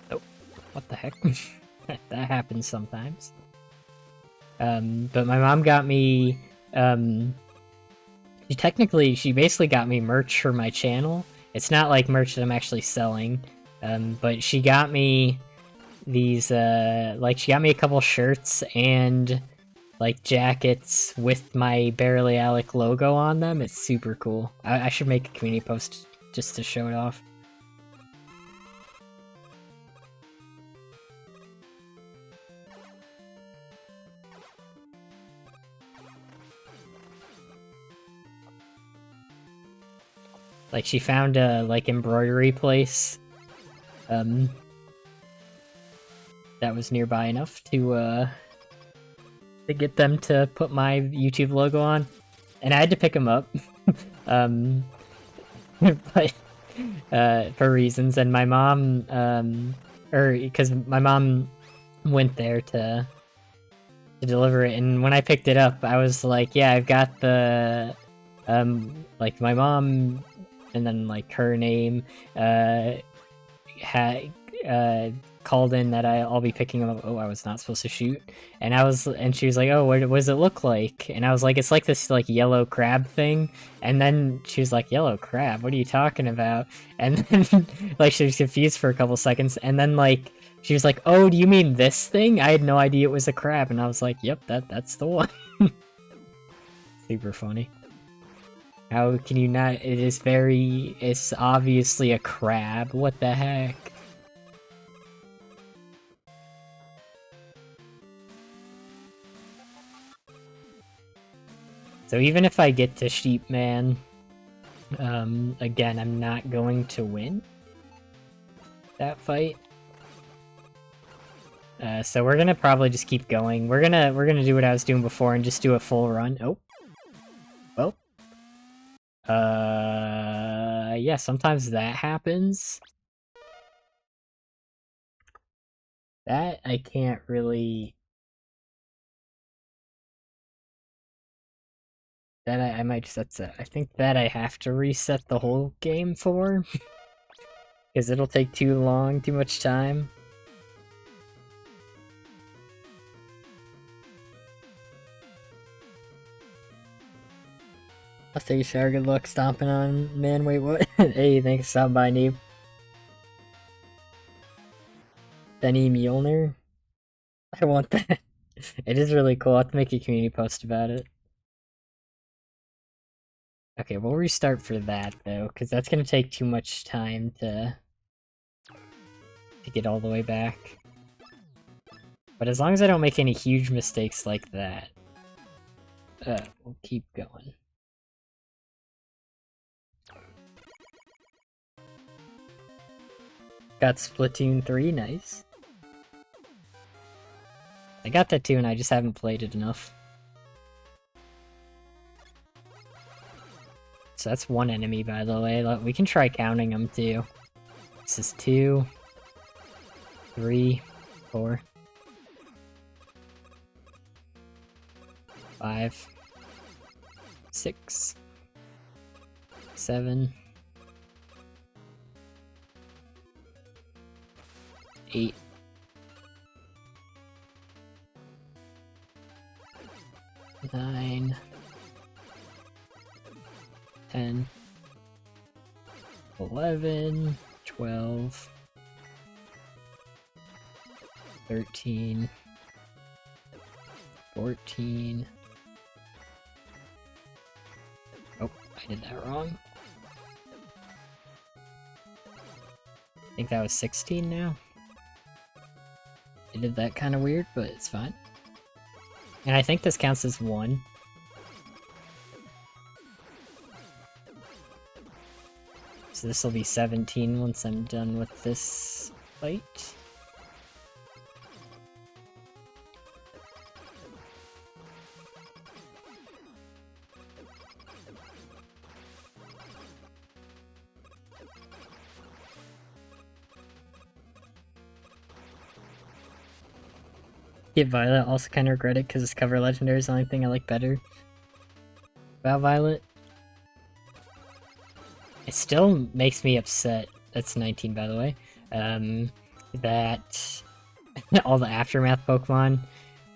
Oh, what the heck? That happens sometimes. But my mom got me, she basically got me merch for my channel. It's not like merch that I'm actually selling, but she got me these, like, she got me a couple shirts and, like, jackets with my Barely Alec logo on them. It's super cool. I should make a community post just to show it off. Like, she found a, like, embroidery place, that was nearby enough to get them to put my YouTube logo on. And I had to pick them up, but, for reasons, and my mom, because my mom went there to deliver it, and when I picked it up, I was like, yeah, I've got the, like, my mom, and then, like, her name, had, called in that I'll be picking them up. Oh, I was not supposed to shoot. And she was like, oh, what does it look like? And I was like, it's like this, like, yellow crab thing. And then she was like, yellow crab? What are you talking about? And then, like, she was confused for a couple seconds. And then, like, she was like, oh, do you mean this thing? I had no idea it was a crab. And I was like, yep, that's the one. Super funny. How can you not? It's obviously a crab. What the heck? So even if I get to Sheep Man, again, I'm not going to win that fight. So we're gonna probably just keep going. We're gonna do what I was doing before and just do a full run. Oh. Well. Yeah, sometimes that happens. That I can't really... That I might just... I think that I have to reset the whole game for. Because it'll take too long, too much time. I'll take a shower, good luck stomping on... Man, wait, what? Hey, thanks for stopping by, Neeb. Benny Mjolnir? I want that. It is really cool. I'll have to make a community post about it. Okay, we'll restart for that, though, because that's going to take too much time to get all the way back. But as long as I don't make any huge mistakes like that, we'll keep going. Got Splatoon 3, nice. I got that too, and I just haven't played it enough. So that's one enemy, by the way. We can try counting them, too. This is 2, 3, 4, 5, 6, 7, 8, 9, 10, 11, 12, 13, 14. Oh, I did that wrong. I think that was 16 now. I did that kind of weird, but it's fine. And I think this counts as 1. So this will be 17 once I'm done with this fight. Get Violet, also kind of regret it because this cover legendary is the only thing I like better about Violet. It still makes me upset, that's 19 by the way, that all the Aftermath Pokemon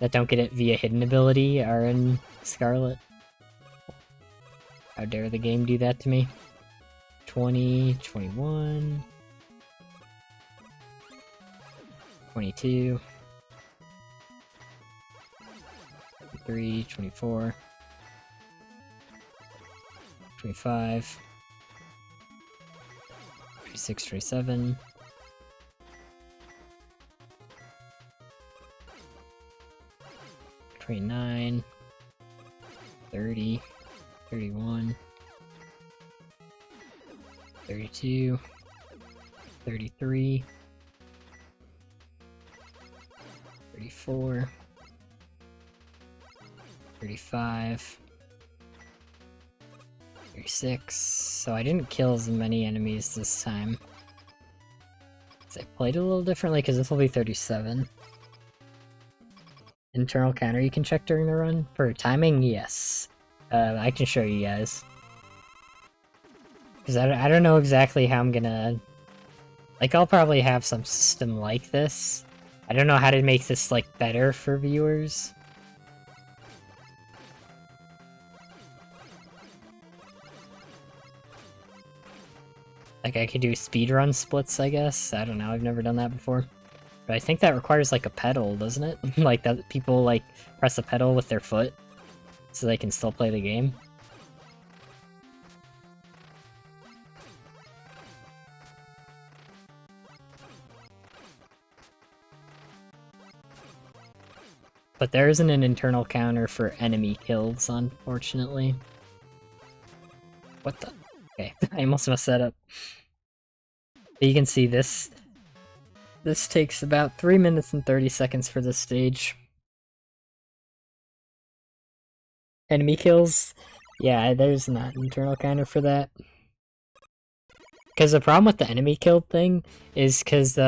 that don't get it via hidden ability are in Scarlet. How dare the game do that to me? 20, 21, 22, 23, 24, 25, 26, 27, 29, 30, 31, 32, 33, 34, 35, 36, so I didn't kill as many enemies this time. So I played a little differently because this will be 37. Internal counter you can check during the run? For timing, yes. I can show you guys. Because I don't know exactly how I'm gonna... Like, I'll probably have some system like this. I don't know how to make this, like, better for viewers. Like, I could do speedrun splits, I guess? I don't know, I've never done that before. But I think that requires, like, a pedal, doesn't it? Like, that people, like, press a pedal with their foot so they can still play the game. But there isn't an internal counter for enemy kills, unfortunately. What the? Okay, I almost messed that up. But you can see this takes about 3 minutes and 30 seconds for this stage. Enemy kills? Yeah, there's not an internal counter for that. Because the problem with the enemy kill thing is because,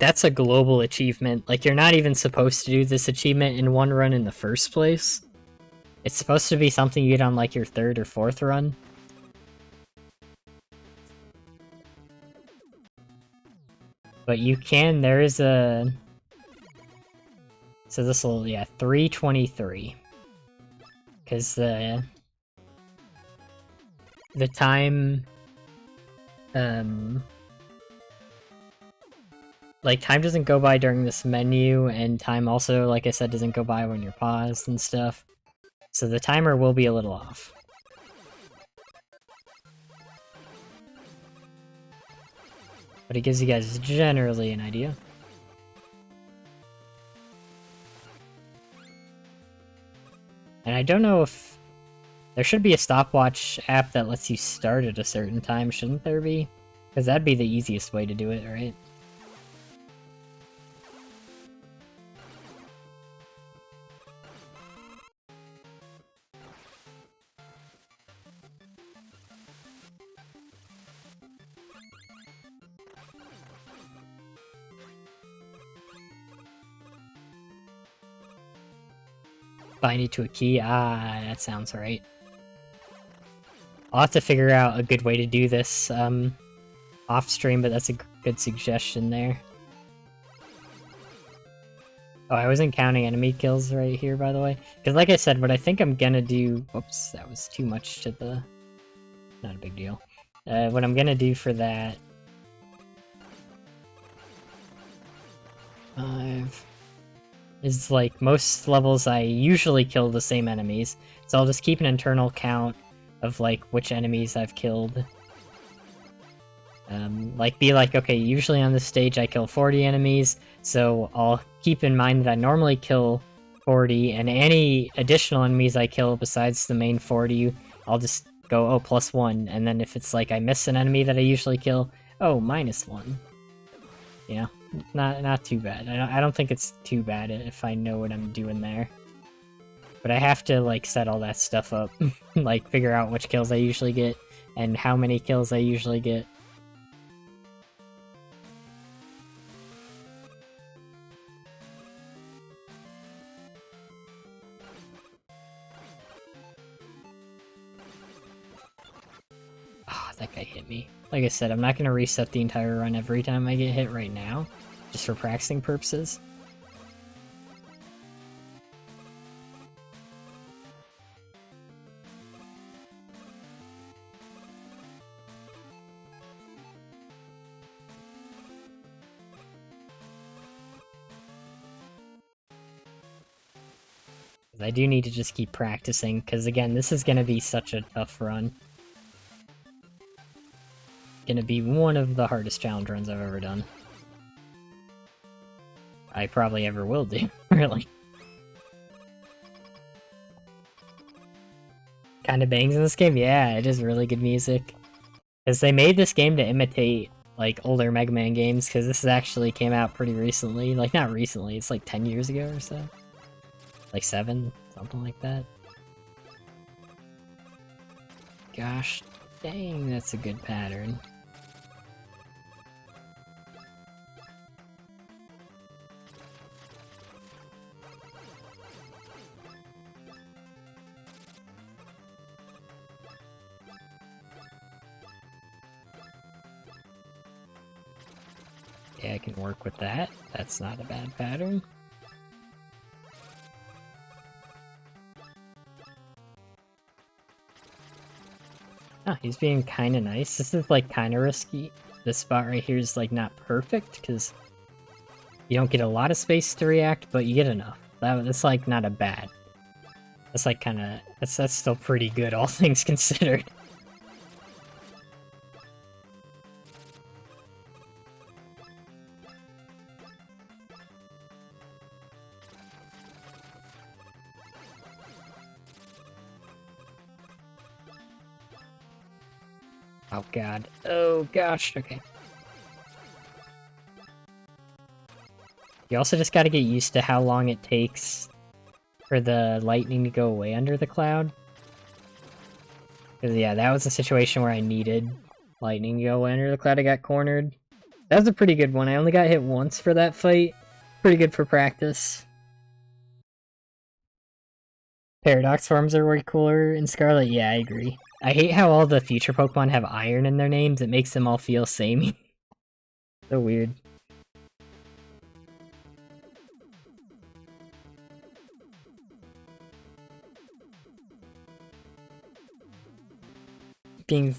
that's a global achievement. Like, you're not even supposed to do this achievement in one run in the first place. It's supposed to be something you get on, like, your third or fourth run. But you can, there is a... So this will, yeah, 3:23. Because the time... Like, time doesn't go by during this menu, and time also, like I said, doesn't go by when you're paused and stuff. So the timer will be a little off. But it gives you guys generally an idea. And I don't know if... There should be a stopwatch app that lets you start at a certain time, shouldn't there be? Because that'd be the easiest way to do it, right? Bind it to a key? Ah, that sounds right. I'll have to figure out a good way to do this off stream, but that's a good suggestion there. Oh, I wasn't counting enemy kills right here, by the way. Because like I said, what I think I'm gonna do... Whoops, that was too much to the... Not a big deal. What I'm gonna do for that... 5... is like most levels I usually kill the same enemies, so I'll just keep an internal count of like which enemies I've killed. Like be like, okay, usually on this stage I kill 40 enemies, so I'll keep in mind that I normally kill 40, and any additional enemies I kill besides the main 40, I'll just go, oh, +1, and then if it's like I miss an enemy that I usually kill, oh, -1. Yeah, not too bad. I don't think it's too bad if I know what I'm doing there. But I have to, like, set all that stuff up. Like, figure out which kills I usually get, and how many kills I usually get. Oh, that guy hit me. Like I said, I'm not gonna reset the entire run every time I get hit right now, just for practicing purposes. I do need to just keep practicing, because again, this is gonna be such a tough run. Gonna be one of the hardest challenge runs I've ever done. I probably ever will do, really. Kinda bangs in this game? Yeah, it is really good music. Because they made this game to imitate, like, older Megaman games, because this actually came out pretty recently. Like, not recently, it's like 10 years ago or so. Like 7, something like that. Gosh dang, that's a good pattern. Yeah, I can work with that. That's not a bad pattern. Ah, he's being kinda nice. This is, like, kinda risky. This spot right here is, like, not perfect, because you don't get a lot of space to react, but you get enough. That's, like, not a bad. That's, like, kinda... That's still pretty good, all things considered. Oh god. Oh gosh, okay. You also just gotta get used to how long it takes for the lightning to go away under the cloud. Because yeah, that was a situation where I needed lightning to go away under the cloud. I got cornered. That was a pretty good one. I only got hit once for that fight. Pretty good for practice. Paradox forms are way cooler in Scarlet. Yeah, I agree. I hate how all the future Pokemon have iron in their names. It makes them all feel samey. So weird. Being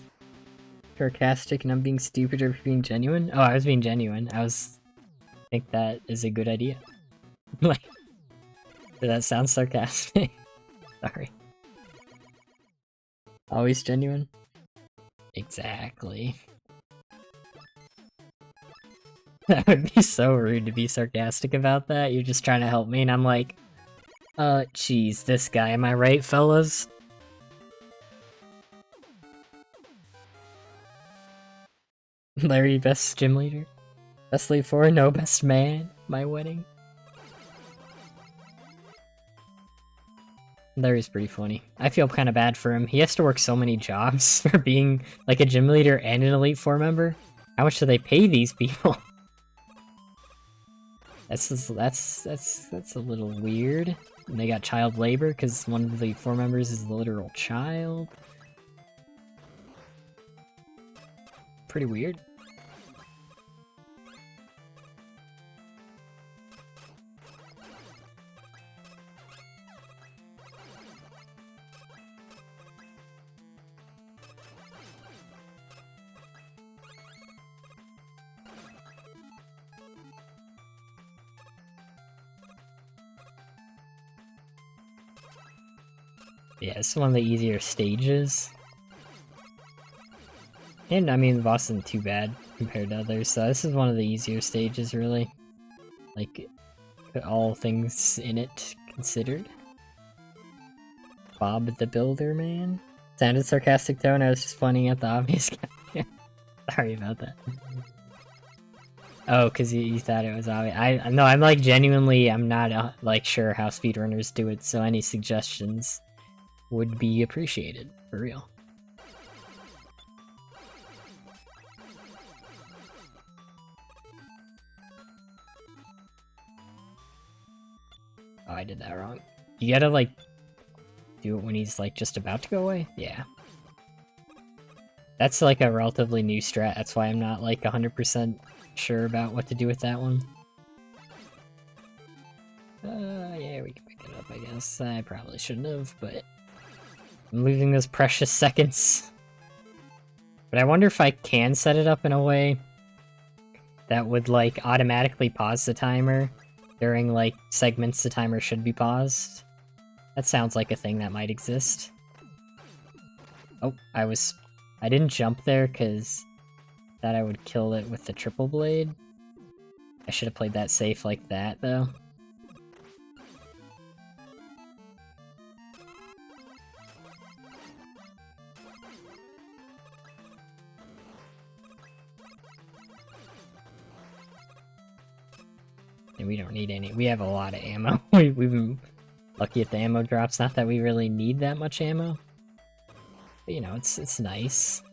sarcastic and I'm being stupid or being genuine? Oh, I was being genuine. I think that is a good idea. Like, did that sound sarcastic? Sorry. Always genuine? Exactly. That would be so rude to be sarcastic about that. You're just trying to help me and I'm like, geez, this guy, am I right, fellas? Larry, best gym leader? Best lead for no best man? My wedding? Larry's pretty funny. I feel kind of bad for him. He has to work so many jobs for being like a gym leader and an Elite Four member. How much do they pay these people? That's a little weird. And they got child labor because one of the Elite Four members is a literal child. Pretty weird. Yeah, it's one of the easier stages. And I mean, the boss isn't too bad compared to others, so this is one of the easier stages, really. Like, all things in it considered. Bob the Builder Man? Sounded sarcastic tone, I was just pointing at the obvious guy. Sorry about that. Oh, because you thought it was obvious. No, I'm like genuinely, I'm not like sure how speedrunners do it, so any suggestions would be appreciated, for real. Oh, I did that wrong. You gotta like do it when he's like just about to go away? Yeah. That's like a relatively new strat, that's why I'm not like 100% sure about what to do with that one. Yeah, we can pick it up, I guess. I probably shouldn't have, but I'm losing those precious seconds. But I wonder if I can set it up in a way that would like automatically pause the timer during like segments the timer should be paused. That sounds like a thing that might exist. Oh, I didn't jump there because that I would kill it with the triple blade. I should have played that safe like that though. And we don't need any. We have a lot of ammo. We've been lucky at the ammo drops. Not that we really need that much ammo. But, you know, it's nice.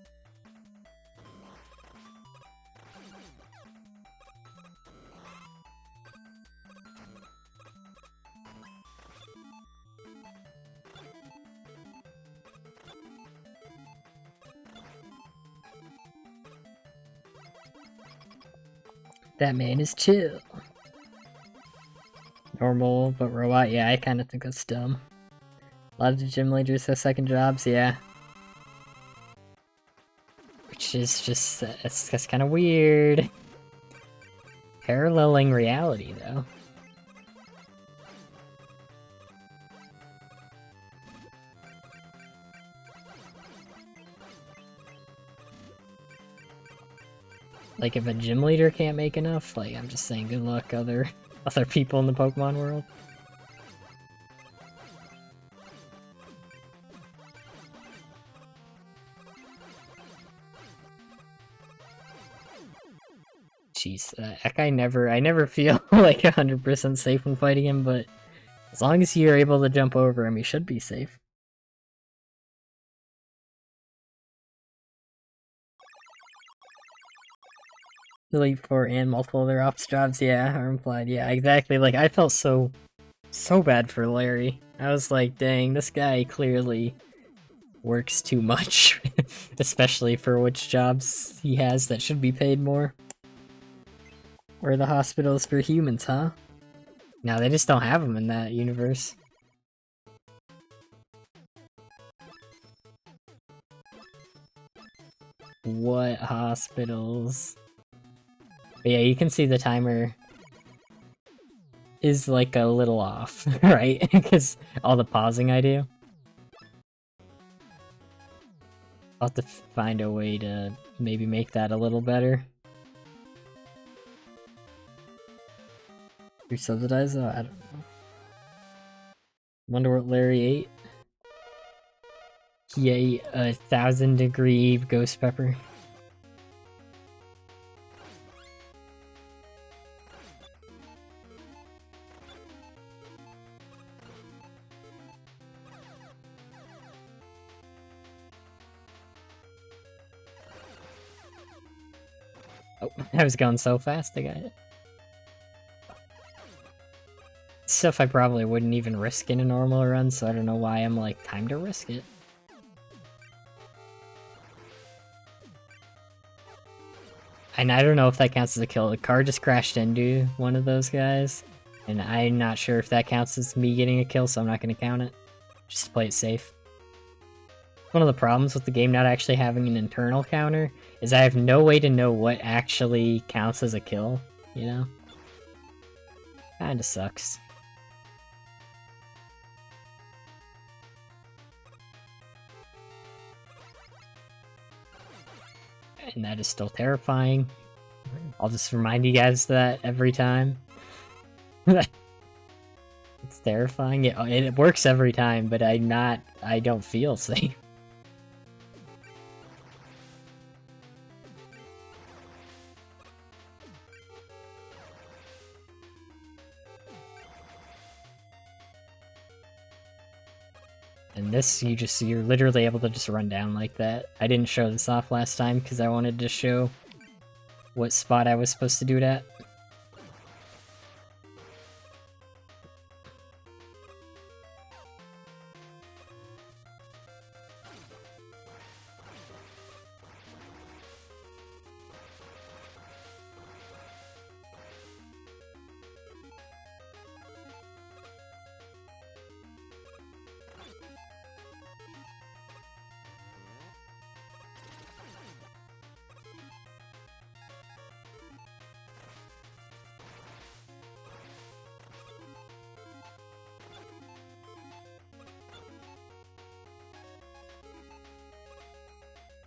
That man is chill. Normal, but robot, yeah, I kind of think that's dumb. A lot of the gym leaders have second jobs, yeah. Which is just, that's kind of weird. Paralleling reality, though. Like, if a gym leader can't make enough, like, I'm just saying good luck other people in the Pokemon world. Jeez, that guy I never feel like 100% safe when fighting him, but as long as you're able to jump over him, you should be safe. Elite Four and multiple other ops jobs, yeah, are implied, yeah, exactly. Like, I felt so bad for Larry. I was like, dang, this guy clearly works too much, especially for which jobs he has that should be paid more. Or the hospitals for humans, huh? No, they just don't have them in that universe. What hospitals? But yeah, you can see the timer is like a little off, right? Because all the pausing I do. I'll have to find a way to maybe make that a little better. You subsidize? I don't know. Wonder what Larry ate. He ate a 1000-degree ghost pepper. Oh, I was going so fast, I got it. Stuff I probably wouldn't even risk in a normal run, so I don't know why I'm like, time to risk it. And I don't know if that counts as a kill. The car just crashed into one of those guys, and I'm not sure if that counts as me getting a kill, so I'm not going to count it. Just to play it safe. One of the problems with the game not actually having an internal counter is I have no way to know what actually counts as a kill, you know? Kinda sucks. And that is still terrifying. I'll just remind you guys that every time. It's terrifying. It works every time, but I don't feel safe. this, you're literally able to just run down like that. I didn't show this off last time because I wanted to show what spot I was supposed to do it at.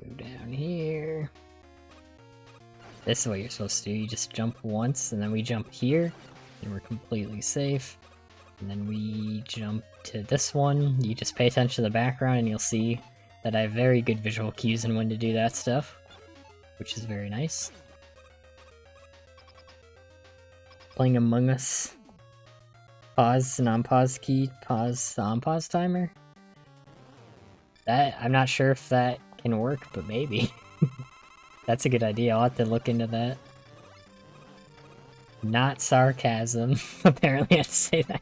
Go down here. This is what you're supposed to do. You just jump once, and then we jump here, and we're completely safe. And then we jump to this one. You just pay attention to the background, and you'll see that I have very good visual cues on when to do that stuff, which is very nice. Playing Among Us. Pause, non-pause key, pause, on-pause timer. That, I'm not sure if that can work, but maybe. That's a good idea. I'll have to look into that. Not sarcasm. Apparently I have to say that.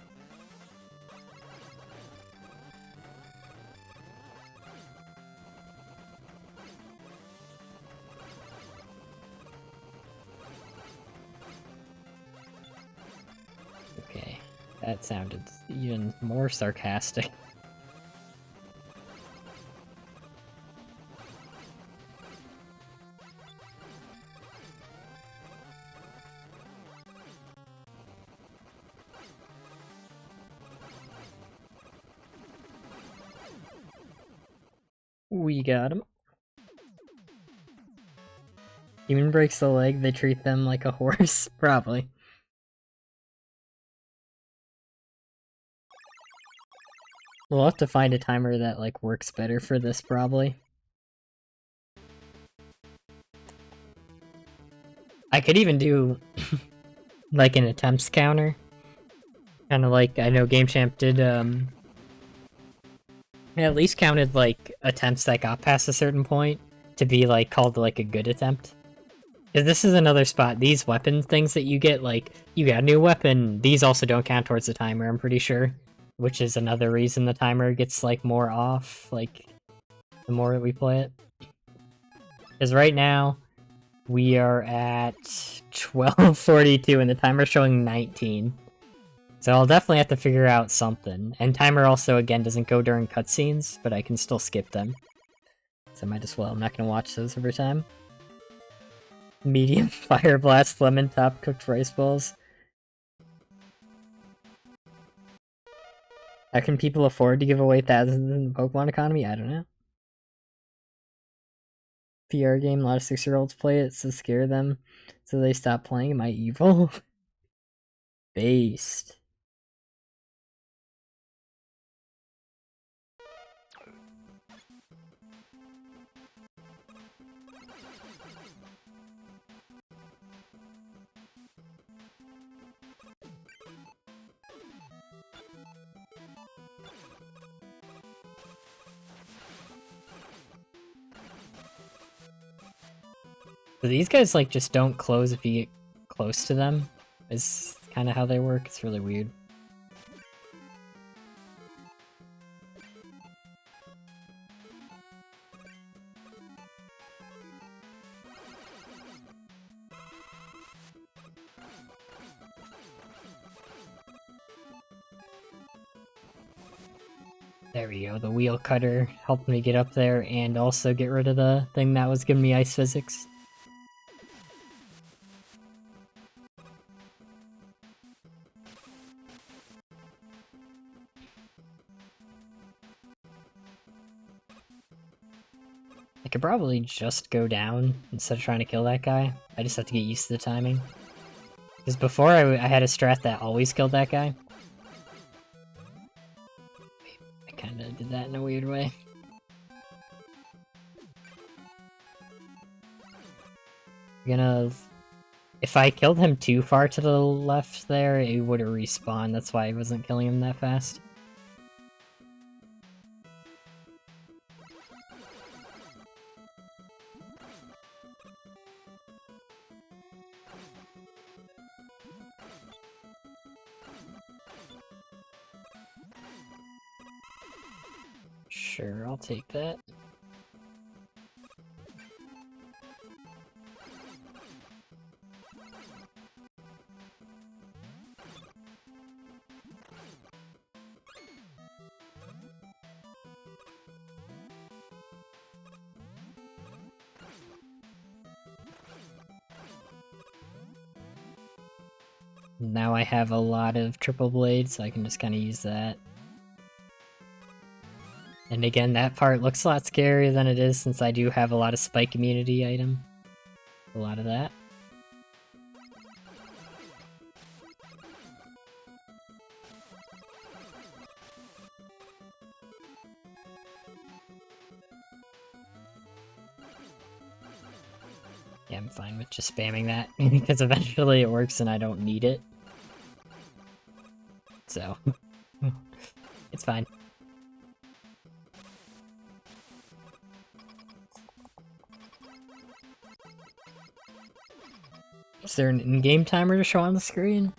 Okay, that sounded even more sarcastic. We got him. Human breaks the leg, they treat them like a horse? Probably. We'll have to find a timer that, like, works better for this, probably. I could even do, like, an attempts counter. Kinda like, I know Game Champ did, at least counted, like, attempts that got past a certain point to be, like, called, like, a good attempt. Because this is another spot, these weapon things that you get, like, you got a new weapon, these also don't count towards the timer, I'm pretty sure. Which is another reason the timer gets, like, more off, like, the more that we play it. Because right now, we are at 12:42 and the timer's showing 19. So I'll definitely have to figure out something. And timer also, again, doesn't go during cutscenes, but I can still skip them. So I might as well. I'm not gonna watch those every time. Medium fire blast, lemon top cooked rice balls. How can people afford to give away thousands in the Pokemon economy? I don't know. PR game, a lot of 6-year-olds play it to scare them, so they stop playing. Am I evil? Based. So these guys, like, just don't close if you get close to them, is kind of how they work. It's really weird. There we go, the wheel cutter helped me get up there and also get rid of the thing that was giving me ice physics. I could probably just go down instead of trying to kill that guy. I just have to get used to the timing. Because before I had a strat that always killed that guy. I kinda did that in a weird way. If I killed him too far to the left there, it would have respawned. That's why I wasn't killing him that fast. Sure, I'll take that. Now I have a lot of triple blades, so I can just kind of use that. And again, that part looks a lot scarier than it is since I do have a lot of spike immunity item. A lot of that. Yeah, I'm fine with just spamming that, because eventually it works and I don't need it. So, it's fine. Is there an in-game timer to show on the screen?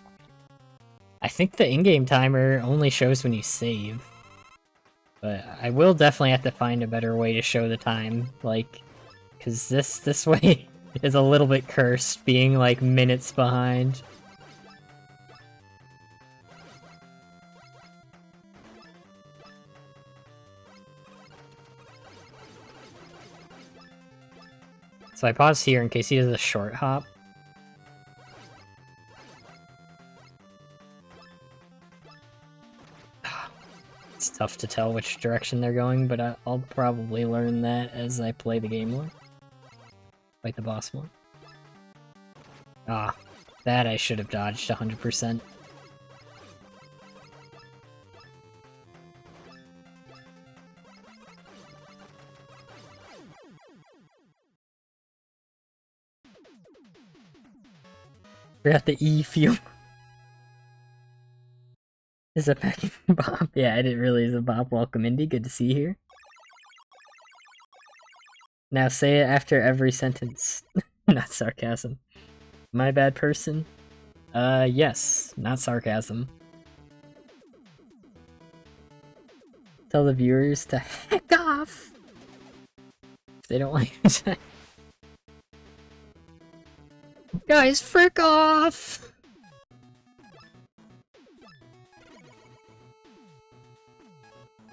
I think the in-game timer only shows when you save. But I will definitely have to find a better way to show the time, like, because this way is a little bit cursed, being like minutes behind. So I pause here in case he does a short hop. It's tough to tell which direction they're going, but I'll probably learn that as I play the game more. Fight the boss more. Ah, that I should have dodged 100%. Forgot the E fuel. Is that back in Bob? Yeah, I didn't realize a Bob. Welcome, Indy. Good to see you here. Now say it after every sentence. Not sarcasm. My bad person? Yes. Not sarcasm. Tell the viewers to heck off! If they don't like it. Guys, frick off!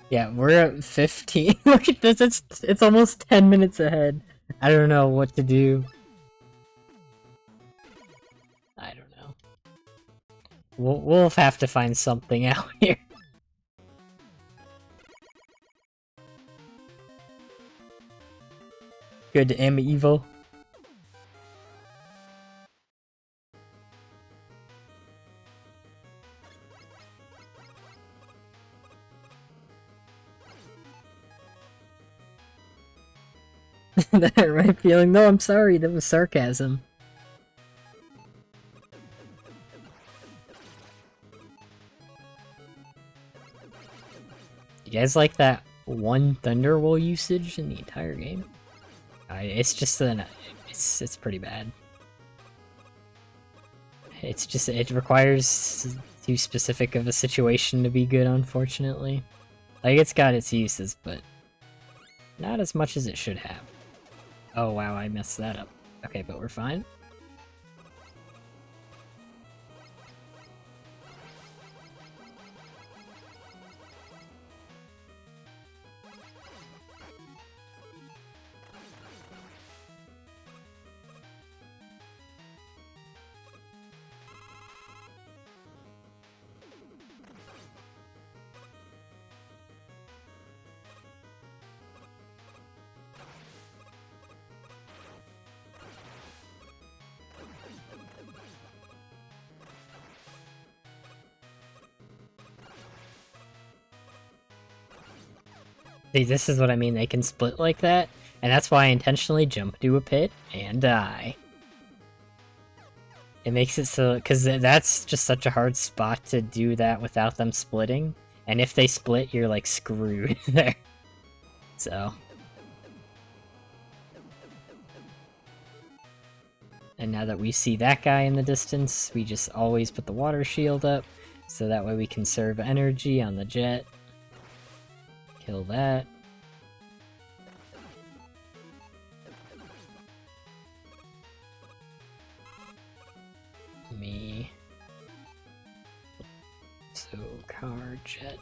Yeah, we're at 15. Look at this, it's almost 10 minutes ahead. I don't know what to do. I don't know. We'll have to find something out here. Good M evil. That hurt my feeling. No, I'm sorry, that was sarcasm. You guys like that one Thunderwool usage in the entire game? It's just it's pretty bad. It's just, it requires too specific of a situation to be good, unfortunately. Like, it's got its uses, but not as much as it should have. Oh wow, I messed that up. Okay, but we're fine. See, this is what I mean, they can split like that, and that's why I intentionally jump to a pit and die. It makes it so, because that's just such a hard spot to do that without them splitting, and if they split, you're like screwed there. So. And now that we see that guy in the distance, we just always put the water shield up, so that way we conserve energy on the jet. Kill that. car jet.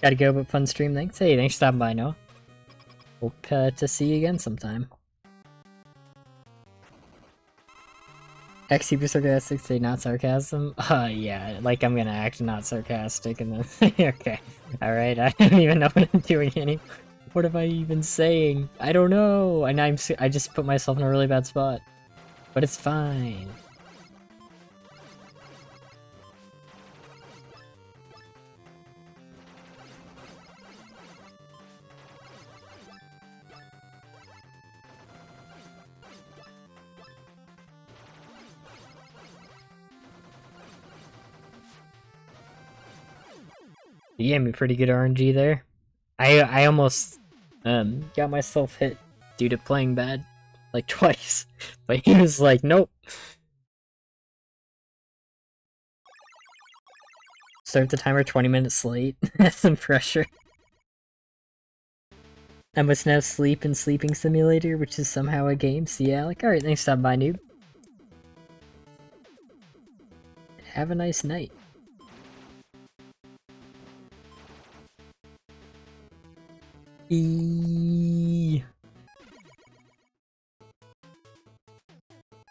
Gotta go, but fun stream, thanks. Hey, thanks for stopping by, Noah. Hope to see you again sometime. X super sarcastic, say not sarcasm? Yeah, like I'm gonna act not sarcastic and then... Okay, alright, I don't even know what I'm doing anymore. What am I even saying? I don't know! And I just put myself in a really bad spot. But it's fine. You gave me pretty good RNG there. I almost got myself hit due to playing bad like twice, but he was like, nope. Start the timer 20 minutes late. That's some pressure. I must now sleep in Sleeping Simulator, which is somehow a game. See Alec? Alright, thanks for stopping by, noob. Have a nice night.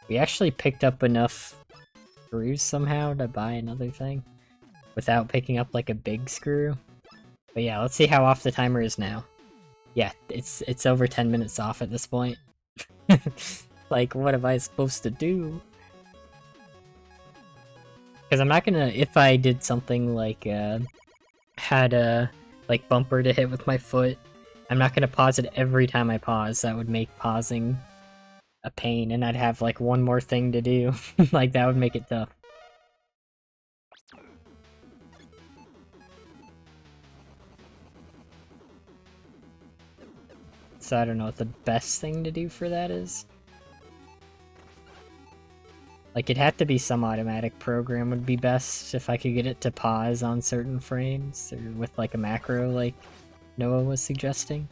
We actually picked up enough screws somehow to buy another thing without picking up like a big screw. But yeah, let's see how off the timer is now. Yeah, it's over 10 minutes off at this point. Like, what am I supposed to do? Because I'm not gonna, if I did something like, had a, like, bumper to hit with my foot, I'm not gonna pause it every time I pause. That would make pausing a pain, and I'd have, like, one more thing to do. Like, that would make it tough. So I don't know what the best thing to do for that is. Like, it'd have to be some automatic program would be best if I could get it to pause on certain frames, or with like a macro like Noah was suggesting.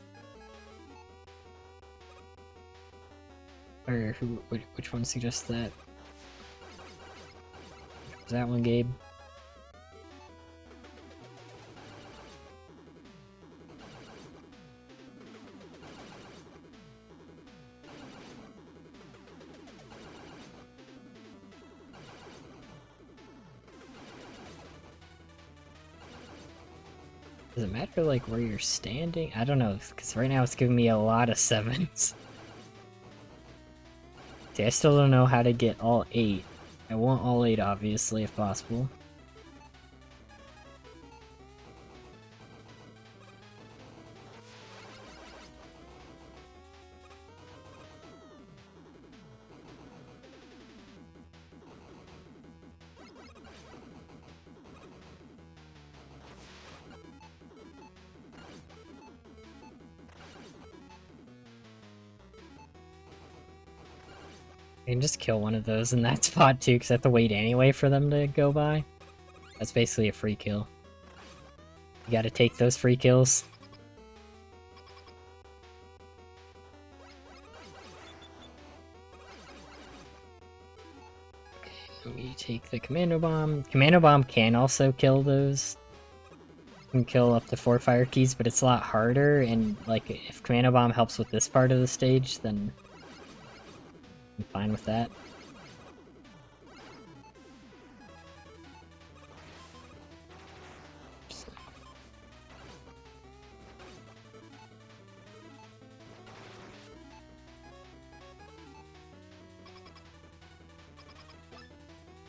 Or which one suggests that? Was that one, Gabe? Does it matter, like, where you're standing? I don't know, because right now it's giving me a lot of 7s. See, I still don't know how to get all 8. I want all 8, obviously, if possible. I can just kill one of those in that spot too, because I have to wait anyway for them to go by. That's basically a free kill. You gotta take those free kills. Okay, let me take the commando bomb. Commando bomb can also kill those. You can kill up to 4 fire keys, but it's a lot harder, and like if commando bomb helps with this part of the stage, then I'm fine with that.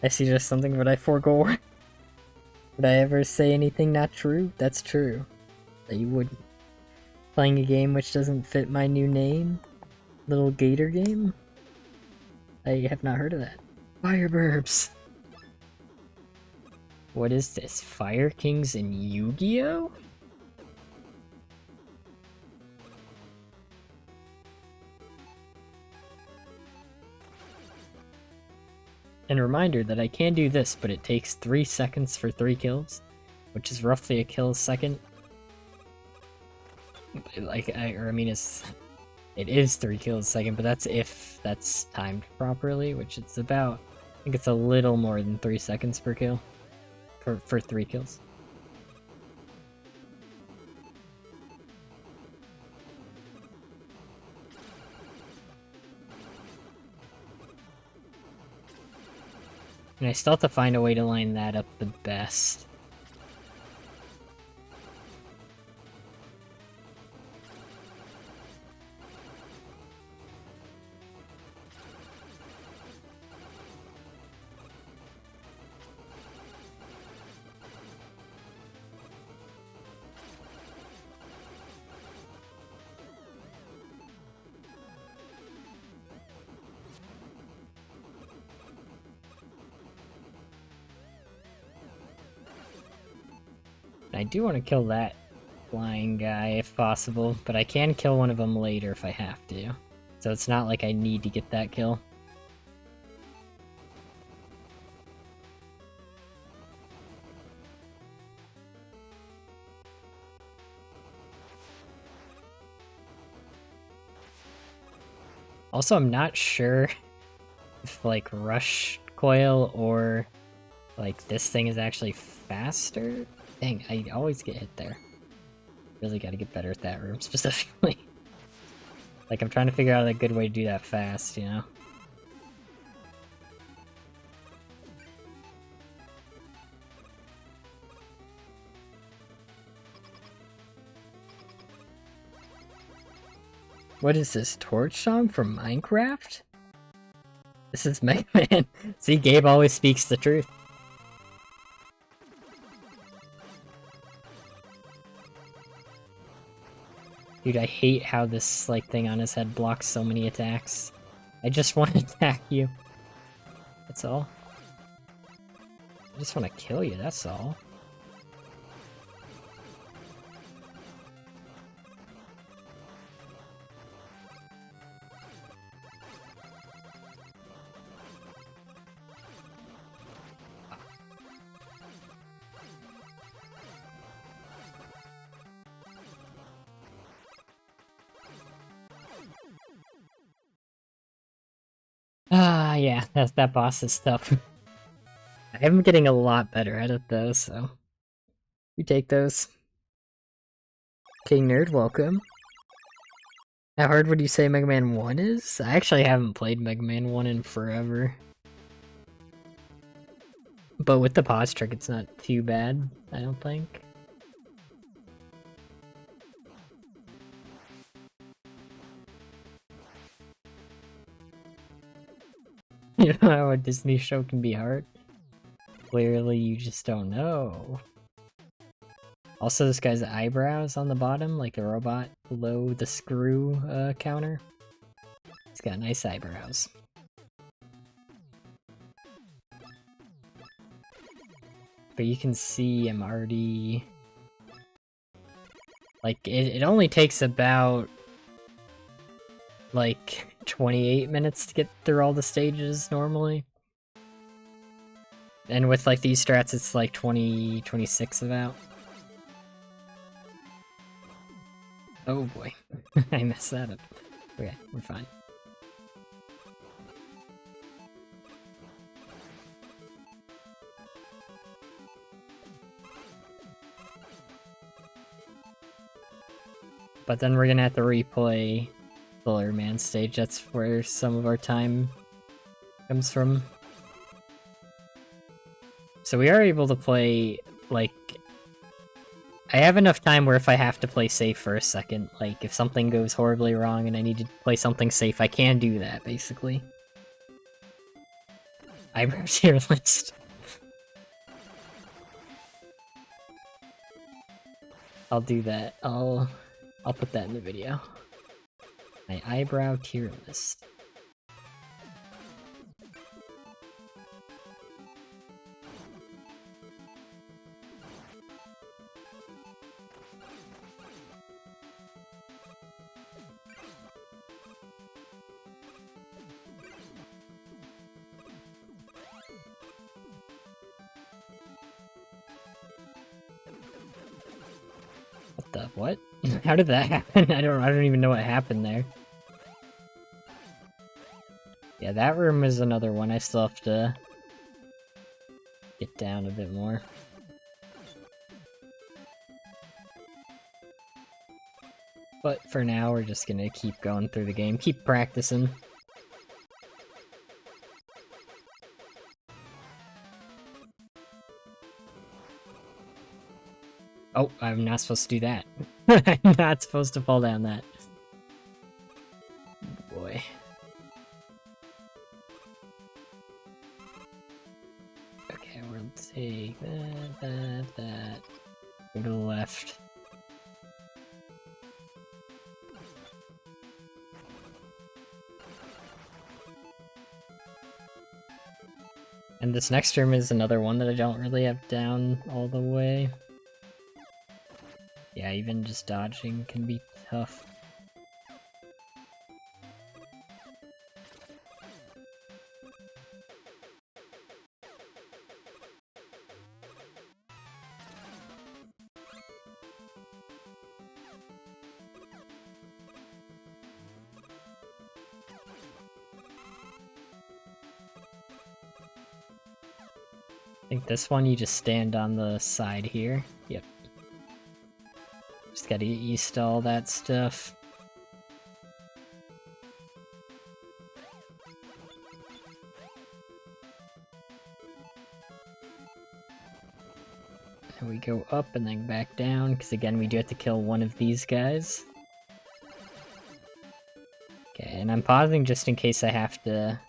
I suggest something, but I forego. Would I ever say anything not true? That's true. That you wouldn't. Playing a game which doesn't fit my new name? Little gator game? I have not heard of that. Fireburbs! What is this? Fire Kings in Yu-Gi-Oh? And a reminder that I can do this, but it takes 3 seconds for 3 kills, which is roughly a kill a second. It is 3 kills a second, but that's if that's timed properly, which it's about, I think it's a little more than 3 seconds per kill, for 3 kills. And I still have to find a way to line that up the best. I do want to kill that flying guy if possible, but I can kill one of them later if I have to. So it's not like I need to get that kill. Also, I'm not sure if, like, Rush Coil or, like, this thing is actually faster. Dang, I always get hit there. Really gotta get better at that room, specifically. Like, I'm trying to figure out a good way to do that fast, you know? What is this, Torch Song from Minecraft? This is Megaman. See, Gabe always speaks the truth. Dude, I hate how this, like, thing on his head blocks so many attacks. I just want to attack you. That's all. I just want to kill you, that's all. Yeah, that boss is tough. I am getting a lot better at it though, so we take those. King Nerd, welcome. How hard would you say Mega Man 1 is? I actually haven't played Mega Man 1 in forever. But with the pause trick, it's not too bad, I don't think. You know how a Disney show can be hard? Clearly you just don't know. Also, this guy's eyebrows on the bottom, like the robot below the screw counter. He's got nice eyebrows. But you can see I'm already... Like, it only takes about... like 28 minutes to get through all the stages normally. And with like these strats it's like 26 about. Oh boy, I messed that up. Okay, we're fine. But then we're gonna have to replay Solar Man stage. That's where some of our time comes from. So we are able to play, like... I have enough time where if I have to play safe for a second, like if something goes horribly wrong and I need to play something safe, I can do that, basically. Eyebrow tier list. I'll do that. I'll put that in the video. My eyebrow tier list. What the what? How did that happen? I don't even know what happened there. Yeah, that room is another one I still have to get down a bit more. But for now, we're just gonna keep going through the game, keep practicing. Oh, I'm not supposed to do that. I'm not supposed to fall down that. Boy. Okay, we'll take that. Go to the left. And this next room is another one that I don't really have down all the way. Yeah, even just dodging can be tough. I think this one you just stand on the side here. Yep. Just gotta get used to all that stuff. And we go up and then back down, because again we do have to kill one of these guys. Okay, and I'm pausing just in case I have to...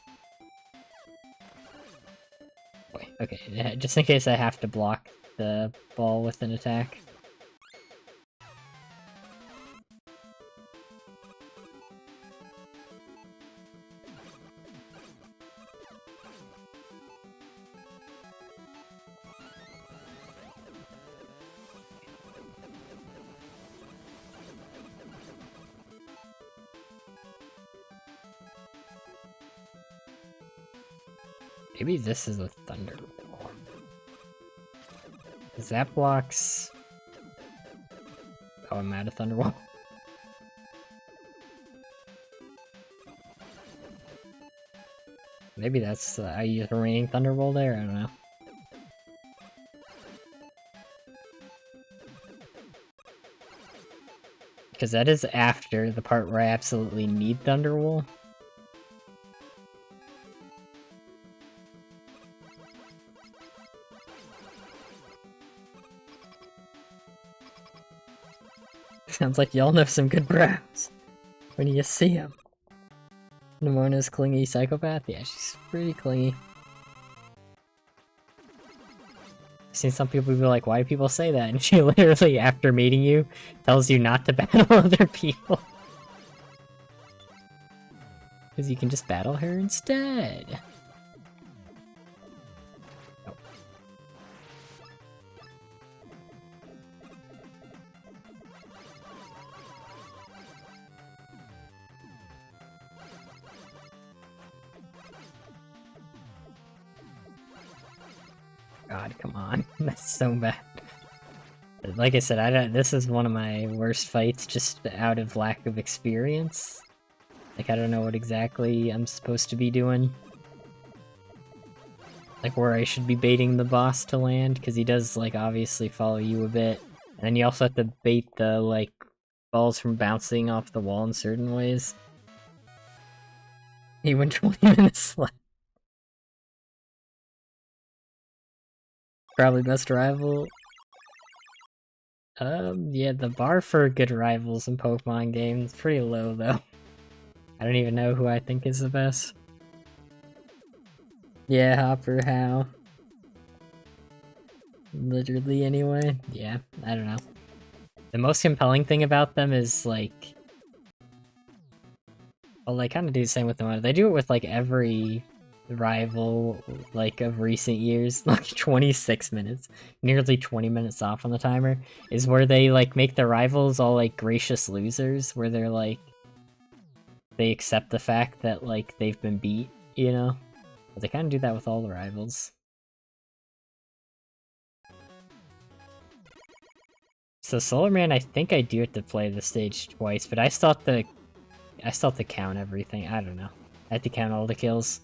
Okay, just in case I have to block the ball with an attack. Maybe this is a thunder wall. Because that blocks... Oh, I'm out of thunder wall. Maybe that's I use a raining thunderbolt there. I don't know. Because that is after the part where I absolutely need thunderwall. Sounds like y'all know some good brows when you see them. Nemona's clingy psychopath? Yeah, she's pretty clingy. I've seen some people be like, why do people say that? And she literally, after meeting you, tells you not to battle other people. Because you can just battle her instead. Oh. God, come on. That's so bad. Like I said, this is one of my worst fights just out of lack of experience. Like, I don't know what exactly I'm supposed to be doing. Like, where I should be baiting the boss to land, because he does, like, obviously follow you a bit. And then you also have to bait the, like, balls from bouncing off the wall in certain ways. He went 20 minutes left. Probably best rival. Yeah, the bar for good rivals in Pokemon games is pretty low, though. I don't even know who I think is the best. Yeah, Hopper, how? Literally, anyway. Yeah, I don't know. The most compelling thing about them is, like... Well, they kind of do the same with them. They do it with, like, every rival, like, of recent years. Like, 26 minutes. Nearly 20 minutes off on the timer. Is where they, like, make the rivals all, like, gracious losers. Where they're, like... They accept the fact that, like, they've been beat, you know? But they kind of do that with all the rivals. So Solar Man, I think I do have to play the stage twice, but I still have to count everything. I don't know. I have to count all the kills.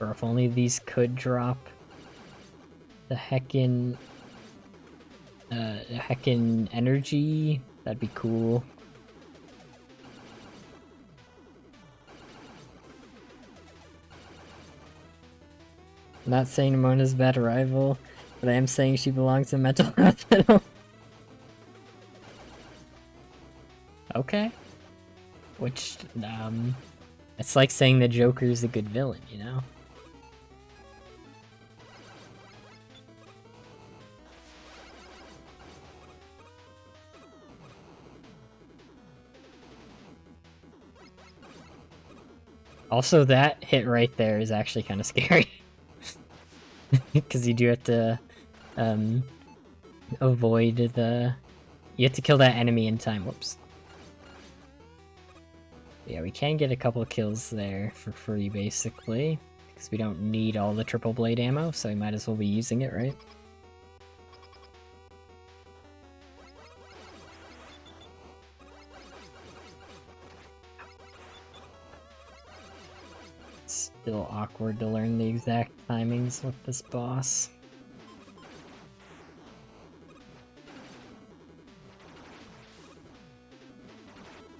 Or if only these could drop the heckin' energy, that'd be cool. I'm not saying Mona's a bad rival, but I am saying she belongs in a mental hospital. Okay. Which, it's like saying the Joker's a good villain, you know? Also, that hit right there is actually kind of scary. Because you do have to, avoid the... You have to kill that enemy in time. Whoops. Yeah, we can get a couple of kills there for free, basically. Because we don't need all the triple blade ammo, so we might as well be using it, right? Still awkward to learn the exact timings with this boss.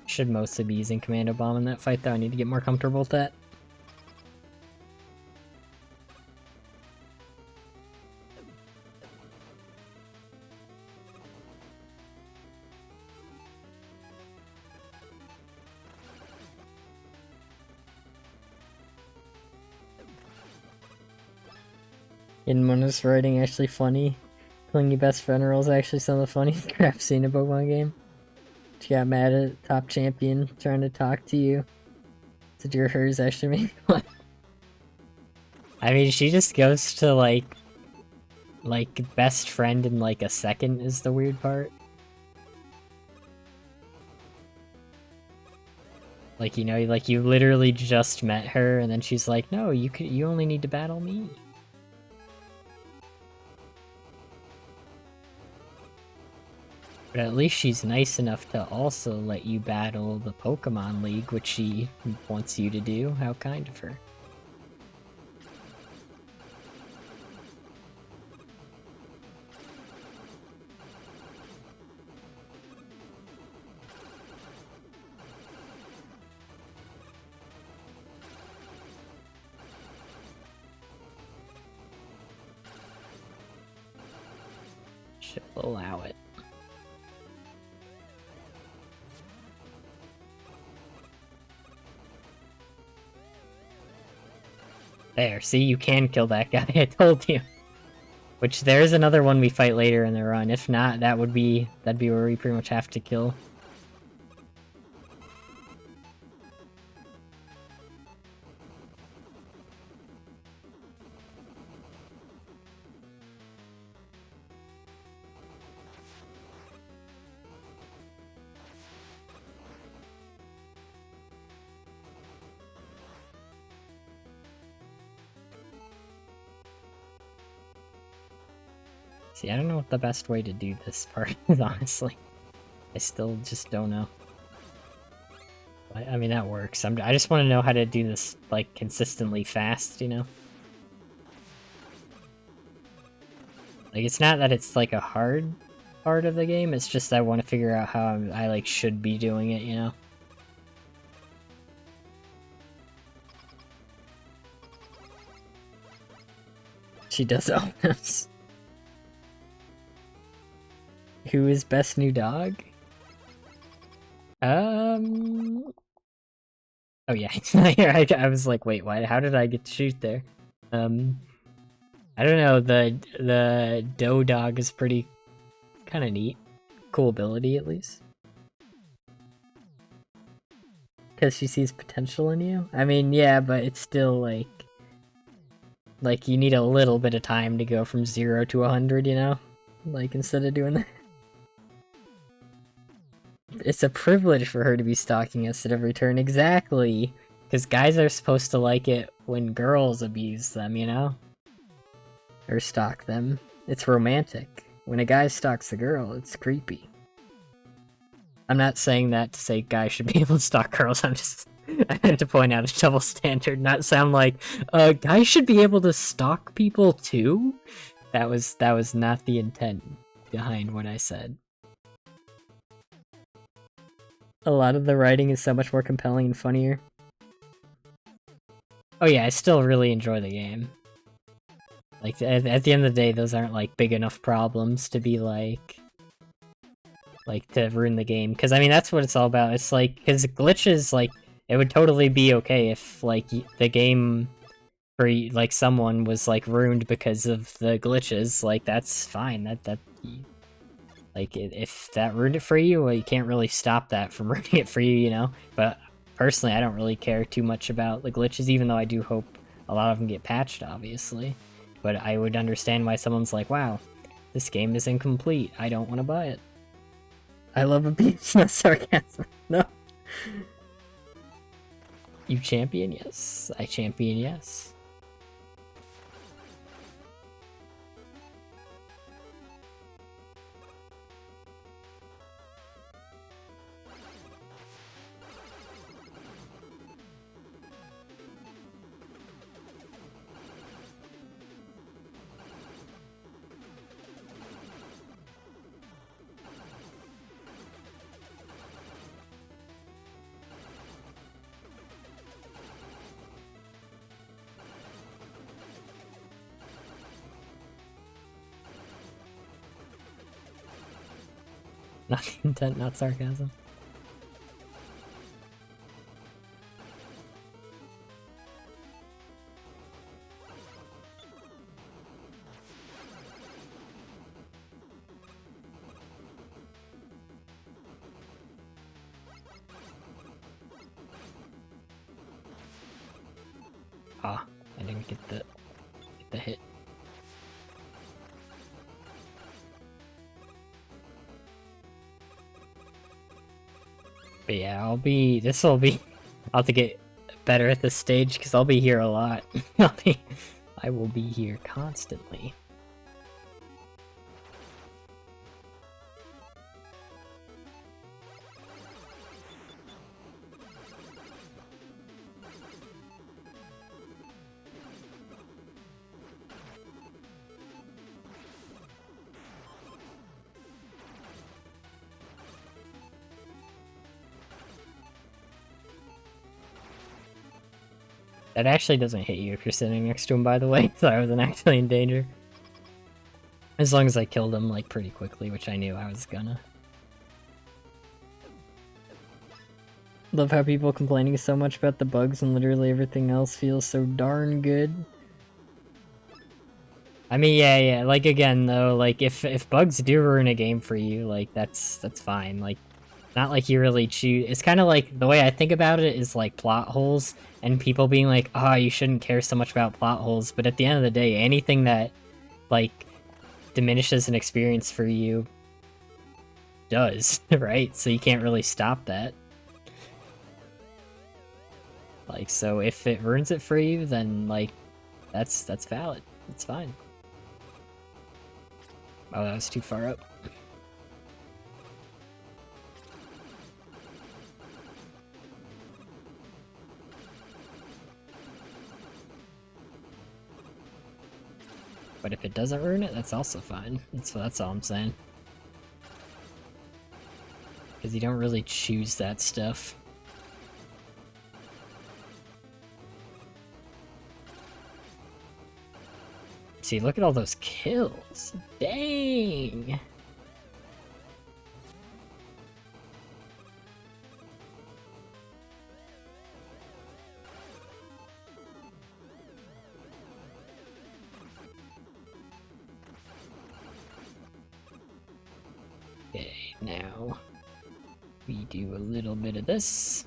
Should mostly be using Commando Bomb in that fight, though. I need to get more comfortable with that. In Mona's writing actually funny. Killing your best friend roll is actually some of the funniest crap I've seen in a Pokemon game. She got mad at top champion trying to talk to you. Said your hers actually made fun. I mean, she just goes to like best friend in like a second is the weird part. Like, you know, like you literally just met her and then she's like, no, you only need to battle me. But at least she's nice enough to also let you battle the Pokemon League, which she wants you to do. How kind of her. She'll allow it. There, see, you can kill that guy, I told you. Which, there's another one we fight later in the run. If not, that'd be where we pretty much have to kill. See, I don't know what the best way to do this part is, honestly. I still just don't know. I mean, that works. I just want to know how to do this, like, consistently fast, you know? Like, it's not that it's, like, a hard part of the game, it's just I want to figure out how I like, should be doing it, you know? She does all this. Who is best new dog? Oh yeah, I was like, wait, why? How did I get to shoot there? I don't know. The Doe dog is pretty kind of neat, cool ability at least. because she sees potential in you. I mean, yeah, but it's still like you need a little bit of time to go from 0 to 100, you know? Like, instead of doing that. It's a privilege for her to be stalking us at every turn. Exactly. Because guys are supposed to like it when girls abuse them, you know? Or stalk them. It's romantic. When a guy stalks a girl, it's creepy. I'm not saying that to say guys should be able to stalk girls, I'm just... I had to point out a double standard, not sound like, guys should be able to stalk people too? That was not the intent behind what I said. A lot of the writing is so much more compelling and funnier. Oh yeah, I still really enjoy the game. Like, at the end of the day, those aren't, like, big enough problems to be, like, to ruin the game. Because, I mean, that's what it's all about. It's, like, because glitches, like, it would totally be okay if, like, the game for, like, someone was, like, ruined because of the glitches. Like, that's fine. Like, if that ruined it for you, well, you can't really stop that from ruining it for you, you know? But, personally, I don't really care too much about the glitches, even though I do hope a lot of them get patched, obviously. But I would understand why someone's like, wow, this game is incomplete. I don't want to buy it. I love abuse, not sarcasm. No. You champion? Yes. I champion, yes. Not the intent, not sarcasm. Ah, I didn't get the hit. But yeah, I'll have to get better at this stage because I'll be here a lot. I will be here constantly. That actually doesn't hit you if you're sitting next to him, by the way, so I wasn't actually in danger. As long as I killed him, like, pretty quickly, which I knew I was gonna. Love how people complaining so much about the bugs and literally everything else feels so darn good. I mean, yeah, like, again, though, like, if bugs do ruin a game for you, like, that's fine, like, not like you really choose. It's kind of like, the way I think about it is like plot holes, and people being like, oh, you shouldn't care so much about plot holes, but at the end of the day, anything that, like, diminishes an experience for you does, right? So you can't really stop that. Like, so if it ruins it for you, then, like, that's valid. It's fine. Oh, that was too far up. But if it doesn't ruin it, that's also fine. That's all I'm saying. Because you don't really choose that stuff. See, look at all those kills. Dang! Okay, now we do a little bit of this.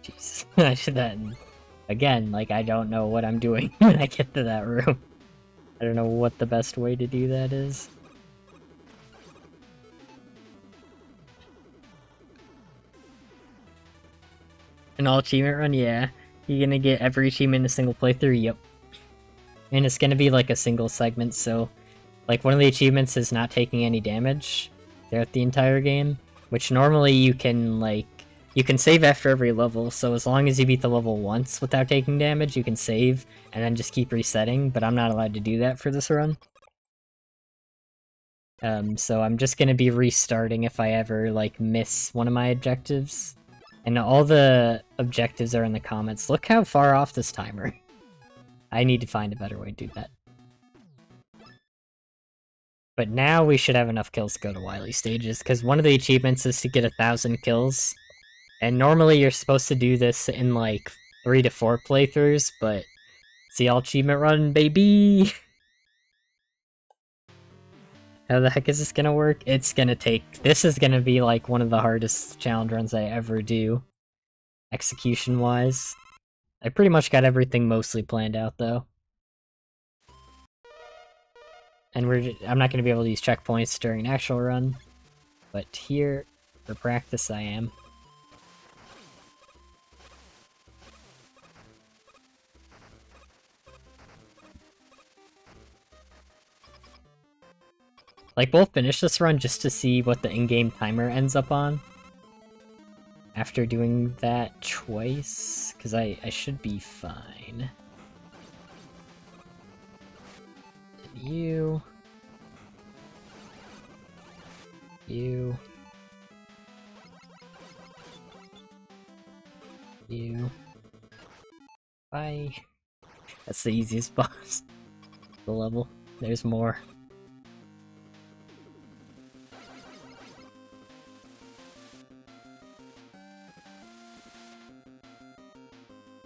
Jeez. I should then... Again, like, I don't know what I'm doing when I get to that room. I don't know what the best way to do that is. An all achievement run? Yeah. You're gonna get every achievement in a single playthrough? Yep. And it's gonna be like a single segment, so... Like, one of the achievements is not taking any damage throughout the entire game, which normally you can, like... You can save after every level, so as long as you beat the level once without taking damage, you can save, and then just keep resetting, but I'm not allowed to do that for this run. So I'm just gonna be restarting if I ever, like, miss one of my objectives. And all the objectives are in the comments. Look how far off this timer. I need to find a better way to do that. But now we should have enough kills to go to Wily stages, because one of the achievements is to get 1,000 kills. And normally you're supposed to do this in like 3 to 4 playthroughs, but it's the all achievement run, baby! How the heck is this gonna work? It's gonna take... This is gonna be like one of the hardest challenge runs I ever do. Execution-wise. I pretty much got everything mostly planned out, though. And I'm not gonna be able to use checkpoints during an actual run. But here, for practice, I am. Like, we'll finish this run just to see what the in-game timer ends up on. After doing that twice, because I should be fine. You. You. You. Bye. That's the easiest boss. The level. There's more.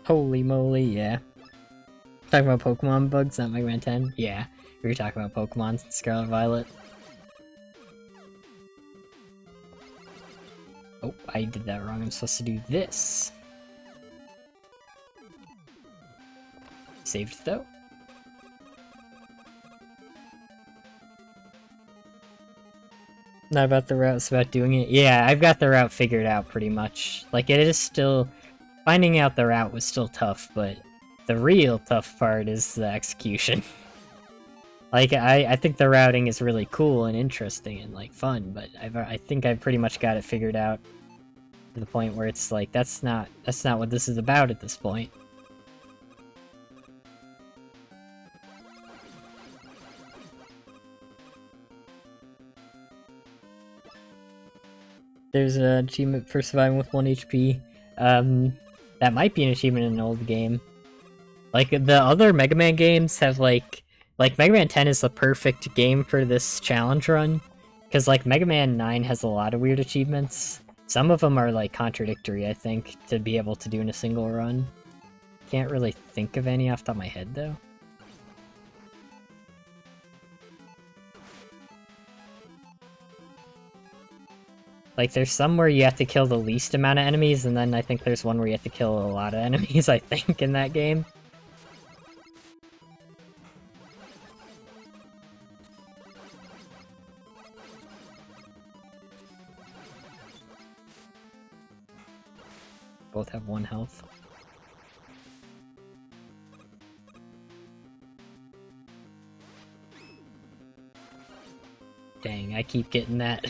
Holy moly, yeah. Talking about Pokemon bugs, not Megaman 10? Yeah, we were talking about Pokemon Scarlet Violet. Oh, I did that wrong. I'm supposed to do this. Saved, though. Not about the route, it's about doing it. Yeah, I've got the route figured out pretty much. Like, it is still... Finding out the route was still tough, but the real tough part is the execution. Like, I think the routing is really cool and interesting and, like, fun, but I think I've pretty much got it figured out to the point where it's like, that's not what this is about at this point. There's an achievement for surviving with 1 HP. That might be an achievement in an old game. Like, the other Mega Man games have, like Mega Man 10 is the perfect game for this challenge run. Because, like, Mega Man 9 has a lot of weird achievements. Some of them are, like, contradictory, I think, to be able to do in a single run. Can't really think of any off the top of my head, though. Like, there's some where you have to kill the least amount of enemies, and then I think there's one where you have to kill a lot of enemies, I think, in that game. Both have 1 health. Dang, I keep getting that.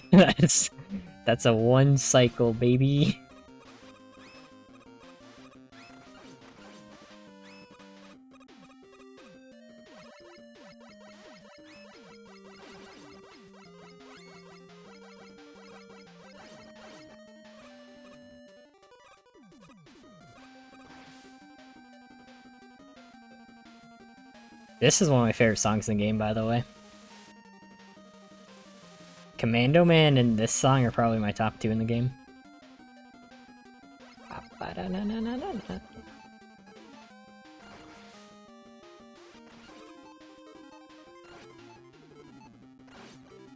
That's a 1 cycle, baby. This is one of my favorite songs in the game, by the way. Commando Man and this song are probably my top 2 in the game.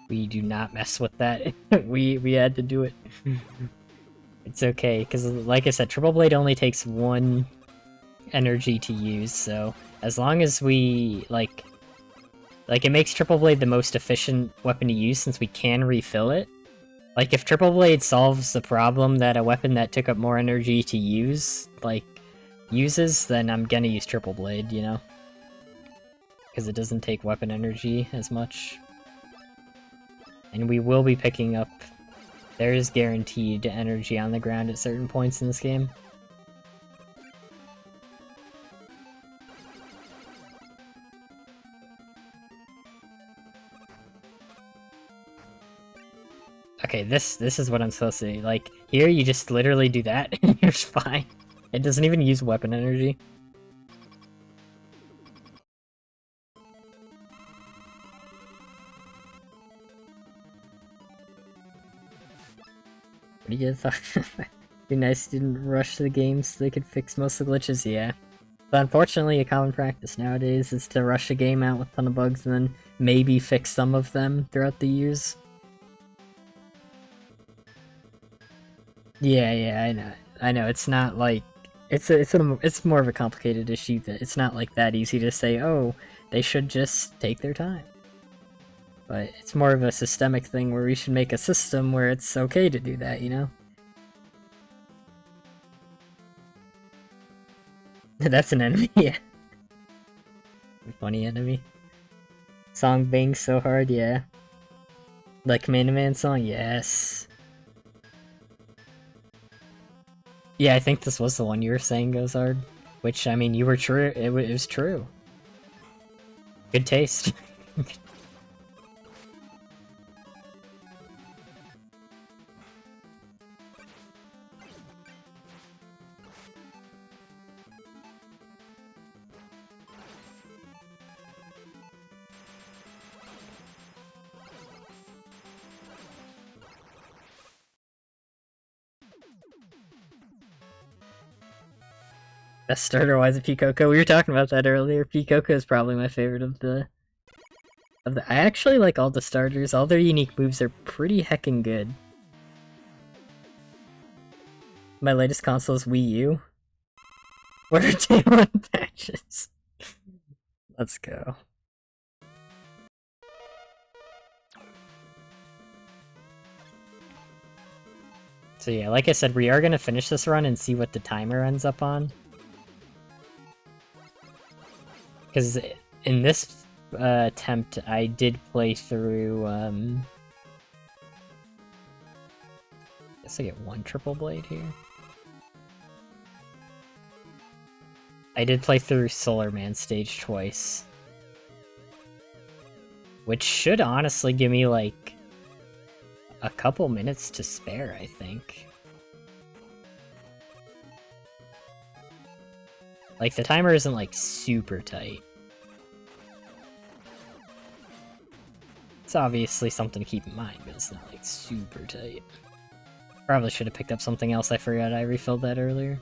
We do not mess with that. we had to do it. It's okay, because like I said, Triple Blade only takes 1 energy to use, so as long as we, like it makes Triple Blade the most efficient weapon to use since we can refill it. Like, if Triple Blade solves the problem that a weapon that took up more energy to use, like, uses, then I'm gonna use Triple Blade, you know? Because it doesn't take weapon energy as much. And we will be picking up... There is guaranteed energy on the ground at certain points in this game. Okay, this is what I'm supposed to do. Like, here you just literally do that, and you're fine. It doesn't even use weapon energy. Pretty good. Be nice didn't rush the game so they could fix most of the glitches, yeah. But unfortunately, a common practice nowadays is to rush a game out with a ton of bugs and then maybe fix some of them throughout the years. Yeah, I know. It's not like it's more of a complicated issue that it's not like that easy to say. Oh, they should just take their time. But it's more of a systemic thing where we should make a system where it's okay to do that, you know? That's an enemy, yeah. Funny enemy. Song bangs so hard, yeah. Like Man song, yes. Yeah, I think this was the one you were saying goes hard. Which, I mean, you were true. It was true. Good taste. Best starter wise of Pikoko. We were talking about that earlier. Pikoko is probably my favorite of the I actually like all the starters. All their unique moves are pretty heckin' good. My latest console is Wii U. What are day 1 patches? Let's go. So yeah, like I said, we are gonna finish this run and see what the timer ends up on. Because in this attempt, I did play through, I guess I get 1 Triple Blade here. I did play through Solar Man stage twice. Which should honestly give me, like, a couple minutes to spare, I think. Like, the timer isn't, like, super tight. It's obviously something to keep in mind, but it's not, like, super tight. Probably should have picked up something else. I forgot I refilled that earlier.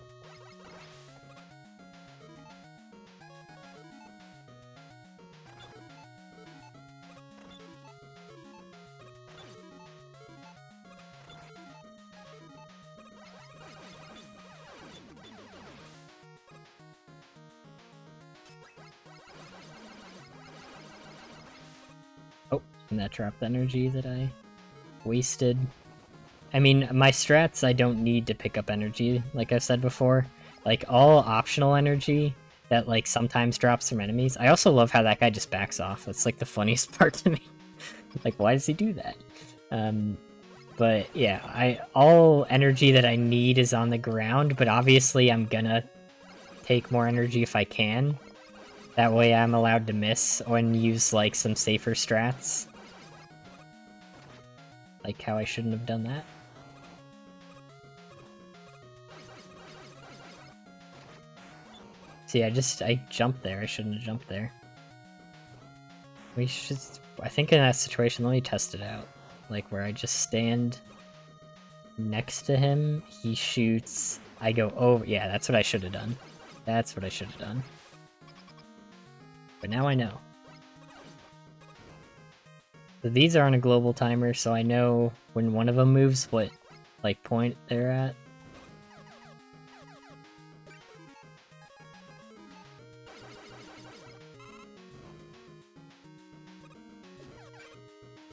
And that dropped energy that I wasted. I mean, my strats, I don't need to pick up energy, like I've said before. Like, all optional energy that, like, sometimes drops from enemies. I also love how that guy just backs off. That's, like, the funniest part to me. Like, why does he do that? But, yeah, all energy that I need is on the ground, but obviously I'm gonna take more energy if I can. That way I'm allowed to miss and use, like, some safer strats. Like how I shouldn't have done that. See, I jumped there. I shouldn't have jumped there. We should... I think in that situation, let me test it out. Like, where I just stand next to him, he shoots, I go over... Yeah, that's what I should have done. That's what I should have done. But now I know. So these are on a global timer, so I know when one of them moves what, like, point they're at.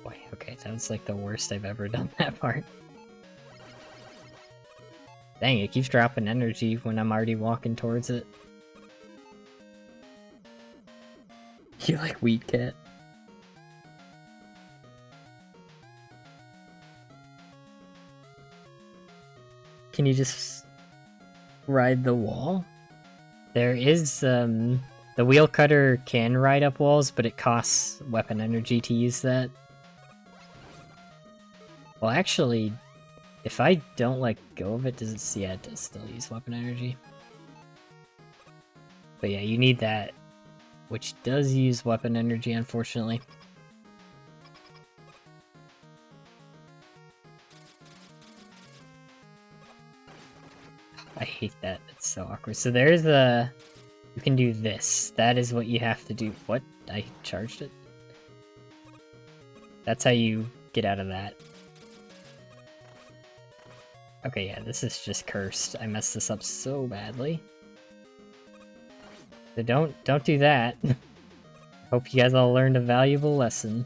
Boy, okay, that was like the worst I've ever done that part. Dang, it keeps dropping energy when I'm already walking towards it. You like Weed Cat? Can you just ride the wall? There is, the wheel cutter can ride up walls, but it costs weapon energy to use that. Well, actually, if I don't let go of it, does it? Yeah, it does still use weapon energy. But yeah, you need that, which does use weapon energy, unfortunately. I hate that. It's so awkward. So there's a... You can do this. That is what you have to do. What? I charged it? That's how you get out of that. Okay, yeah, this is just cursed. I messed this up so badly. So don't do that. Hope you guys all learned a valuable lesson.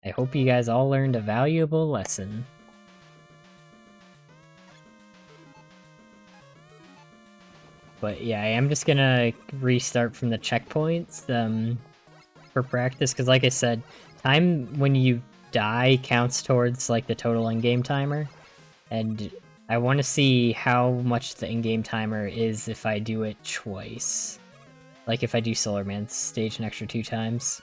I hope you guys all learned a valuable lesson. But yeah, I am just gonna restart from the checkpoints for practice, because like I said, time when you die counts towards like the total in-game timer, and I want to see how much the in-game timer is if I do it twice. Like if I do Solar Man stage an extra 2 times.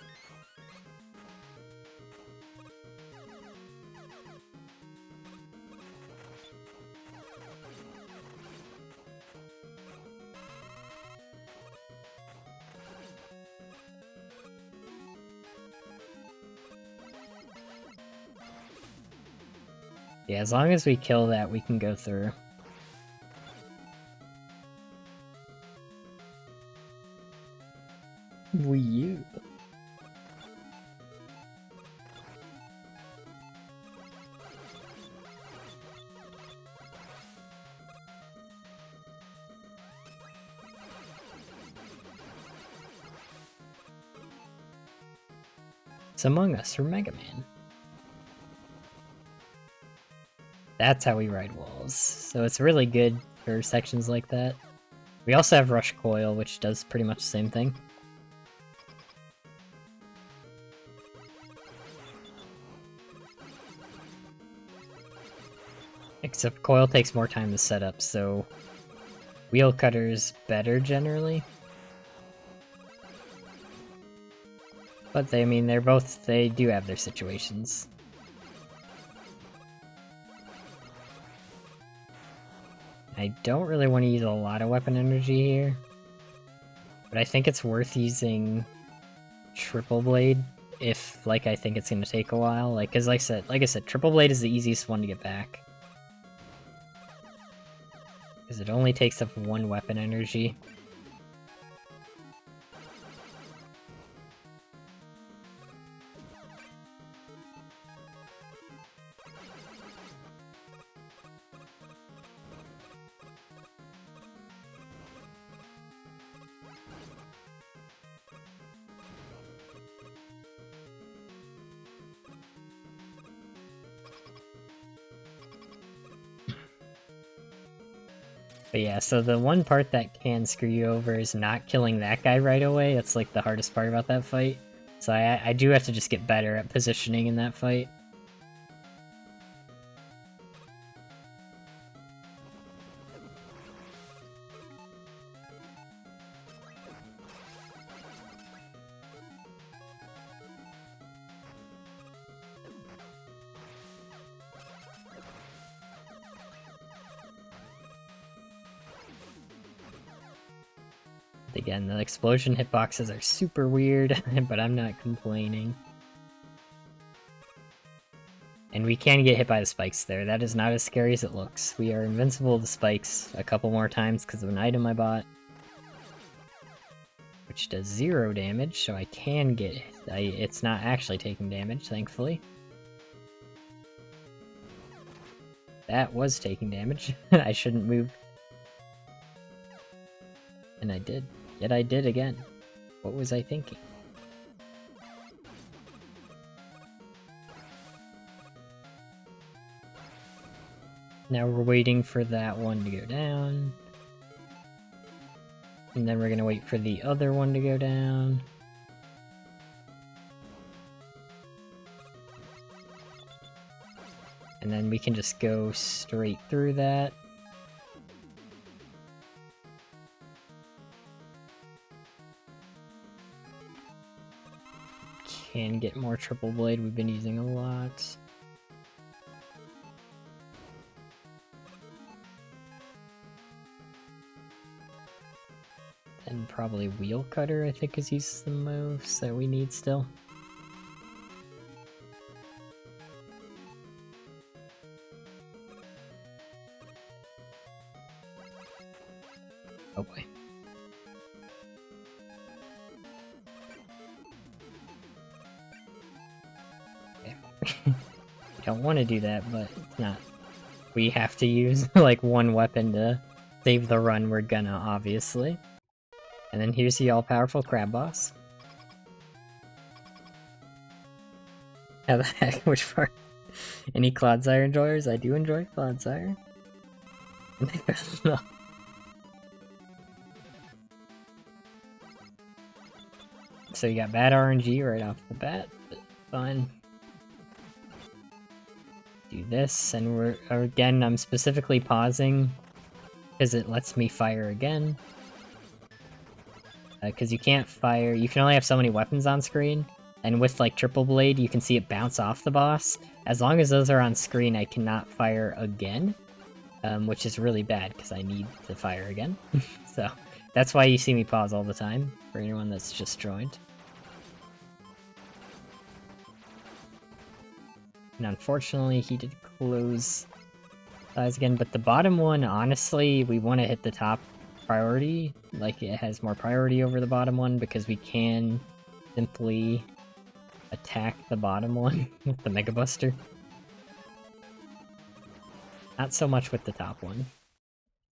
Yeah, as long as we kill that, we can go through. Wii U. It's Among Us or Megaman. That's how we ride walls. So it's really good for sections like that. We also have Rush Coil, which does pretty much the same thing. Except Coil takes more time to set up, so Wheel Cutter's better generally. But they, I mean, they do have their situations. I don't really want to use a lot of weapon energy here, but I think it's worth using Triple Blade if, like, I think it's going to take a while. Like, cause like I said, Triple Blade is the easiest one to get back. Because it only takes up 1 weapon energy. But yeah, so the one part that can screw you over is not killing that guy right away. That's like the hardest part about that fight. So I do have to just get better at positioning in that fight. Again, the explosion hitboxes are super weird, but I'm not complaining. And we can get hit by the spikes there. That is not as scary as it looks. We are invincible to spikes a couple more times because of an item I bought. Which does 0 damage, so I can get it. It's not actually taking damage, thankfully. That was taking damage. I shouldn't move. And I did. Yet I did again. What was I thinking? Now we're waiting for that one to go down. And then we're gonna wait for the other one to go down. And then we can just go straight through that. Can get more triple blade, we've been using a lot. And probably wheel cutter I think is used the most that we need still. Oh boy. Okay. We don't want to do that, but it's not. We have to use like one weapon to save the run, we're gonna, obviously. And then here's the all-powerful crab boss. How the heck? Which part? Any Clodsire enjoyers? I do enjoy Clodsire. No. So you got bad RNG right off the bat, but fine. Do this, and we're again. I'm specifically pausing because it lets me fire again. Because you can't fire. You can only have so many weapons on screen, and with like triple blade, you can see it bounce off the boss. As long as those are on screen, I cannot fire again, which is really bad because I need to fire again. So that's why you see me pause all the time for anyone that's just joined. And unfortunately, he did close eyes again, but the bottom one, honestly, we want to hit the top priority. Like, it has more priority over the bottom one because we can simply attack the bottom one with the Mega Buster. Not so much with the top one.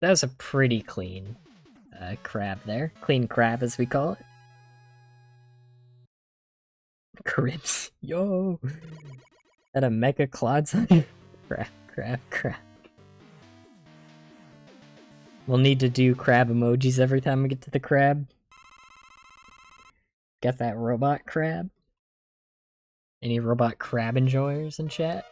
That was a pretty clean crab there. Clean crab, as we call it. Cribs. Yo! That a Mega Clodsire? Crab. We'll need to do crab emojis every time we get to the crab. Got that robot crab? Any robot crab enjoyers in chat?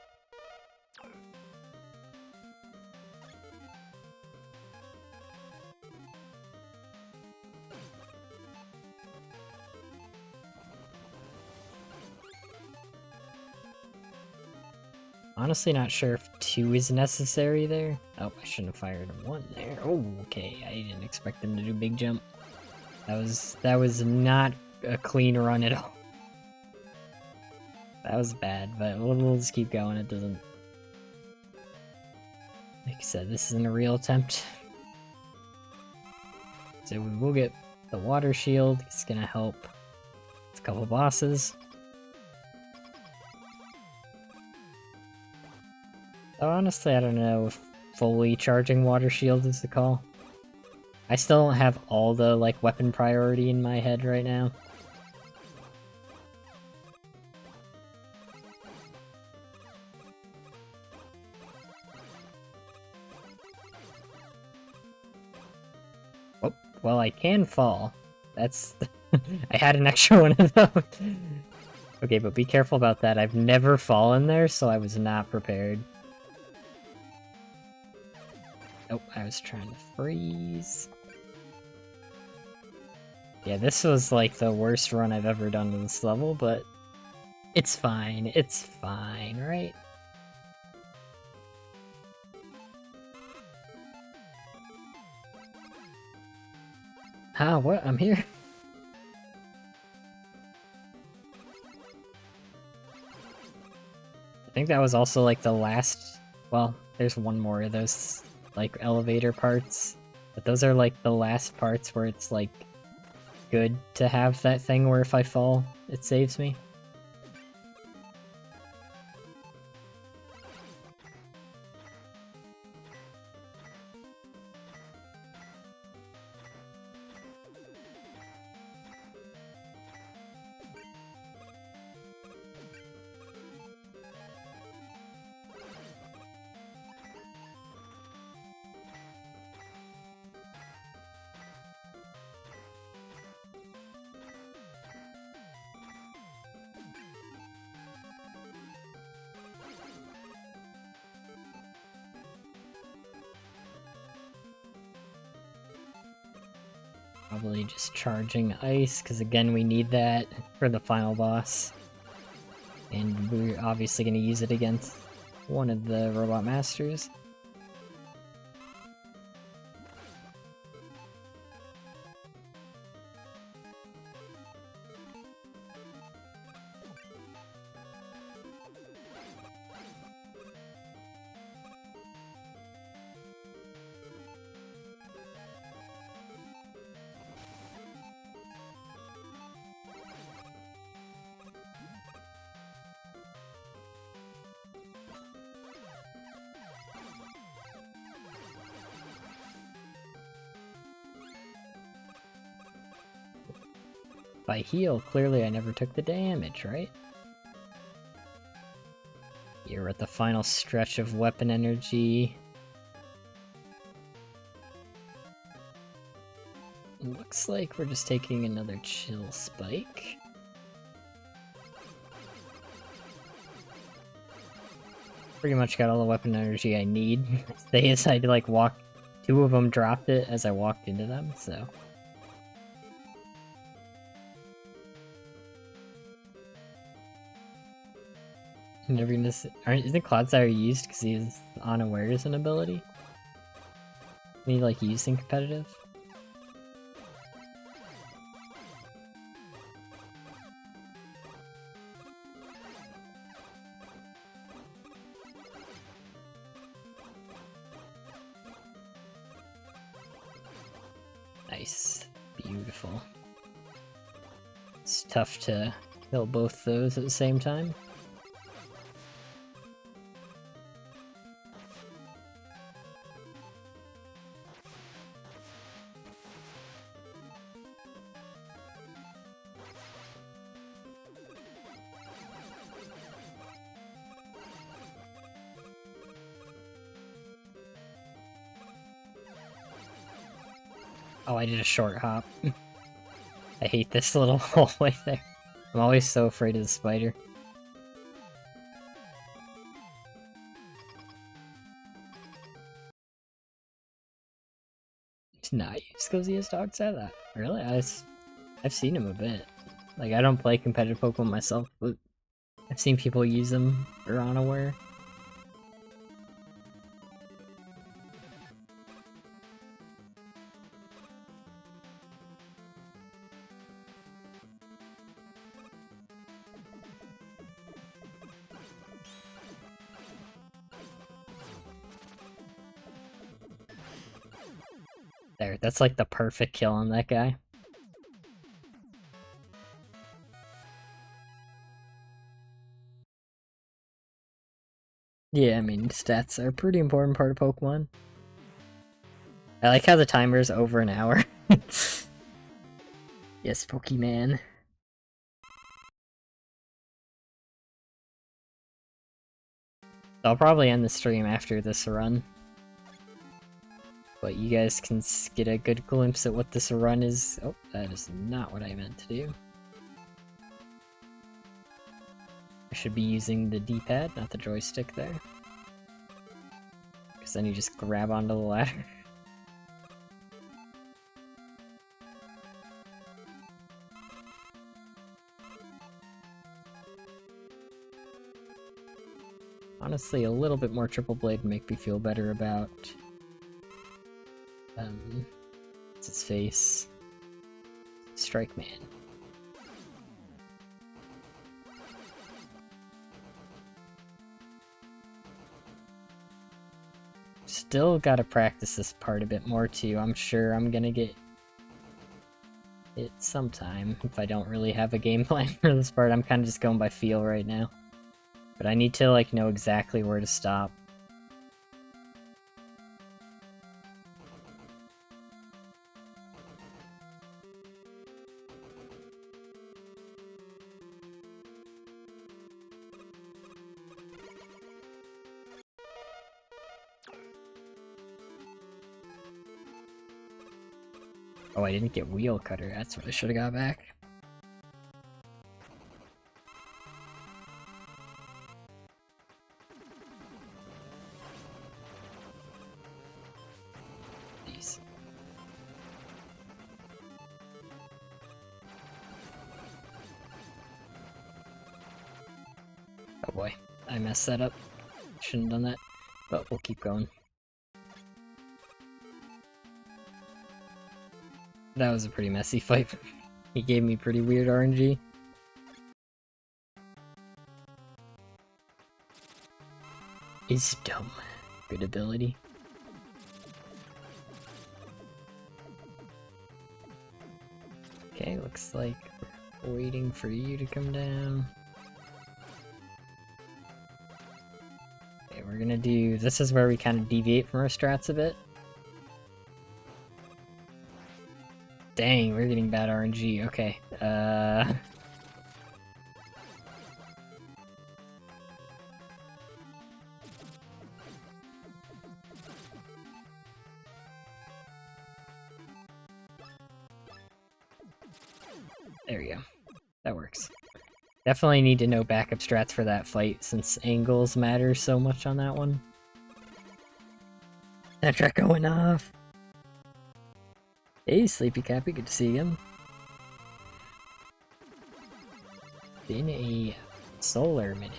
Honestly, not sure if 2 is necessary there. Oh, I shouldn't have fired 1 there. Oh, okay. I didn't expect them to do big jump. That was not a clean run at all. That was bad, but we'll just keep going. It doesn't... Like I said, this isn't a real attempt. So we will get the water shield. It's gonna help a couple bosses. So honestly, I don't know if fully charging water shield is the call. I still don't have all the like weapon priority in my head right now. Oh, well, I can fall. That's... I had an extra one of those. Okay, but be careful about that. I've never fallen there, so I was not prepared. Oh, I was trying to freeze. Yeah, this was like the worst run I've ever done to this level, but it's fine. It's fine, right? Ah, what? I'm here. I think that was also like the last... Well, there's one more of those like elevator parts, but those are like the last parts where it's like good to have that thing where if I fall, it saves me. Probably just charging ice, because again we need that for the final boss. And we're obviously going to use it against one of the robot masters. If I heal, clearly I never took the damage, right? You're at the final stretch of weapon energy. Looks like we're just taking another chill spike. Pretty much got all the weapon energy I need. They decided to like walk. Two of them dropped it as I walked into them, so. I'm never gonna see. Isn't Clodsire used because he is unaware as an ability? Can he like used in competitive? Nice. Beautiful. It's tough to kill both those at the same time. Oh, I did a short hop. I hate this little hallway there. I'm always so afraid of the spider. It's not use because he has dog said that. Really? I've seen him a bit. Like, I don't play competitive Pokemon myself, but I've seen people use them for unaware. There, that's like the perfect kill on that guy. Yeah, I mean, stats are a pretty important part of Pokemon. I like how the timer is over an hour. Yes, Pokemon. I'll probably end the stream after this run. But you guys can get a good glimpse at what this run is. Oh, that is not what I meant to do. I should be using the D-pad, not the joystick there. Because then you just grab onto the ladder. Honestly, a little bit more triple blade would make me feel better about what's his face? Strike Man. Still gotta practice this part a bit more too. I'm sure I'm gonna get it sometime if I don't really have a game plan for this part. I'm kind of just going by feel right now. But I need to like know exactly where to stop. Oh, I didn't get Wheel Cutter. That's what I should have got back. Jeez. Oh boy, I messed that up. Shouldn't have done that, but we'll keep going. That was a pretty messy fight. He gave me pretty weird RNG. Is dumb. Good ability. Okay, looks like we're waiting for you to come down. Okay, we're gonna do... This is where we kind of deviate from our strats a bit. Dang, we're getting bad RNG. Okay, there we go. That works. Definitely need to know backup strats for that fight, since angles matter so much on that one. That track going off! Hey, Sleepy Cappy, good to see you. Been a solar minute.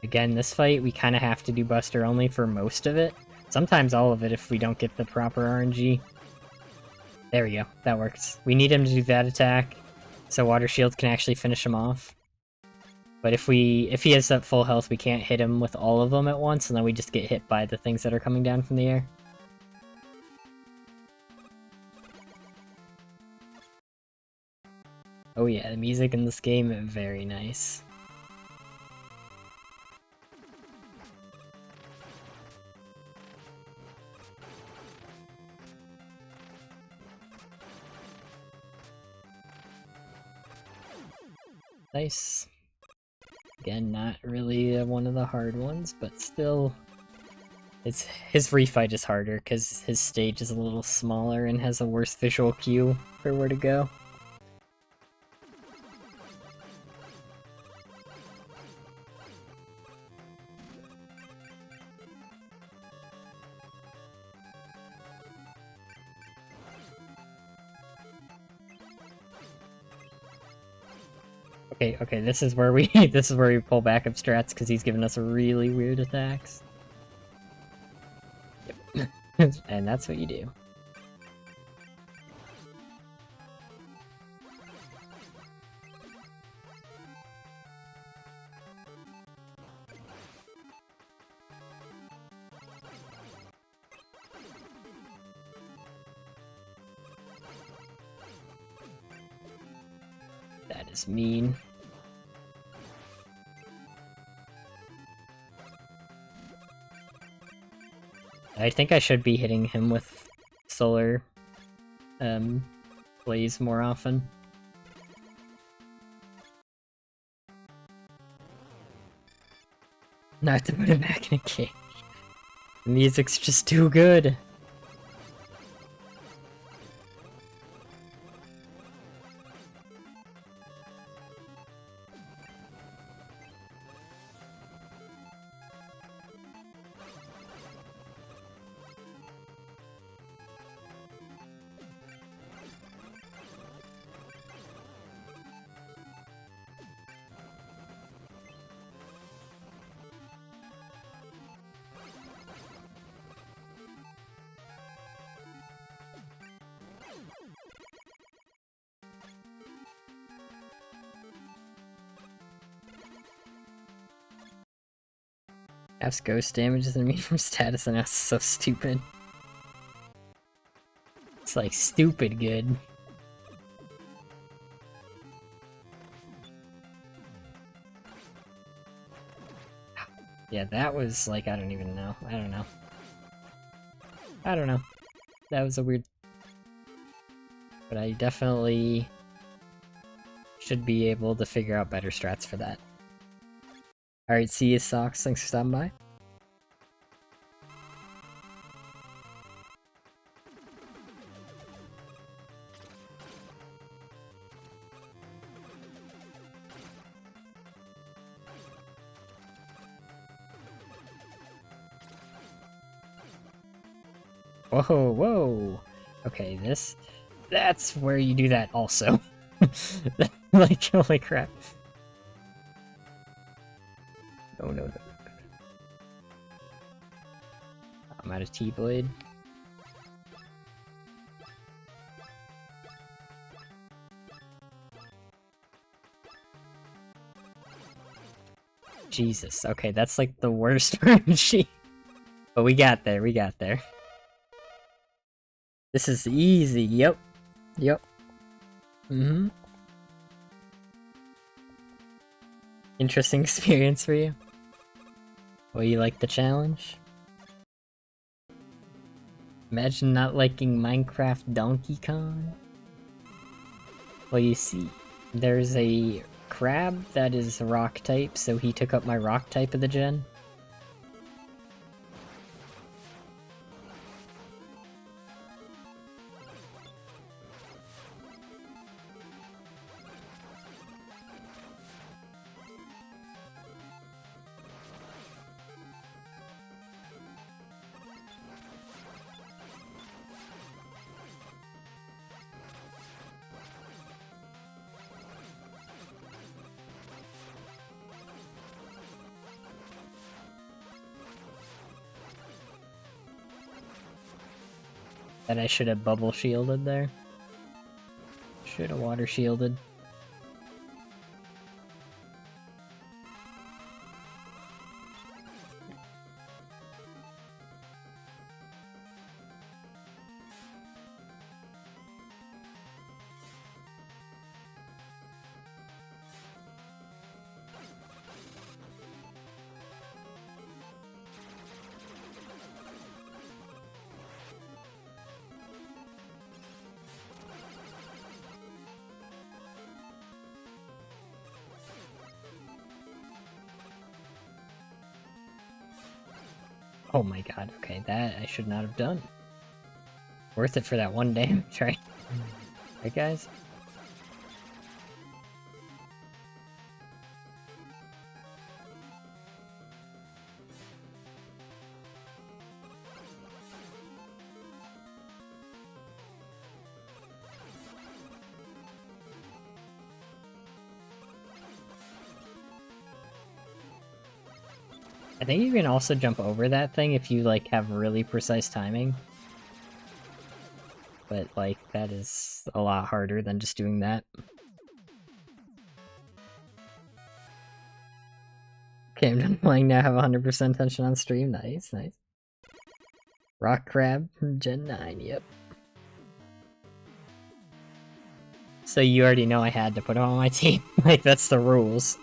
Again, this fight, we kind of have to do Buster only for most of it. Sometimes all of it if we don't get the proper RNG. There we go, that works. We need him to do that attack, so Water Shield can actually finish him off. But if he has that full health, we can't hit him with all of them at once, and then we just get hit by the things that are coming down from the air. Oh yeah, the music in this game is very nice. Nice. Again, not really one of the hard ones, but still... his refight is harder, because his stage is a little smaller and has a worse visual cue for where to go. Okay, this is where we pull backup strats because he's giving us really weird attacks. Yep. And that's what you do. That is mean. I think I should be hitting him with solar blaze more often. Not to put him back in a cage. The music's just too good. F's ghost damage is immune from status, and that's so stupid. It's like stupid good. Yeah, that was like, I don't even know. I don't know. That was a weird... But I definitely should be able to figure out better strats for that. Alright, see you, Socks. Thanks for stopping by. Whoa, whoa. Okay, that's where you do that also. Like, holy crap. No, no, no. I'm out of T-Blade. Jesus, okay, that's like the worst RNG. But we got there, we got there. This is easy, yep. Yep. Mm-hmm. Interesting experience for you. Well, you like the challenge? Imagine not liking Minecraft Donkey Kong. Well, you see, there's a crab that is rock type, so he took up my rock type of the gen. That I should have bubble shielded there. Should have water shielded. Oh my god, okay, that I should not have done. Worth it for that one damage, right? Right, guys? I think you can also jump over that thing if you, like, have really precise timing. But, like, that is a lot harder than just doing that. Okay, I'm done playing now, have 100% attention on stream. Nice, nice. Rock Crab from Gen 9, yep. So you already know I had to put him on my team. Like, that's the rules.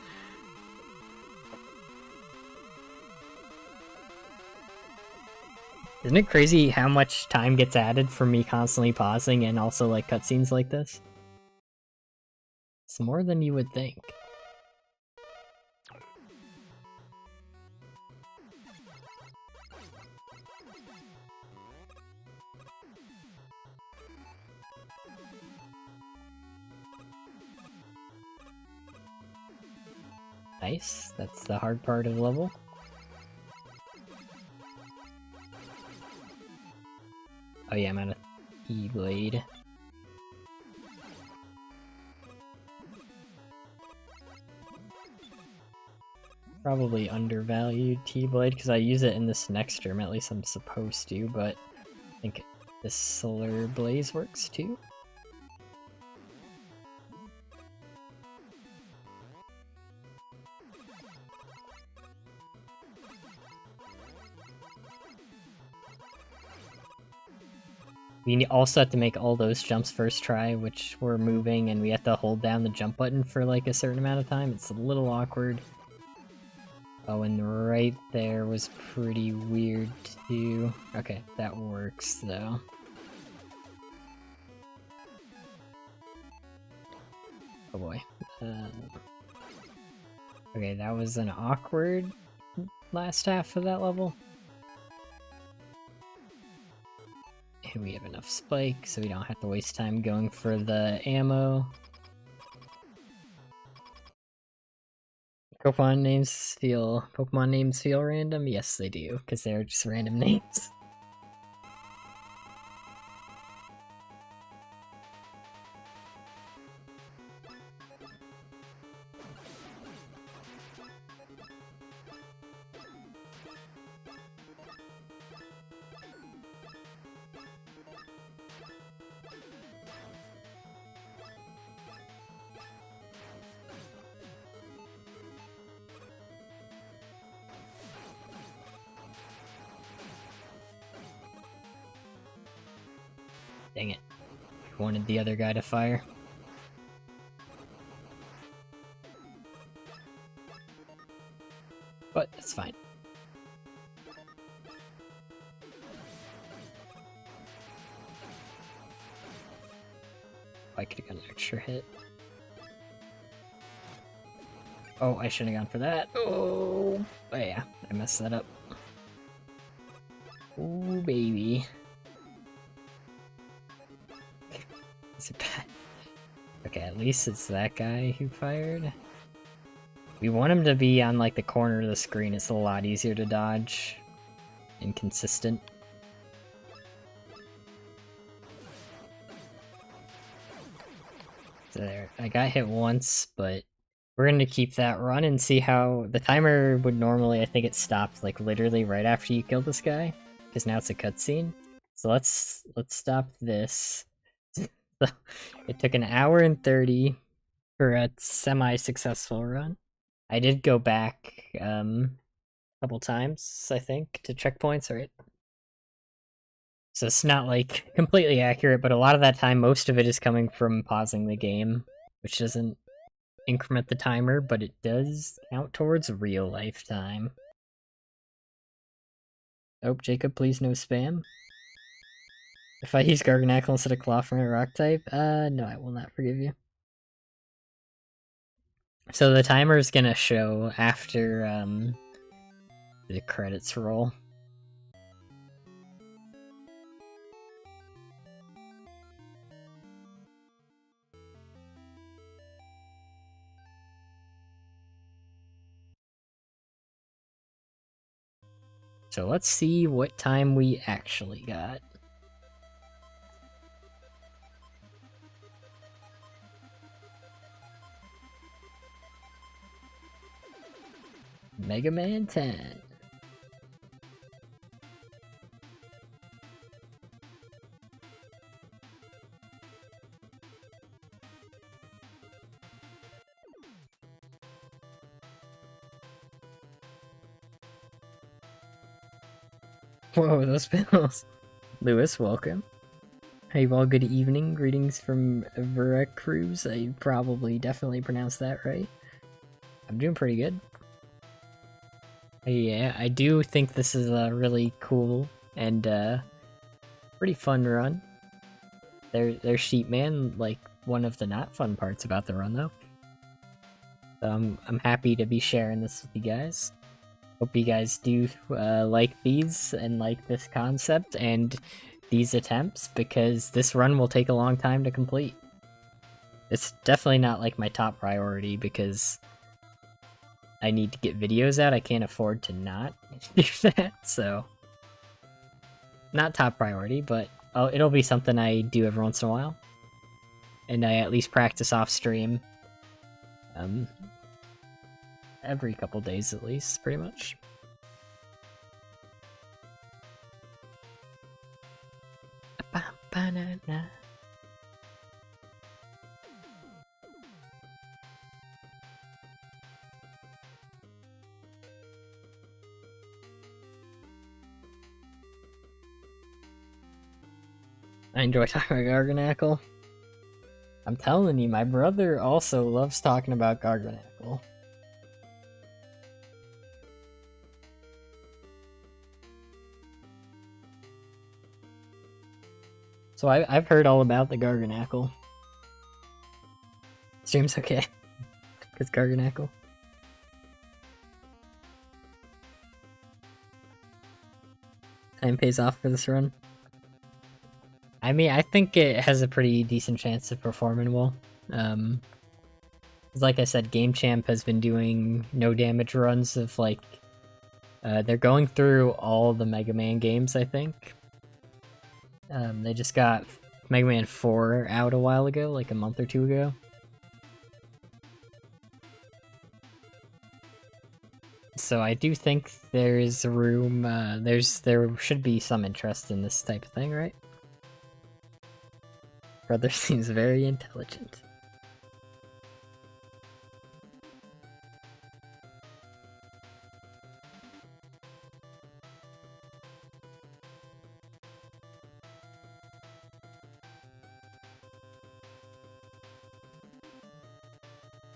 Isn't it crazy how much time gets added for me constantly pausing and also, like, cutscenes like this? It's more than you would think. Nice, that's the hard part of the level. Oh yeah, I'm out of E-Blade. Probably undervalued T-Blade because I use it in this next term, at least I'm supposed to, but I think this Solar Blaze works too. We also have to make all those jumps first try, which we're moving, and we have to hold down the jump button for like a certain amount of time. It's a little awkward. Oh, and right there was pretty weird too. Okay, that works though. Oh boy. Okay, that was an awkward last half of that level. And we have enough spike, so we don't have to waste time going for the ammo. Pokemon names feel random? Yes, they do, because they're just random names. Dang it. I wanted the other guy to fire. But it's fine. I could have got an extra hit. Oh, I shouldn't have gone for that. Oh yeah, I messed that up. Oh baby. Is it bad? Okay, at least it's that guy who fired. We want him to be on like the corner of the screen. It's a lot easier to dodge and consistent. So there, I got hit once, but we're going to keep that run and see how the timer would normally, I think it stops like literally right after you kill this guy, because now it's a cutscene. So let's stop this. It took an hour and 30 for a semi-successful run. I did go back a couple times, I think, to checkpoints, right? So it's not like completely accurate, but a lot of that time, most of it is coming from pausing the game, which doesn't increment the timer, but it does count towards real life time. Oh, Jacob, please no spam. If I use Garganacle instead of Claw from a rock type, no, I will not forgive you. So the timer is gonna show after, the credits roll. So let's see what time we actually got. Megaman 10. Whoa, those bills. Lewis, welcome. Hey, well, good evening. Greetings from Veracruz. I probably definitely pronounced that right. I'm doing pretty good. Yeah, I do think this is a really cool and pretty fun run. There's Sheepman, like one of the not fun parts about the run though. So I'm happy to be sharing this with you guys. Hope you guys do like these and like this concept and these attempts, because this run will take a long time to complete. It's definitely not like my top priority because I need to get videos out. I can't afford to not do that, so not top priority, but it'll be something I do every once in a while. And I at least practice off stream. Every couple days at least, pretty much. Banana. I enjoy talking about Garganacle. I'm telling you, my brother also loves talking about Garganacle. So I've heard all about the Garganacle. Stream's okay. Because Garganacle. Time pays off for this run. I mean, I think it has a pretty decent chance of performing well. Like I said, Game Champ has been doing no damage runs of like... they're going through all the Mega Man games, I think. They just got Mega Man 4 out a while ago, like a month or two ago. So I do think there's room, there should be some interest in this type of thing, right? Brother seems very intelligent.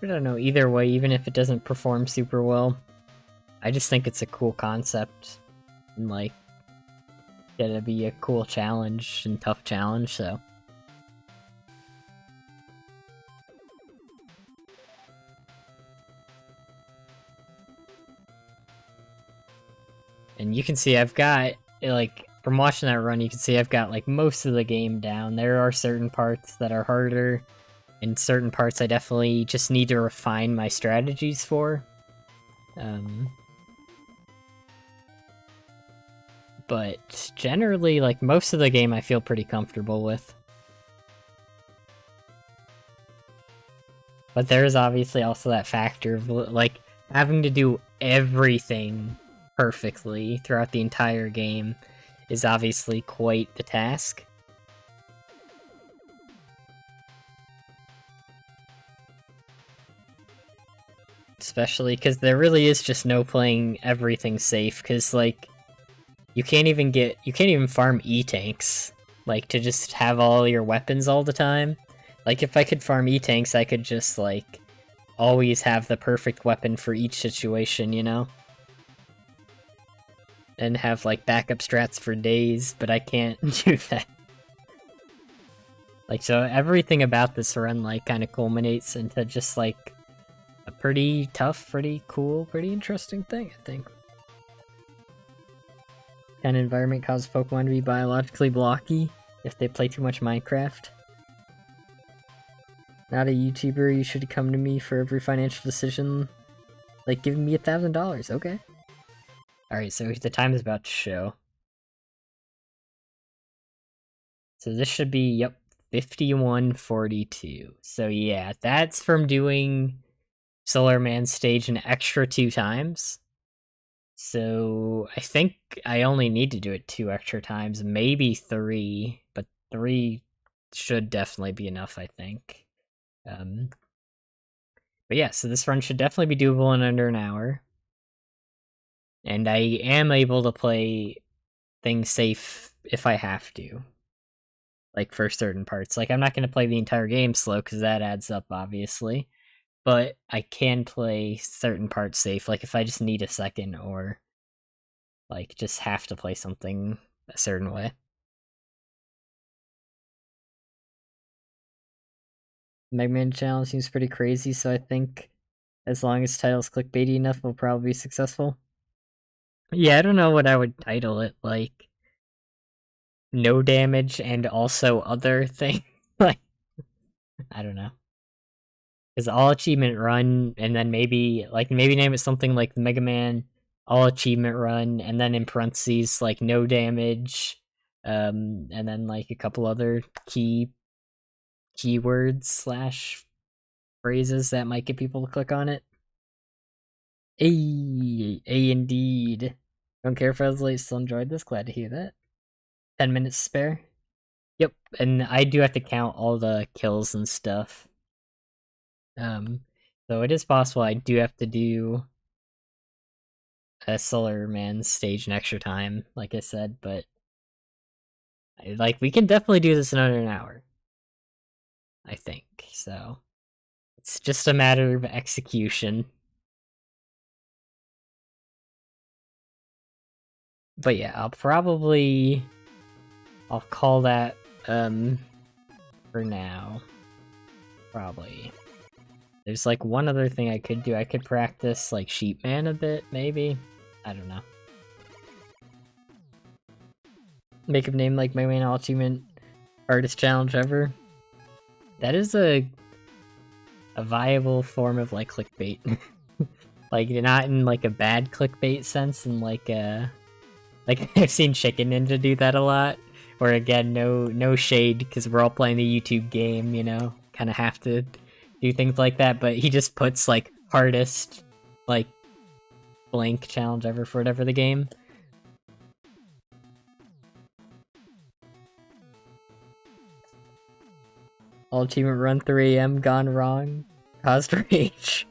But I don't know, either way, even if it doesn't perform super well, I just think it's a cool concept. And like, it'll be a cool challenge and tough challenge, so. And you can see I've got, like, from watching that run, you can see I've got, like, most of the game down. There are certain parts that are harder, and certain parts I definitely just need to refine my strategies for. But generally, like, most of the game I feel pretty comfortable with. But there is obviously also that factor of, like, having to do everything perfectly throughout the entire game is obviously quite the task. Especially because there really is just no playing everything safe, because, like, you can't even farm E-tanks, like, to just have all your weapons all the time. Like, if I could farm E-tanks, I could just, like, always have the perfect weapon for each situation, you know? And have, like, backup strats for days, but I can't do that. Like, so everything about this run, like, kind of culminates into just, like, a pretty tough, pretty cool, pretty interesting thing, I think. Kind of environment causes Pokemon to be biologically blocky if they play too much Minecraft. Not a YouTuber, you should come to me for every financial decision, like giving me $1,000, okay. Alright, so the time is about to show. So this should be, yep, 51:42. So yeah, that's from doing Solar Man stage an extra 2 times. So I think I only need to do it 2 extra times, maybe 3, but 3 should definitely be enough, I think. But yeah, so this run should definitely be doable in under an hour. And I am able to play things safe if I have to. Like, for certain parts. Like, I'm not going to play the entire game slow, because that adds up, obviously. But I can play certain parts safe, like if I just need a second, or, like, just have to play something a certain way. Megaman challenge seems pretty crazy, so I think as long as title's clickbaity enough, we'll probably be successful. Yeah, I don't know what I would title it, like, no damage and also other thing. Like, I don't know. Because all achievement run, and then maybe name it something like the Megaman all achievement run, and then in parentheses, like, no damage, and then, like, a couple other keywords / phrases that might get people to click on it. Indeed. Don't care if I was late, still enjoyed this, glad to hear that. 10 minutes spare. Yep, and I do have to count all the kills and stuff. So it is possible I do have to do a Solar Man stage an extra time, like I said, but like, we can definitely do this in under an hour, I think. So it's just a matter of execution. But yeah, I'll call that for now. Probably. There's, like, one other thing I could do. I could practice, like, Sheepman a bit, maybe? I don't know. Make a name like Megaman all achievement hardest challenge ever. That is a viable form of, like, clickbait. Like, not in, like, a bad clickbait sense, and like, I've seen Chicken Ninja do that a lot. Where, again, no shade, because we're all playing the YouTube game, you know? Kind of have to do things like that, but he just puts, like, hardest, like, blank challenge ever for whatever the game. All achievement run 3 AM gone wrong. Caused rage.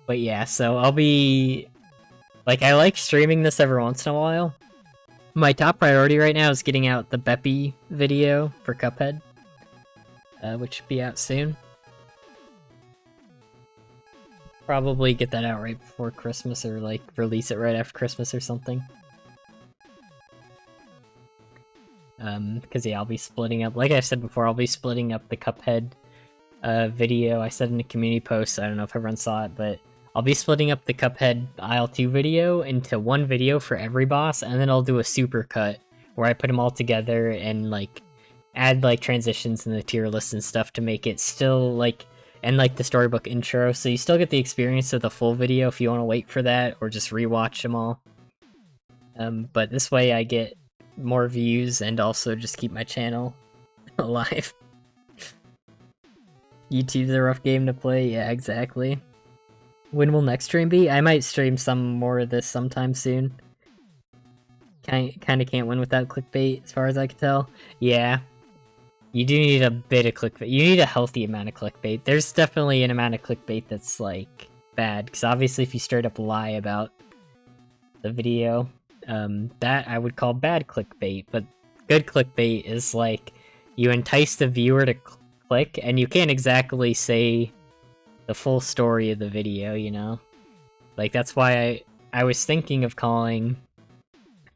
But yeah, so I'll be... Like, I like streaming this every once in a while. My top priority right now is getting out the Beppy video for Cuphead. which should be out soon. Probably get that out right before Christmas, or like release it right after Christmas or something. Because yeah, I'll be splitting up, like I said before, I'll be splitting up the Cuphead video. I said in the community post, I don't know if everyone saw it, but I'll be splitting up the Cuphead Isle 2 video into one video for every boss, and then I'll do a super cut where I put them all together and like add like transitions and the tier lists and stuff to make it still like, and like the storybook intro, so you still get the experience of the full video if you want to wait for that or just rewatch them all. But this way I get more views and also just keep my channel alive. YouTube's a rough game to play, yeah, exactly. When will next stream be? I might stream some more of this sometime soon. Kinda can't win without clickbait, as far as I can tell. Yeah. You do need a bit of clickbait. You need a healthy amount of clickbait. There's definitely an amount of clickbait that's, like, bad. Because obviously if you straight up lie about the video, that I would call bad clickbait. But good clickbait is, like, you entice the viewer to click, and you can't exactly say the full story of the video, you know? Like, that's why I was thinking of calling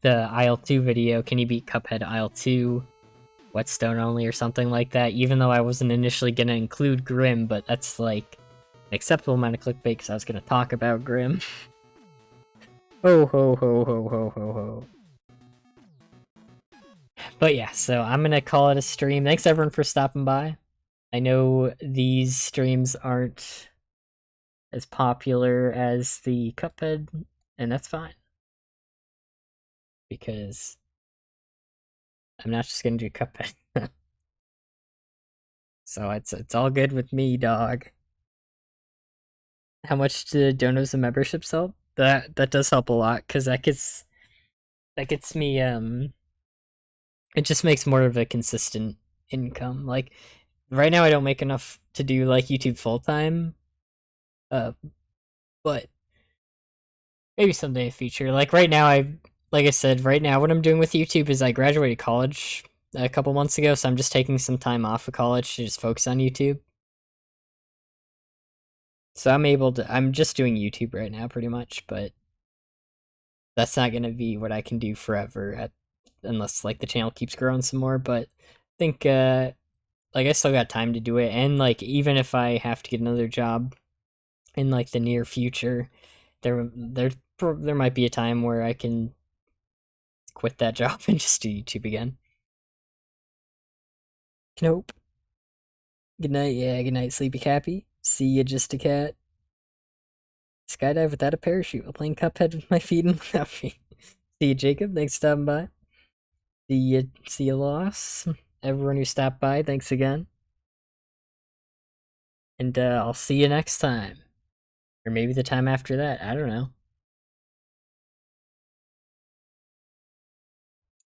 the Isle 2 video, Can You Beat Cuphead Isle 2 Whetstone Only, or something like that, even though I wasn't initially gonna include Grim, but that's, like, an acceptable amount of clickbait because I was gonna talk about Grim. Ho ho ho ho ho ho ho. But yeah, so I'm gonna call it a stream. Thanks everyone for stopping by. I know these streams aren't as popular as the Cuphead, and that's fine. Because I'm not just gonna do Cuphead. So it's all good with me, dog. How much do donos and memberships help? That does help a lot, because that gets me it just makes more of a consistent income. Like right now I don't make enough to do like YouTube full time. But maybe someday in the future. Like right now like I said, right now what I'm doing with YouTube is I graduated college a couple months ago, so I'm just taking some time off of college to just focus on YouTube. So I'm just doing YouTube right now pretty much, but that's not gonna be what I can do forever unless like the channel keeps growing some more. But I think like I still got time to do it, and like even if I have to get another job in like the near future, there might be a time where I can quit that job and just do YouTube again. Nope. Good night, yeah, good night, Sleepy Cappy. See ya, Just a Cat. Skydive without a parachute while playing Cuphead with my feet and without feet. See you, Jacob. Thanks for stopping by. See you, Loss. Everyone who stopped by, thanks again. And I'll see you next time. Or maybe the time after that, I don't know.